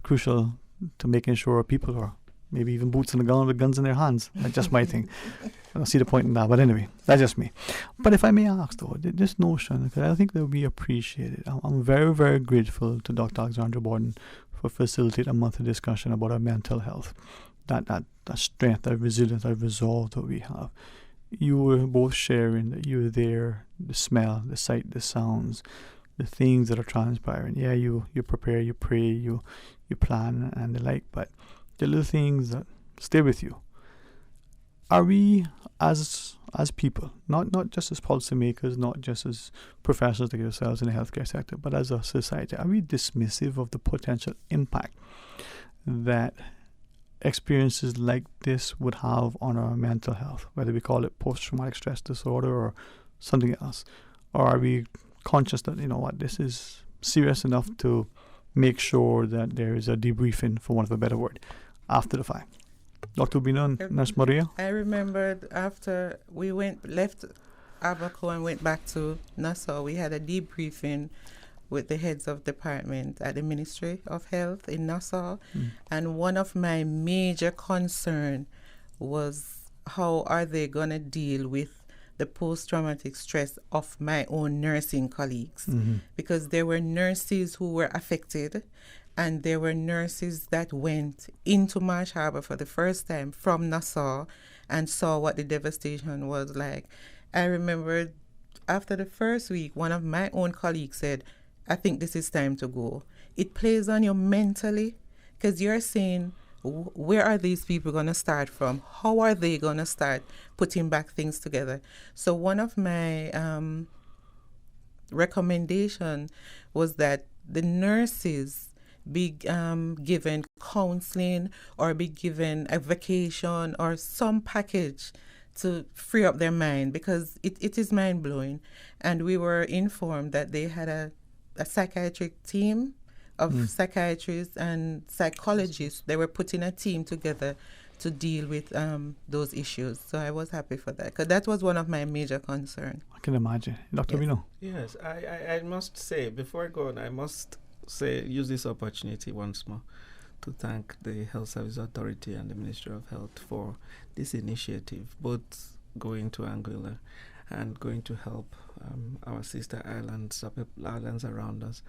crucial to making sure people are. Maybe even boots on the ground with guns in their hands. That's just my thing. I don't see the point in that. But anyway, that's just me. But if I may ask, though, this notion, because I think that would be appreciated. I'm very, very grateful to Dr. Alexandra Borden for facilitating a monthly discussion about our mental health. That strength, that resilience, that resolve that we have. You were both sharing that you were there, the smell, the sight, the sounds, the things that are transpiring. Yeah, you prepare, you pray, you plan and the like, but the little things that stay with you. Are we as people, not just as policymakers, not just as professionals like yourselves in the healthcare sector, but as a society, are we dismissive of the potential impact that experiences like this would have on our mental health, whether we call it post-traumatic stress disorder or something else? Or are we conscious that, this is serious enough to make sure that there is a debriefing, for want of a better word, after the fact? Dr. Bina and Nurse Maria? I remembered after we left Abaco and went back to Nassau, we had a debriefing with the heads of department at the Ministry of Health in Nassau. And one of my major concern was how are they going to deal with the post-traumatic stress of my own nursing colleagues, because there were nurses who were affected, and there were nurses that went into Marsh Harbor for the first time from Nassau and saw what the devastation was like. I remember after the first week, one of my own colleagues said, I think this is time to go. It plays on you mentally, because you're saying, where are these people going to start from? How are they going to start putting back things together? So one of my recommendation was that the nurses be given counseling or be given a vacation or some package to free up their mind, because it is mind-blowing. And we were informed that they had a psychiatric team of psychiatrists and psychologists. They were putting a team together to deal with those issues. So I was happy for that, because that was one of my major concerns. I can imagine. Dr. Bino? Yes, I must say, before I go on, I must use this opportunity once more to thank the Health Service Authority and the Ministry of Health for this initiative, both going to Anguilla and going to help our sister islands around us.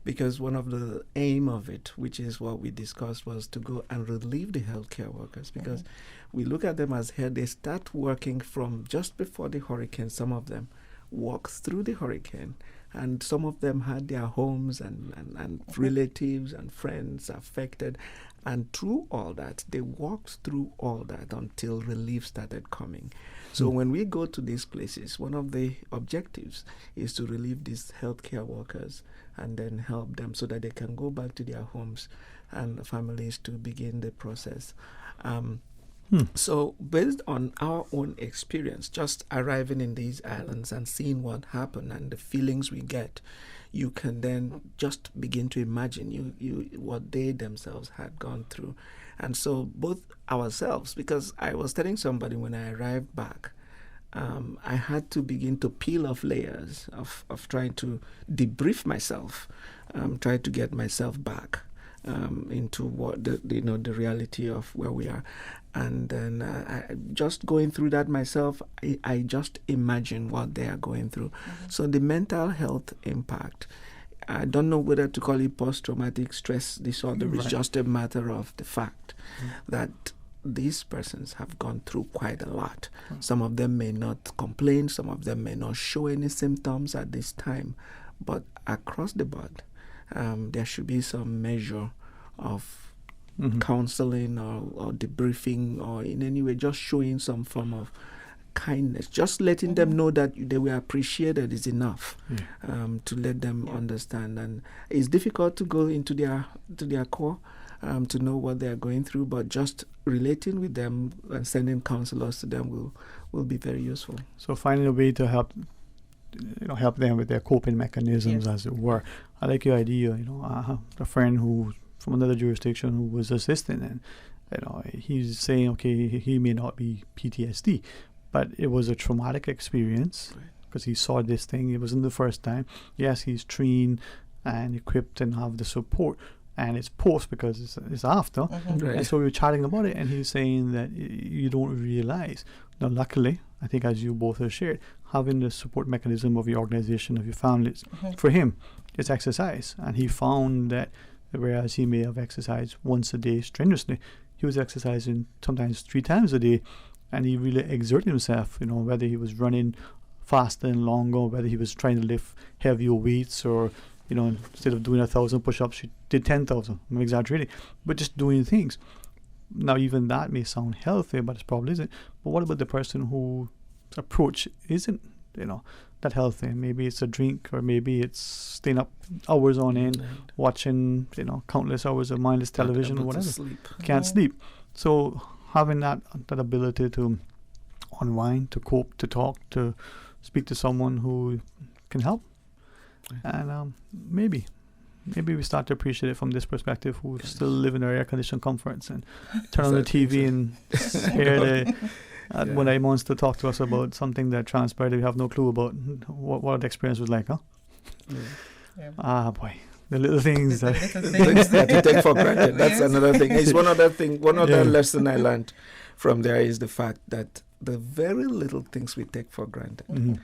Because one of the aim of it, which is what we discussed, was to go and relieve the healthcare workers. Because we look at them as here, they start working from just before the hurricane. Some of them walked through the hurricane, and some of them had their homes and relatives and friends affected. And through all that, they walked through all that until relief started coming. So when we go to these places, one of the objectives is to relieve these healthcare workers and then help them so that they can go back to their homes and families to begin the process. So based on our own experience, just arriving in these islands and seeing what happened and the feelings we get, you can then just begin to imagine what they themselves had gone through. And so both ourselves, because I was telling somebody when I arrived back, I had to begin to peel off layers of trying to debrief myself, try to get myself back into what the reality of where we are. And then just going through that myself, I just imagine what they are going through. So the mental health impact, I don't know whether to call it post-traumatic stress disorder. It's just a matter of the fact that these persons have gone through quite a lot. Some of them may not complain, some of them may not show any symptoms at this time, but across the board, there should be some measure of counseling or debriefing, or in any way just showing some form of kindness, just letting them know that they were appreciated is enough to let them understand. And it's difficult to go into their core to know what they are going through, but just relating with them and sending counselors to them will be very useful. So finding a way to help them with their coping mechanisms, as it were. I like your idea. I have a friend who from another jurisdiction who was assisting, and he's saying, okay, he may not be PTSD, but it was a traumatic experience because he saw this thing. It wasn't the first time. Yes, he's trained and equipped and have the support, and it's post because it's after. And so we were chatting about it, and he was saying that you don't realize. Now, luckily, I think as you both have shared, having the support mechanism of your organization, of your families, for him, it's exercise. And he found that whereas he may have exercised once a day strenuously, he was exercising sometimes 3 times a day, and he really exerted himself, whether he was running faster and longer, whether he was trying to lift heavier weights, or instead of doing 1,000 push-ups, she did 10,000. I'm exaggerating, but just doing things. Now, even that may sound healthy, but it probably isn't. But what about the person whose approach isn't, that healthy? Maybe it's a drink, or maybe it's staying up hours on end, watching, countless hours of mindless television or whatever. Can't sleep. So having that ability to unwind, to cope, to talk, to speak to someone who can help. And maybe we start to appreciate it from this perspective, who still live in our air-conditioned comforts and turn on the TV and hear when I wants to talk to us about something that transpired we have no clue about what the experience was like, huh? Boy, the little things that you take for granted. That's another thing. It's one other lesson I learned from there is the fact that the very little things we take for granted,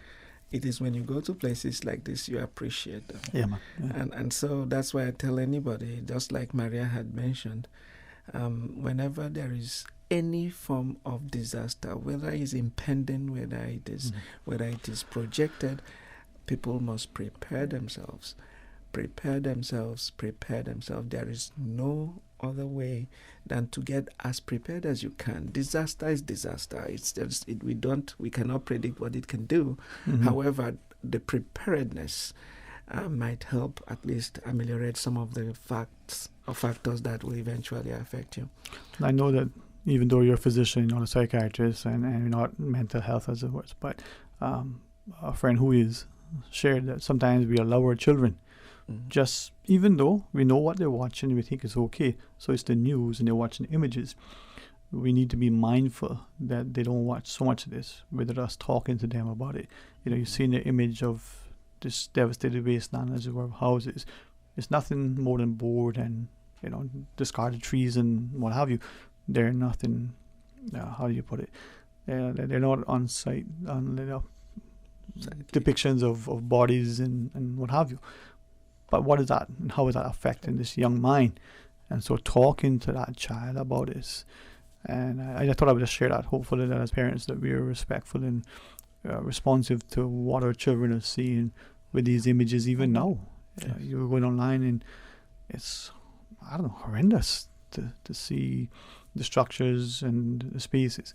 it is when you go to places like this you appreciate them. Yeah, man. And so that's why I tell anybody, just like Maria had mentioned, whenever there is any form of disaster, whether it's impending, whether it is projected, people must prepare themselves. There is no other way than to get as prepared as you can. Disaster is disaster. It's just we cannot predict what it can do. However, the preparedness might help at least ameliorate some of the factors that will eventually affect you. I know that even though you're a physician, you're not a psychiatrist, and you're not mental health as it was, but a friend who is shared that sometimes we allow our children, just even though we know what they're watching, we think it's okay. So it's the news and they're watching images. We need to be mindful that they don't watch so much of this without us talking to them about it. You know, you've seen the image of this devastated wasteland, as it were, of houses. It's nothing more than board and, you know, discarded trees and what have you. They're nothing, how do you put it? They're not on site, depictions of bodies and what have you. But what is that, and how is that affecting this young mind? And so talking to that child about this, and I thought I would just share that, hopefully that as parents that we are respectful and responsive to what our children are seeing with these images even now. You're going online and it's, I don't know, horrendous to see the structures and the spaces.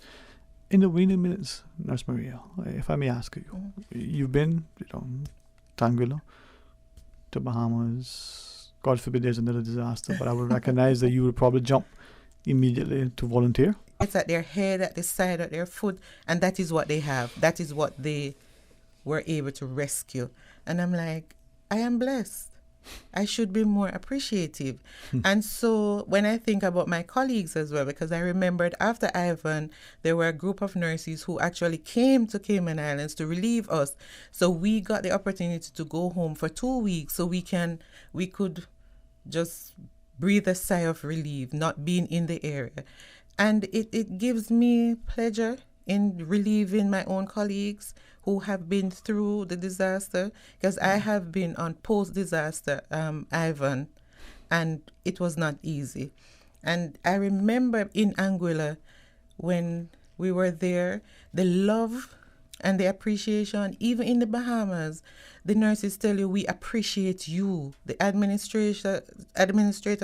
In the waning minutes, Nurse Maria, if I may ask you, you've been, you know, to Anguilla, to Bahamas, God forbid there's another disaster, but I would recognize that you would probably jump immediately to volunteer. It's at their head, at the side, at their foot, and that is what they have. That is what they were able to rescue. And I'm like, I am blessed. I should be more appreciative. And so when I think about my colleagues as well, because I remembered after Ivan, there were a group of nurses who actually came to Cayman Islands to relieve us. So we got the opportunity to go home for 2 weeks so we could just breathe a sigh of relief, not being in the area. And it gives me pleasure in relieving my own colleagues who have been through the disaster, because I have been on post-disaster Ivan, and it was not easy. And I remember in Anguilla, when we were there, the love and the appreciation, even in the Bahamas, the nurses tell you, we appreciate you. The administrator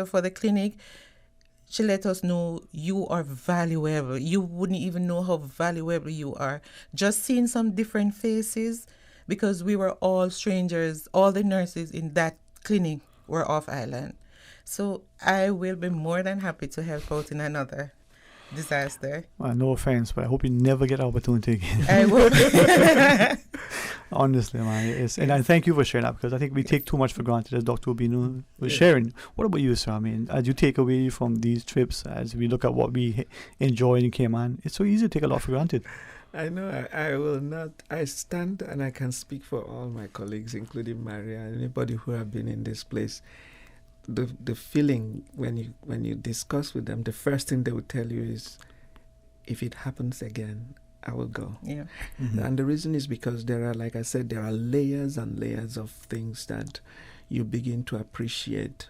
for the clinic, she let us know you are valuable. You wouldn't even know how valuable you are. Just seeing some different faces, because we were all strangers. All the nurses in that clinic were off island. So I will be more than happy to help out in another disaster. Well, no offense, but I hope you never get opportunity again. I will. Honestly, man. And I thank you for sharing that, because I think we take too much for granted, as Dr. Obino was sharing. What about you, sir? I mean, as you take away from these trips, as we look at what we enjoy in Cayman, it's so easy to take a lot for granted. I know I will not. I stand and I can speak for all my colleagues, including Maria, and anybody who have been in this place. The feeling when you discuss with them, the first thing they will tell you is, if it happens again, I will go. Yeah. Mm-hmm. And the reason is because there are, like I said, there are layers and layers of things that you begin to appreciate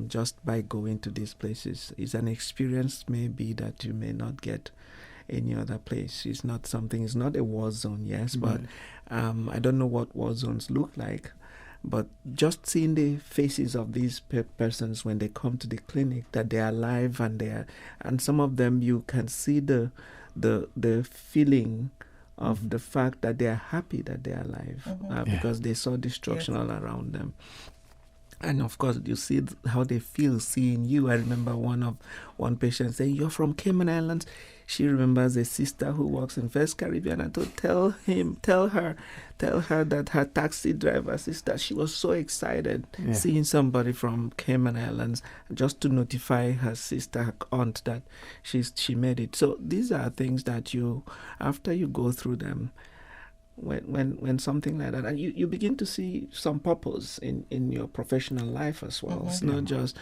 just by going to these places. It's an experience maybe that you may not get any other place. It's not a war zone, yes, but I don't know what war zones look like. But just seeing the faces of these persons when they come to the clinic, that they are alive and some of them you can see the feeling of the fact that they are happy that they are alive because they saw destruction all around them. And of course, you see how they feel seeing you. I remember one patient saying, "You're from Cayman Islands." She remembers a sister who works in First Caribbean, and to tell her that her taxi driver sister, she was so excited seeing somebody from Cayman Islands, just to notify her sister, her aunt, that she made it. So these are things that after you go through them, when something like that, and you begin to see some purpose in your professional life as well. It's not just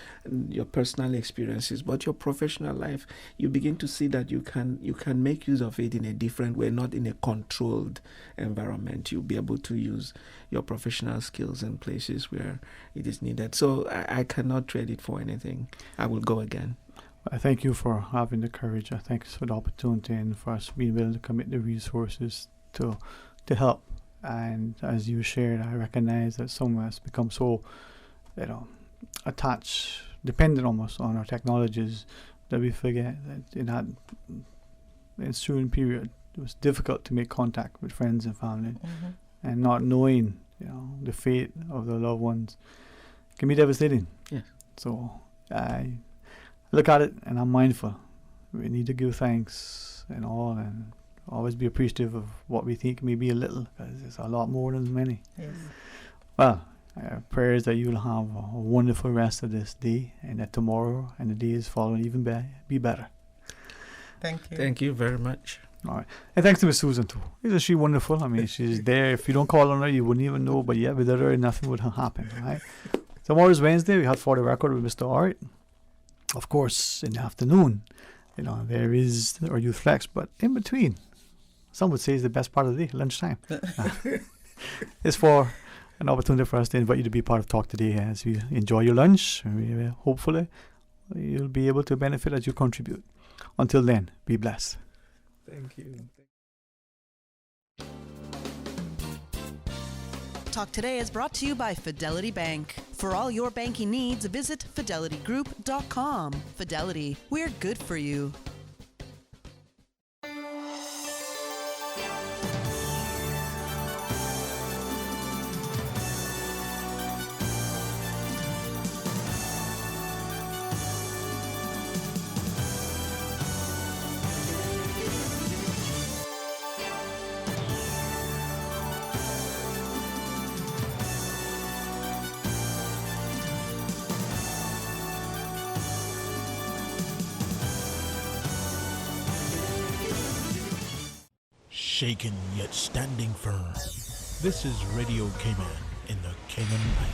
your personal experiences, but your professional life. You begin to see that you can make use of it in a different way, not in a controlled environment. You'll be able to use your professional skills in places where it is needed. So I cannot trade it for anything. I will go again. I thank you for having the courage. I thank you for the opportunity and for us being willing to commit the resources to help. And as you shared, I recognize that some of us become so, attached, dependent almost on our technologies, that we forget that in that ensuing period, it was difficult to make contact with friends and family, and not knowing, the fate of the loved ones can be devastating. Yes. So I look at it and I'm mindful We need to give thanks and all, and always be appreciative of what we think may be a little, because it's a lot more than many. Yes. Well, prayers that you'll have a wonderful rest of this day, and that tomorrow and the days following even be better. Thank you. Thank you very much. All right. And thanks to Miss Susan too. Isn't she wonderful? I mean, she's there. If you don't call on her, you wouldn't even know. But yeah, without her, nothing would happen, right? Tomorrow's Wednesday. We had For the Record with Mr. Art. Of course, in the afternoon, there is our Youth Flex. But in between, some would say is the best part of the day, lunchtime. It's for an opportunity for us to invite you to be part of Talk Today as you enjoy your lunch. Hopefully, you'll be able to benefit as you contribute. Until then, be blessed. Thank you. Talk Today is brought to you by Fidelity Bank. For all your banking needs, visit fidelitygroup.com. Fidelity, we're good for you. Shaken yet standing firm. This is Radio Cayman in the Cayman Islands.